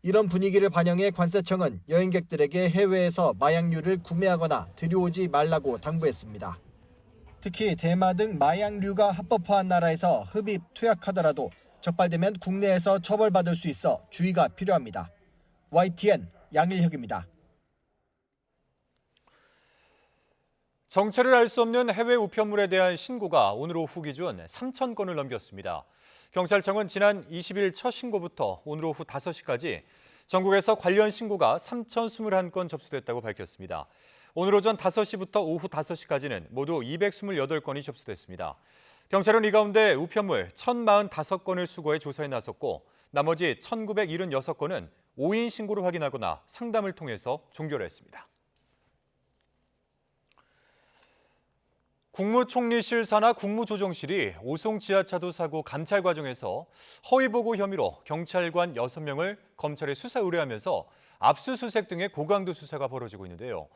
이런 분위기를 반영해 관세청은 여행객들에게 해외에서 마약류를 구매하거나 들여오지 말라고 당부했습니다. 특히 대마 등 마약류가 합법화한 나라에서 흡입, 투약하더라도 적발되면 국내에서 처벌받을 수 있어 주의가 필요합니다. YTN 양일혁입니다. 정체를 알 수 없는 해외 우편물에 대한 신고가 오늘 오후 기준 3,000건을 넘겼습니다. 경찰청은 지난 20일 첫 신고부터 오늘 오후 5시까지 전국에서 관련 신고가 3,021건 접수됐다고 밝혔습니다. 오늘 오전 5시부터 오후 5시까지는 모두 228건이 접수됐습니다. 경찰은 이 가운데 우편물 1,045건을 수거해 조사에 나섰고 나머지 1,976건은 5인 신고를 확인하거나 상담을 통해서 종결했습니다. 국무총리실 산하 국무조정실이 오송 지하차도 사고 감찰 과정에서 허위보고 혐의로 경찰관 6명을 검찰에 수사 의뢰하면서 압수수색 등의 고강도 수사가 벌어지고 있는데요.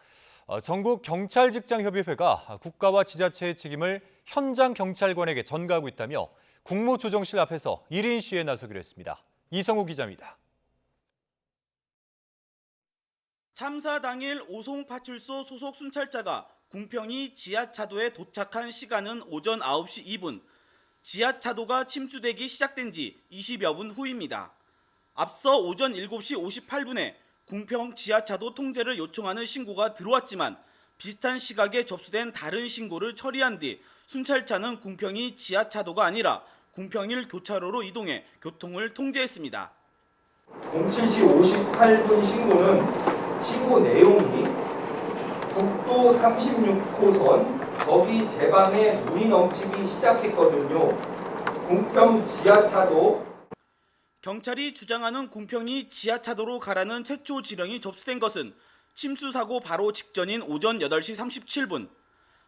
전국경찰직장협의회가 국가와 지자체의 책임을 현장 경찰관에게 전가하고 있다며 국무조정실 앞에서 1인 시위에 나서기로 했습니다. 이성우 기자입니다. 참사 당일 오송파출소 소속 순찰자가 궁평이 지하차도에 도착한 시간은 오전 9시 2분. 지하차도가 침수되기 시작된 지 20여 분 후입니다. 앞서 오전 7시 58분에 궁평 지하차도 통제를 요청하는 신고가 들어왔지만 비슷한 시각에 접수된 다른 신고를 처리한 뒤 순찰차는 궁평이 지하차도가 아니라 궁평일 교차로로 이동해 교통을 통제했습니다. 07시 58분 신고는 신고 내용이 국도 36호선 거기 제방에 물이 넘치기 시작했거든요. 궁평 지하차도. 경찰이 주장하는 궁평이 지하차도로 가라는 최초 지령이 접수된 것은 침수 사고 바로 직전인 오전 8시 37분.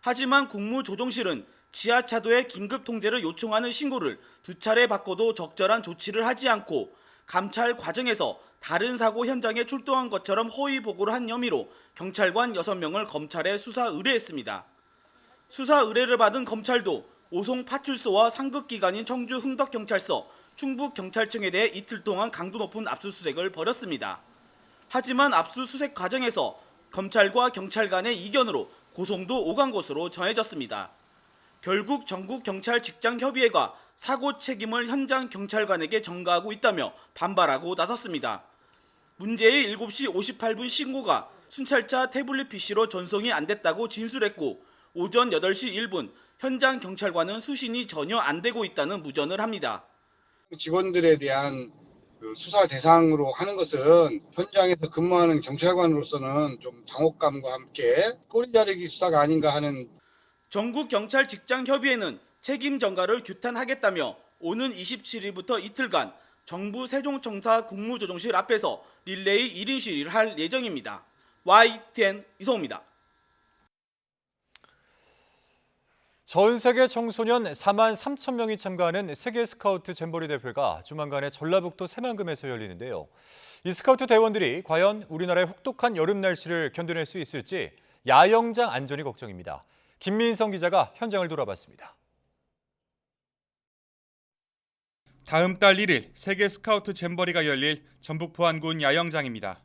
하지만 국무조정실은 지하차도의 긴급 통제를 요청하는 신고를 2차례 받고도 적절한 조치를 하지 않고 감찰 과정에서 다른 사고 현장에 출동한 것처럼 허위 보고를 한 혐의로 경찰관 6명을 검찰에 수사 의뢰했습니다. 수사 의뢰를 받은 검찰도 오송파출소와 상급기관인 청주 흥덕경찰서, 충북경찰청에 대해 이틀 동안 강도 높은 압수수색을 벌였습니다. 하지만 압수수색 과정에서 검찰과 경찰 간의 이견으로 고성도 오간 것으로 전해졌습니다. 결국 전국경찰직장협의회가 사고 책임을 현장 경찰관에게 전가하고 있다며 반발하고 나섰습니다. 문제의 7시 58분 신고가 순찰차 태블릿 PC로 전송이 안 됐다고 진술했고 오전 8시 1분 현장 경찰관은 수신이 전혀 안 되고 있다는 무전을 합니다. 직원들에 대한 수사 대상으로 하는 것은 현장에서 근무하는 경찰관으로서는 좀 당혹감과 함께 꼬리자르기 수사가 아닌가 하는. 전국경찰직장협의회는 책임 전가를 규탄하겠다며 오는 27일부터 이틀간 정부 세종청사 국무조정실 앞에서 릴레이 1인 시위를 할 예정입니다. YTN 이성우입니다. 전 세계 청소년 4만 3천 명이 참가하는 세계 스카우트 잼버리 대회가 조만간에 전라북도 새만금에서 열리는데요. 이 스카우트 대원들이 과연 우리나라의 혹독한 여름 날씨를 견뎌낼 수 있을지 야영장 안전이 걱정입니다. 김민성 기자가 현장을 돌아봤습니다. 다음 달 1일 세계 스카우트 잼버리가 열릴 전북 부안군 야영장입니다.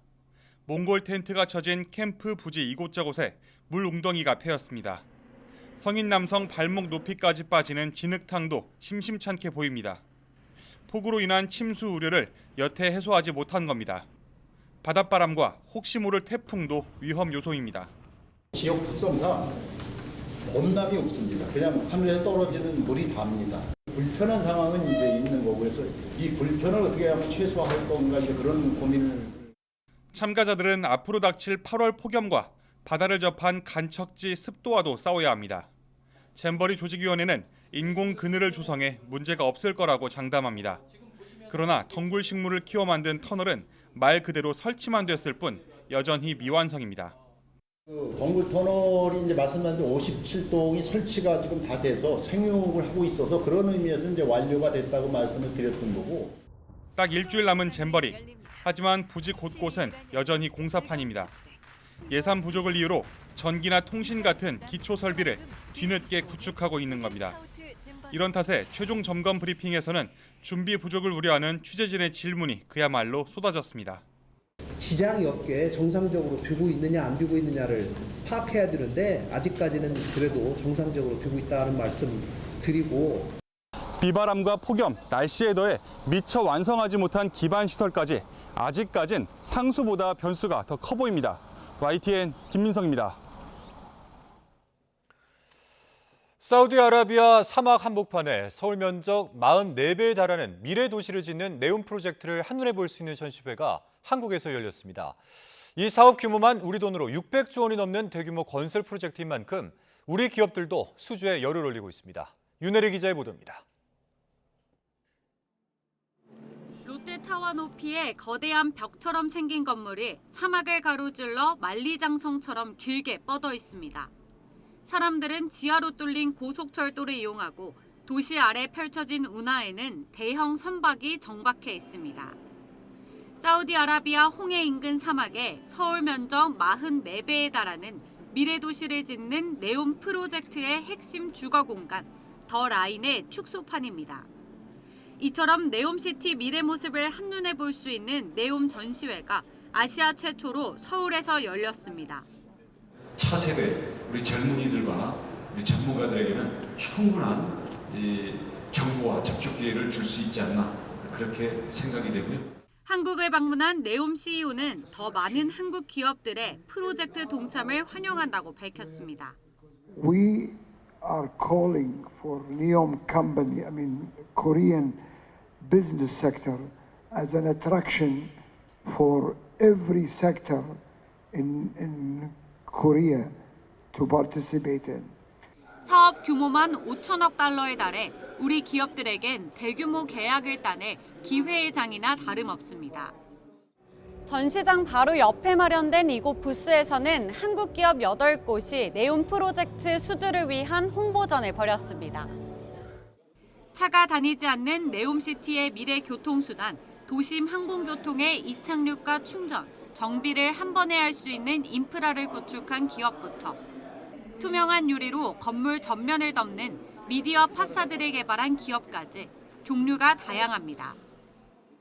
몽골 텐트가 쳐진 캠프 부지 이곳저곳에 물 웅덩이가 패였습니다. 성인 남성 발목 높이까지 빠지는 진흙탕도 심심찮게 보입니다. 폭우로 인한 침수 우려를 여태 해소하지 못한 겁니다. 바닷바람과 혹시 모를 태풍도 위험 요소입니다. 지역 특성상 범람이 없습니다. 그냥 하늘에서 떨어지는 물이 답니다. 불편한 상황은 이제 있는 거고 그래서 이 불편을 어떻게 하면 최소화할 건가 이제 그런 고민을. 참가자들은 앞으로 닥칠 8월 폭염과 바다를 접한 간척지 습도와도 싸워야 합니다. 잼버리 조직위원회는 인공 그늘을 조성해 문제가 없을 거라고 장담합니다. 그러나 덩굴 식물을 키워 만든 터널은 말 그대로 설치만 됐을 뿐 여전히 미완성입니다. 덩굴 터널이 이제 말씀하신 57동이 설치가 지금 다 돼서 생육을 하고 있어서 그런 의미에서 이제 완료가 됐다고 말씀을 드렸던 거고. 딱 일주일 남은 잼버리. 하지만 부지 곳곳은 여전히 공사판입니다. 예산 부족을 이유로 전기나 통신 같은 기초 설비를 뒤늦게 구축하고 있는 겁니다. 이런 탓에 최종 점검 브리핑에서는 준비 부족을 우려하는 취재진의 질문이 그야말로 쏟아졌습니다. 지장이 없게 정상적으로 되고 있느냐 안 되고 있느냐를 파악해야 되는데 아직까지는 그래도 정상적으로 되고 있다는 말씀 드리고. 비바람과 폭염, 날씨에 더해 미처 완성하지 못한 기반 시설까지 아직까진 상수보다 변수가 더 커 보입니다. YTN 김민성입니다. 사우디아라비아 사막 한복판에 서울 면적 44배에 달하는 미래 도시를 짓는 네온 프로젝트를 한눈에 볼 수 있는 전시회가 한국에서 열렸습니다. 이 사업 규모만 우리 돈으로 600조 원이 넘는 대규모 건설 프로젝트인 만큼 우리 기업들도 수주에 열을 올리고 있습니다. 윤혜리 기자의 보도입니다. 롯데 타워 높이의 거대한 벽처럼 생긴 건물이 사막을 가로질러 만리장성처럼 길게 뻗어 있습니다. 사람들은 지하로 뚫린 고속철도를 이용하고 도시 아래 펼쳐진 운하에는 대형 선박이 정박해 있습니다. 사우디아라비아 홍해 인근 사막에 서울 면적 44배에 달하는 미래도시를 짓는 네옴 프로젝트의 핵심 주거 공간, 더 라인의 축소판입니다. 이처럼 네옴시티 미래 모습을 한눈에 볼 수 있는 네옴 전시회가 아시아 최초로 서울에서 열렸습니다. 차세대 우리 젊은이들과 우리 전문가들에게는 충분한 정보와 접촉 기회를 줄 수 있지 않나 그렇게 생각이 되고요. 한국을 방문한 네옴 CEO는 더 많은 한국 기업들의 프로젝트 동참을 환영한다고 밝혔습니다. We are calling for NEOM company, Korean business sector as an attraction for every sector in Korea to participate in. 사업 규모만 5천억 달러에 달해 우리 기업들에겐 대규모 계약을 따낼 기회의 장이나 다름없습니다. 전시장 바로 옆에 마련된 이곳 부스에서는 한국 기업 8곳이 네옴 프로젝트 수주를 위한 홍보전을 벌였습니다. 차가 다니지 않는 네옴시티의 미래 교통수단, 도심 항공교통의 이착륙과 충전, 정비를 한 번에 할 수 있는 인프라를 구축한 기업부터 투명한 유리로 건물 전면을 덮는 미디어 파사드를 개발한 기업까지 종류가 다양합니다.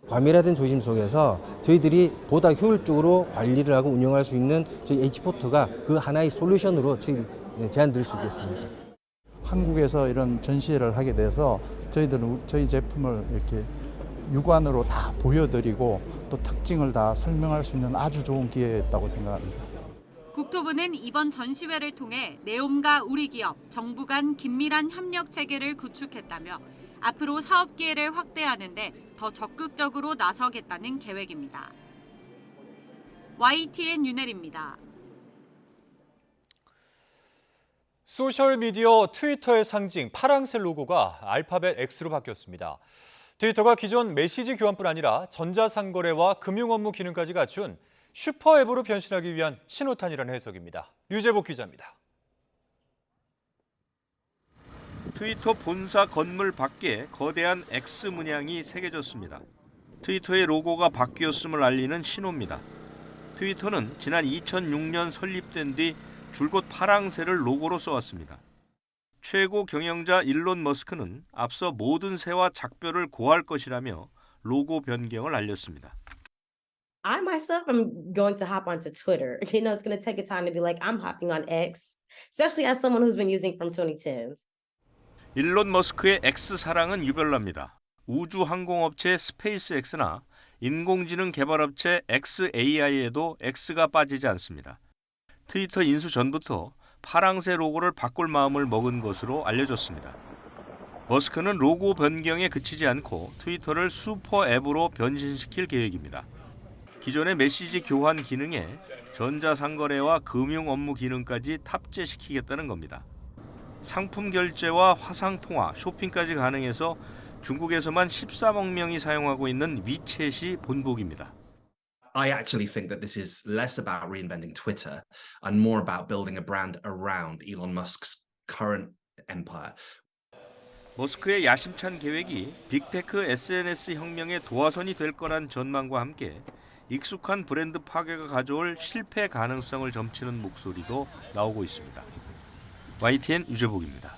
과밀화된 조심 속에서 저희들이 보다 효율적으로 관리를 하고 운영할 수 있는 저희 H포트가 그 하나의 솔루션으로 저희 제안드릴 수 있겠습니다. 한국에서 이런 전시회를 하게 돼서 저희들은 저희 제품을 이렇게 육안으로 다 보여드리고 또 특징을 다 설명할 수 있는 아주 좋은 기회였다고 생각합니다. 국토부는 이번 전시회를 통해 네옴과 우리 기업, 정부 간 긴밀한 협력 체계를 구축했다며 앞으로 사업 기회를 확대하는 데 더 적극적으로 나서겠다는 계획입니다. YTN 윤혜리입니다. 소셜미디어 트위터의 상징 파랑새 로고가 알파벳 X로 바뀌었습니다. 트위터가 기존 메시지 교환뿐 아니라 전자상거래와 금융업무 기능까지 갖춘 슈퍼앱으로 변신하기 위한 신호탄이라는 해석입니다. 류재복 기자입니다. 트위터 본사 건물 밖에 거대한 X 문양이 새겨졌습니다. 트위터의 로고가 바뀌었음을 알리는 신호입니다. 트위터는 지난 2006년 설립된 뒤 줄곧 파랑새를 로고로 써왔습니다. 최고 경영자 일론 머스크는 앞서 모든 새와 작별을 고할 것이라며 로고 변경을 알렸습니다. I myself am going to hop onto Twitter. You know, it's going to take a time to be like, I'm hopping on X, especially as someone who's been using from 2010s. 일론 머스크의 X 사랑은 유별납니다. 우주항공업체 스페이스X나 인공지능 개발업체 xAI에도 X가 빠지지 않습니다. 트위터 인수 전부터 파랑새 로고를 바꿀 마음을 먹은 것으로 알려졌습니다. 머스크는 로고 변경에 그치지 않고 트위터를 슈퍼 앱으로 변신시킬 계획입니다. 기존의 메시지 교환 기능에 전자상거래와 금융 업무 기능까지 탑재시키겠다는 겁니다. 상품 결제와 화상통화, 쇼핑까지 가능해서 중국에서만 14억 명이 사용하고 있는 위챗이 본보기입니다. I actually think that this is less about reinventing Twitter and more about building a brand around Elon Musk's current empire. 머스크의 야심찬 계획이 빅테크 SNS 혁명의 도화선이 될 거란 전망과 함께 익숙한 브랜드 파괴가 가져올 실패 가능성을 점치는 목소리도 나오고 있습니다. YTN 유재복입니다.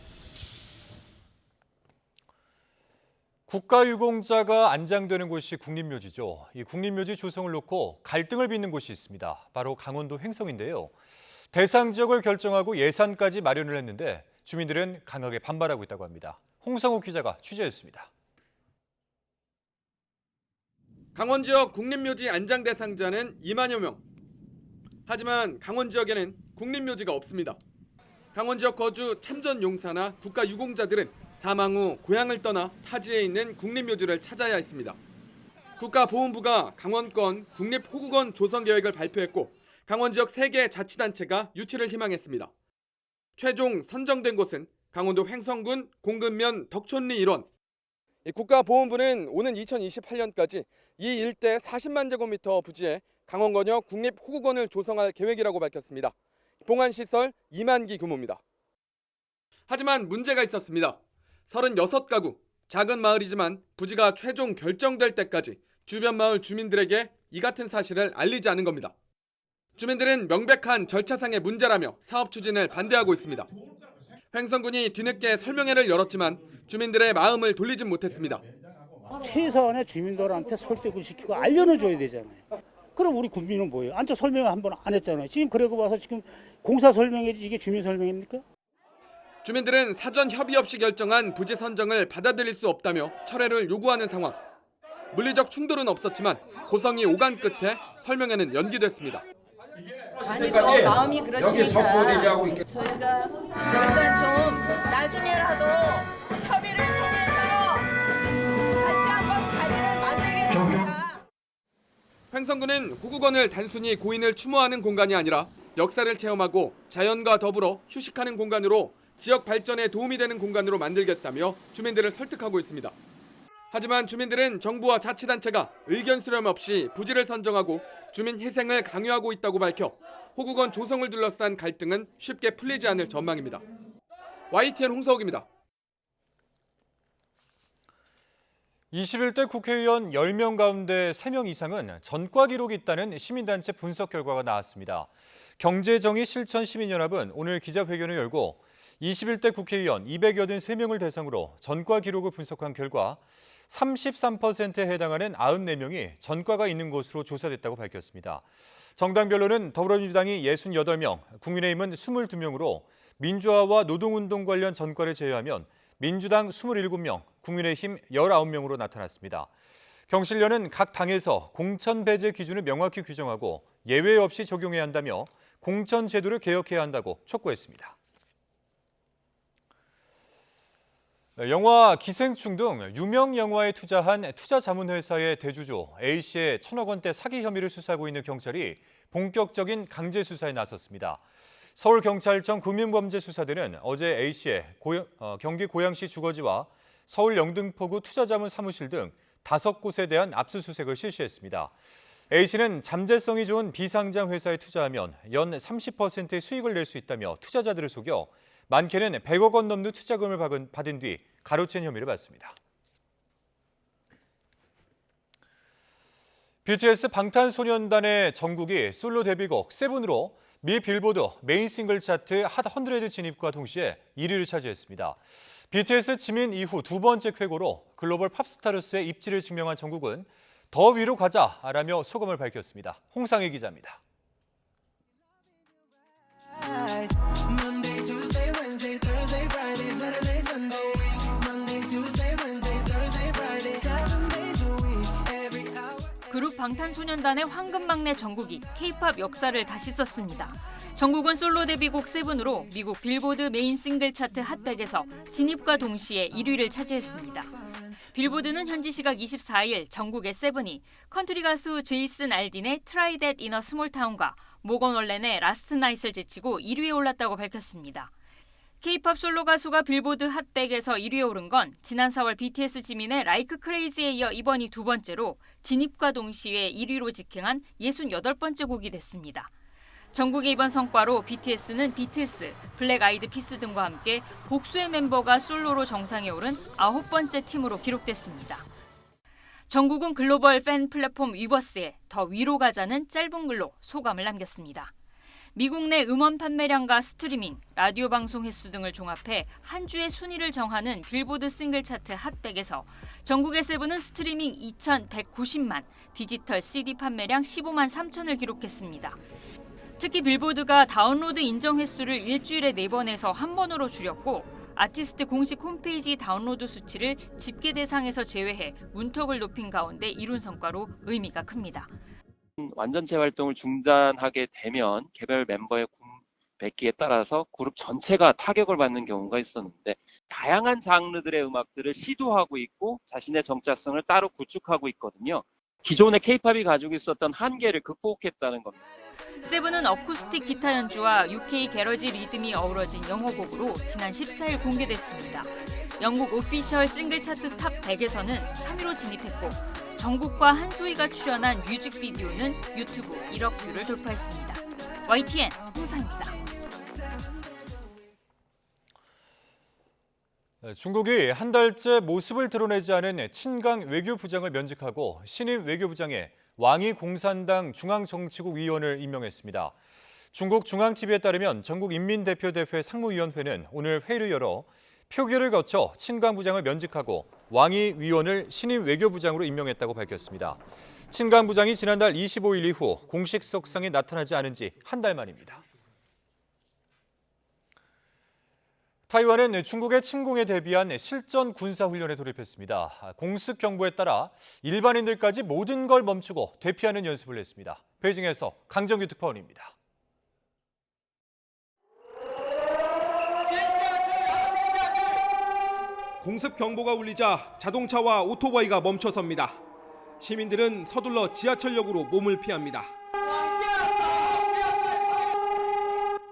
국가유공자가 안장되는 곳이 국립묘지죠. 이 국립묘지 조성을 놓고 갈등을 빚는 곳이 있습니다. 바로 강원도 횡성인데요. 대상 지역을 결정하고 예산까지 마련을 했는데 주민들은 강하게 반발하고 있다고 합니다. 홍성욱 기자가 취재했습니다. 강원 지역 국립묘지 안장 대상자는 2만여 명. 하지만 강원 지역에는 국립묘지가 없습니다. 강원 지역 거주 참전용사나 국가유공자들은 사망 후 고향을 떠나 타지에 있는 국립묘지를 찾아야 했습니다. 국가보훈부가 강원권 국립호국원 조성 계획을 발표했고 강원 지역 3개 자치단체가 유치를 희망했습니다. 최종 선정된 곳은 강원도 횡성군 공급면 덕촌리 일원. 국가보훈부는 오는 2028년까지 이 일대 40만 제곱미터 부지에 강원건역 국립호국원을 조성할 계획이라고 밝혔습니다. 봉안시설 2만 기 규모입니다. 하지만 문제가 있었습니다. 36가구, 작은 마을이지만 부지가 최종 결정될 때까지 주변 마을 주민들에게 이 같은 사실을 알리지 않은 겁니다. 주민들은 명백한 절차상의 문제라며 사업 추진을 반대하고 있습니다. 횡성군이 뒤늦게 설명회를 열었지만 주민들의 마음을 돌리진 못했습니다. 최소한의 주민들한테 설득을 시키고 알려는 줘야 되잖아요. 그럼 우리 국민은 뭐예요? 앉아 설명을 한 번 안 했잖아요. 지금 그러고 와서 지금 공사 설명회지 이게 주민 설명입니까? 주민들은 사전 협의 없이 결정한 부지 선정을 받아들일 수 없다며 철회를 요구하는 상황. 물리적 충돌은 없었지만 고성이 오간 끝에 설명회는 연기됐습니다. 아니 마음이 그러시니까 저희가 일단 좀 나중에라도 협의를 통해서 다시 한번 자리를 만들겠습니다. 횡성군은 호국원을 단순히 고인을 추모하는 공간이 아니라 역사를 체험하고 자연과 더불어 휴식하는 공간으로 지역 발전에 도움이 되는 공간으로 만들겠다며 주민들을 설득하고 있습니다. 하지만 주민들은 정부와 자치단체가 의견 수렴 없이 부지를 선정하고 주민 희생을 강요하고 있다고 밝혀 호국원 조성을 둘러싼 갈등은 쉽게 풀리지 않을 전망입니다. YTN 홍서욱입니다. 21대 국회의원 10명 가운데 3명 이상은 전과 기록이 있다는 시민단체 분석 결과가 나왔습니다. 경제정의실천시민연합은 오늘 기자회견을 열고 21대 국회의원 283명을 대상으로 전과 기록을 분석한 결과 33%에 해당하는 94명이 전과가 있는 것으로 조사됐다고 밝혔습니다. 정당별로는 더불어민주당이 68명, 국민의힘은 22명으로 민주화와 노동운동 관련 전과를 제외하면 민주당 27명, 국민의힘 19명으로 나타났습니다. 경실련은 각 당에서 공천 배제 기준을 명확히 규정하고 예외 없이 적용해야 한다며 공천 제도를 개혁해야 한다고 촉구했습니다. 영화 기생충 등 유명 영화에 투자한 투자자문회사의 대주주 A씨의 1,000억 원대 사기 혐의를 수사하고 있는 경찰이 본격적인 강제 수사에 나섰습니다. 서울경찰청 금융범죄수사대는 어제 A씨의 경기 고양시 주거지와 서울 영등포구 투자자문 사무실 등 5곳에 대한 압수수색을 실시했습니다. A씨는 잠재성이 좋은 비상장 회사에 투자하면 연 30%의 수익을 낼 수 있다며 투자자들을 속여 많게는 100억 원 넘는 투자금을 받은 뒤 가로챈 혐의를 받습니다. BTS 방탄소년단의 정국이 솔로 데뷔곡 세븐으로 미 빌보드 메인 싱글 차트 핫 100 진입과 동시에 1위를 차지했습니다. BTS 지민 이후 두 번째 쾌거로 글로벌 팝스타로서의 입지를 증명한 정국은 더 위로 가자라며 소감을 밝혔습니다. 홍상희 기자입니다. 그룹 방탄소년단의 황금막내 정국이 K-팝 역사를 다시 썼습니다. 정국은 솔로 데뷔곡 세븐으로 미국 빌보드 메인 싱글 차트 핫 100에서 진입과 동시에 1위를 차지했습니다. 빌보드는 현지 시각 24일 정국의 세븐이 컨트리 가수 제이슨 알딘의 Try That in a Small Town과 모건 월렌의 라스트 나잇을 제치고 1위에 올랐다고 밝혔습니다. K-팝 솔로 가수가 빌보드 핫 100에서 1위에 오른 건 지난 4월 BTS 지민의 Like Crazy에 이어 이번이 두 번째로 진입과 동시에 1위로 직행한 68번째 곡이 됐습니다. 정국의 이번 성과로 BTS는 비틀스, 블랙 아이드 피스 등과 함께 복수의 멤버가 솔로로 정상에 오른 9번째 팀으로 기록됐습니다. 정국은 글로벌 팬 플랫폼 위버스에 더 위로 가자는 짧은 글로 소감을 남겼습니다. 미국 내 음원 판매량과 스트리밍, 라디오 방송 횟수 등을 종합해 한 주의 순위를 정하는 빌보드 싱글 차트 핫 100에서 정국의 세븐은 스트리밍 2,190만, 디지털 CD 판매량 15만 3천을 기록했습니다. 특히 빌보드가 다운로드 인정 횟수를 일주일에 4번에서 1번으로 줄였고 아티스트 공식 홈페이지 다운로드 수치를 집계 대상에서 제외해 문턱을 높인 가운데 이룬 성과로 의미가 큽니다. 완전체 활동을 중단하게 되면 개별 멤버의 뵙기에 따라서 그룹 전체가 타격을 받는 경우가 있었는데 다양한 장르들의 음악들을 시도하고 있고 자신의 정체성을 따로 구축하고 있거든요. 기존의 K-팝이 가지고 있었던 한계를 극복했다는 겁니다. 세븐은 어쿠스틱 기타 연주와 UK 게러지 리듬이 어우러진 영어곡으로 지난 14일 공개됐습니다. 영국 오피셜 싱글 차트 탑 100에서는 3위로 진입했고 정국과 한소희가 출연한 뮤직비디오는 유튜브 1억 뷰를 돌파했습니다. YTN 홍상입니다. 중국이 한 달째 모습을 드러내지 않은 친강 외교부장을 면직하고 신임 외교부장에 왕이 공산당 중앙정치국 위원을 임명했습니다. 중국 중앙TV에 따르면 전국인민대표대회 상무위원회는 오늘 회의를 열어 표결을 거쳐 친강 부장을 면직하고 왕이 위원을 신임 외교부장으로 임명했다고 밝혔습니다. 친강 부장이 지난달 25일 이후 공식 석상에 나타나지 않은 지 한 달 만입니다. 타이완은 중국의 침공에 대비한 실전 군사훈련에 돌입했습니다. 공습 경보에 따라 일반인들까지 모든 걸 멈추고 대피하는 연습을 했습니다. 베이징에서 강정규 특파원입니다. 공습 경보가 울리자 자동차와 오토바이가 멈춰섭니다. 시민들은 서둘러 지하철역으로 몸을 피합니다.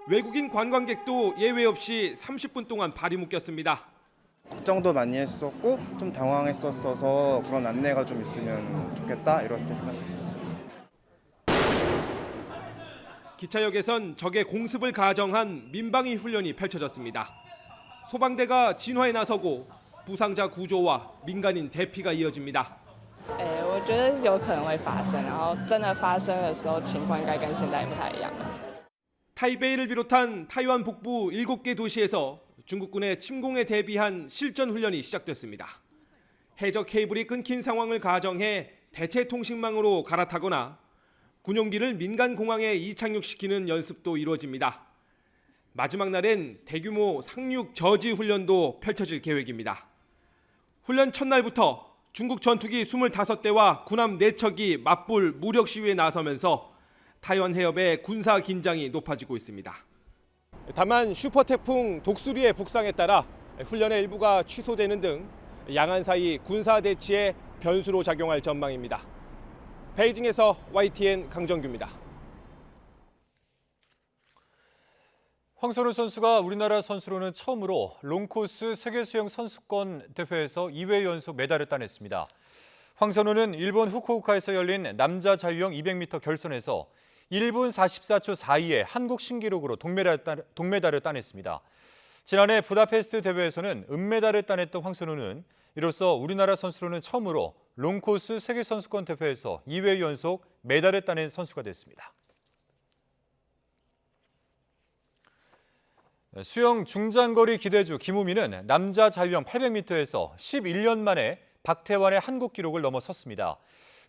외국인 관광객도 예외 없이 30분 동안 발이 묶였습니다. 걱정도 많이 했었고 좀 당황했었어서 그런 안내가 좀 있으면 좋겠다 이렇게 생각했었어요. 기차역에선 적의 공습을 가정한 민방위 훈련이 펼쳐졌습니다. 소방대가 진화에 나서고 부상자 구조와 민간인 대피가 이어집니다. 我觉得有可能会发生，然后真的发生的时候，情况应该跟现在不太一样。 타이베이를 비롯한 타이완 북부 7개 도시에서 중국군의 침공에 대비한 실전 훈련이 시작됐습니다. 해저 케이블이 끊긴 상황을 가정해 대체 통신망으로 갈아타거나 군용기를 민간 공항에 이착륙시키는 연습도 이루어집니다. 마지막 날엔 대규모 상륙 저지 훈련도 펼쳐질 계획입니다. 훈련 첫날부터 중국 전투기 25대와 군함 4척이 맞불 무력 시위에 나서면서 타이완 해협의 군사 긴장이 높아지고 있습니다. 다만 슈퍼태풍 독수리의 북상에 따라 훈련의 일부가 취소되는 등 양안 사이 군사 대치에 변수로 작용할 전망입니다. 베이징에서 YTN 강정규입니다. 황선우 선수가 우리나라 선수로는 처음으로 롱코스 세계수영 선수권 대회에서 2회 연속 메달을 따냈습니다. 황선우는 일본 후쿠오카에서 열린 남자 자유형 200m 결선에서 1분 44초 42의 한국 신기록으로 동메달을 따냈습니다. 지난해 부다페스트 대회에서는 은메달을 따냈던 황선우는 이로써 우리나라 선수로는 처음으로 롱코스 세계선수권 대회에서 2회 연속 메달을 따낸 선수가 됐습니다. 수영 중장거리 기대주 김우민은 남자 자유형 800m에서 11년 만에 박태환의 한국 기록을 넘어섰습니다.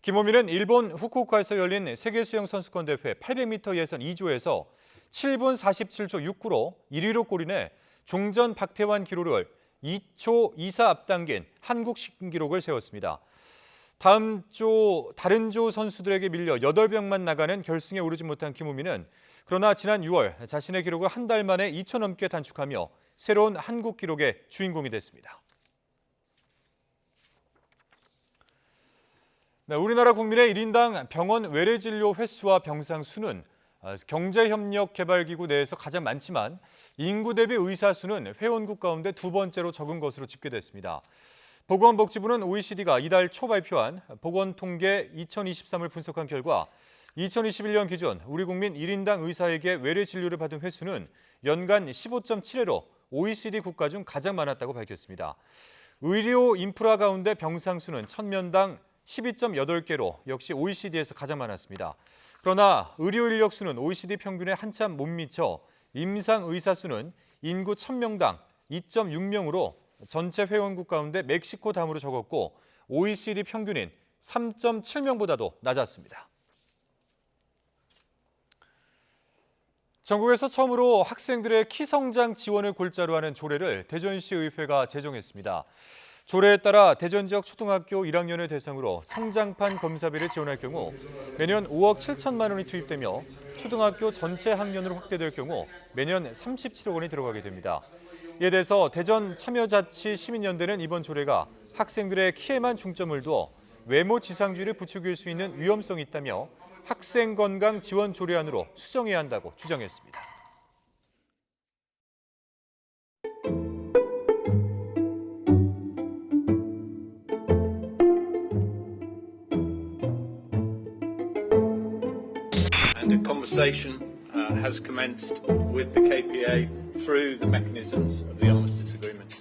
김우민은 일본 후쿠오카에서 열린 세계수영선수권 대회 800m 예선 2조에서 7분 47초 69로 1위로 골인해 종전 박태환 기록을 2초 24 앞당긴 한국 신기록을 세웠습니다. 다른 조 선수들에게 밀려 8명만 나가는 결승에 오르지 못한 김우민은 그러나 지난 6월 자신의 기록을 한 달 만에 2초 넘게 단축하며 새로운 한국 기록의 주인공이 됐습니다. 우리나라 국민의 1인당 병원 외래진료 횟수와 병상 수는 경제협력개발기구 내에서 가장 많지만 인구 대비 의사 수는 회원국 가운데 두 번째로 적은 것으로 집계됐습니다. 보건복지부는 OECD가 이달 초 발표한 보건통계 2023을 분석한 결과 2021년 기준 우리 국민 1인당 의사에게 외래 진료를 받은 횟수는 연간 15.7회로 OECD 국가 중 가장 많았다고 밝혔습니다. 의료 인프라 가운데 병상 수는 1000명당 12.8개로 역시 OECD에서 가장 많았습니다. 그러나 의료 인력 수는 OECD 평균에 한참 못 미쳐 임상 의사 수는 인구 1000명당 2.6명으로 전체 회원국 가운데 멕시코 다음으로 적었고 OECD 평균인 3.7명보다도 낮았습니다. 전국에서 처음으로 학생들의 키 성장 지원을 골자로 하는 조례를 대전시 의회가 제정했습니다. 조례에 따라 대전 지역 초등학교 1학년을 대상으로 성장판 검사비를 지원할 경우 매년 5억 7천만 원이 투입되며 초등학교 전체 학년으로 확대될 경우 매년 37억 원이 들어가게 됩니다. 이에 대해서 대전 참여자치시민연대는 이번 조례가 학생들의 키에만 중점을 두어 외모 지상주의를 부추길 수 있는 위험성이 있다며 학생 건강 지원 조례안으로 수정해야 한다고 주장했습니다. conversation has commenced with the KPA through the mechanisms of the Armistice Agreement.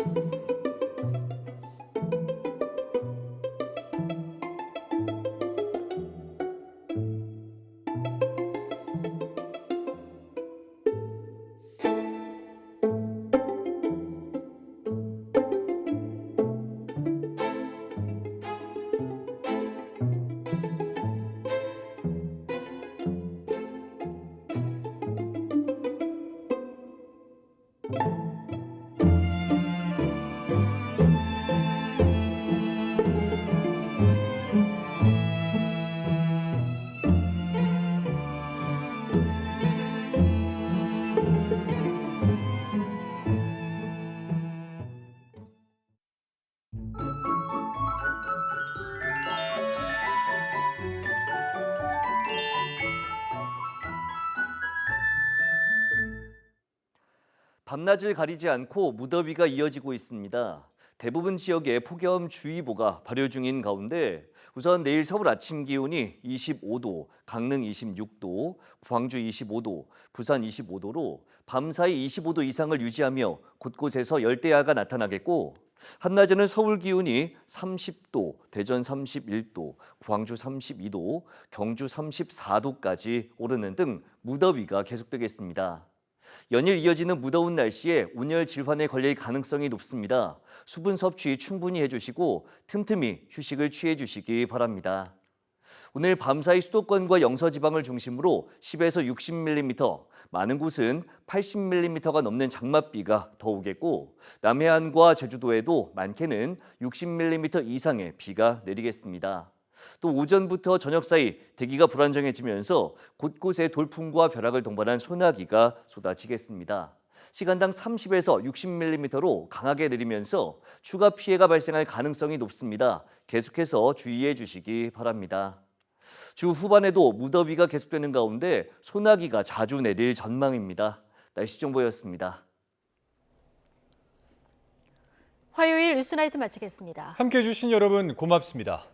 밤낮을 가리지 않고 무더위가 이어지고 있습니다. 대부분 지역에 폭염주의보가 발효 중인 가운데 우선 내일 서울 아침 기온이 25도, 강릉 26도, 광주 25도, 부산 25도로 밤사이 25도 이상을 유지하며 곳곳에서 열대야가 나타나겠고 한낮에는 서울 기온이 30도, 대전 31도, 광주 32도, 경주 34도까지 오르는 등 무더위가 계속되겠습니다. 연일 이어지는 무더운 날씨에 온열 질환에 걸릴 가능성이 높습니다. 수분 섭취 충분히 해주시고 틈틈이 휴식을 취해주시기 바랍니다. 오늘 밤사이 수도권과 영서지방을 중심으로 10에서 60mm, 많은 곳은 80mm가 넘는 장맛비가 더 오겠고 남해안과 제주도에도 많게는 60mm 이상의 비가 내리겠습니다. 또 오전부터 저녁 사이 대기가 불안정해지면서 곳곳에 돌풍과 벼락을 동반한 소나기가 쏟아지겠습니다. 시간당 30에서 60mm로 강하게 내리면서 추가 피해가 발생할 가능성이 높습니다. 계속해서 주의해 주시기 바랍니다. 주 후반에도 무더위가 계속되는 가운데 소나기가 자주 내릴 전망입니다. 날씨 정보였습니다. 화요일 뉴스나이트 마치겠습니다. 함께해 주신 여러분 고맙습니다.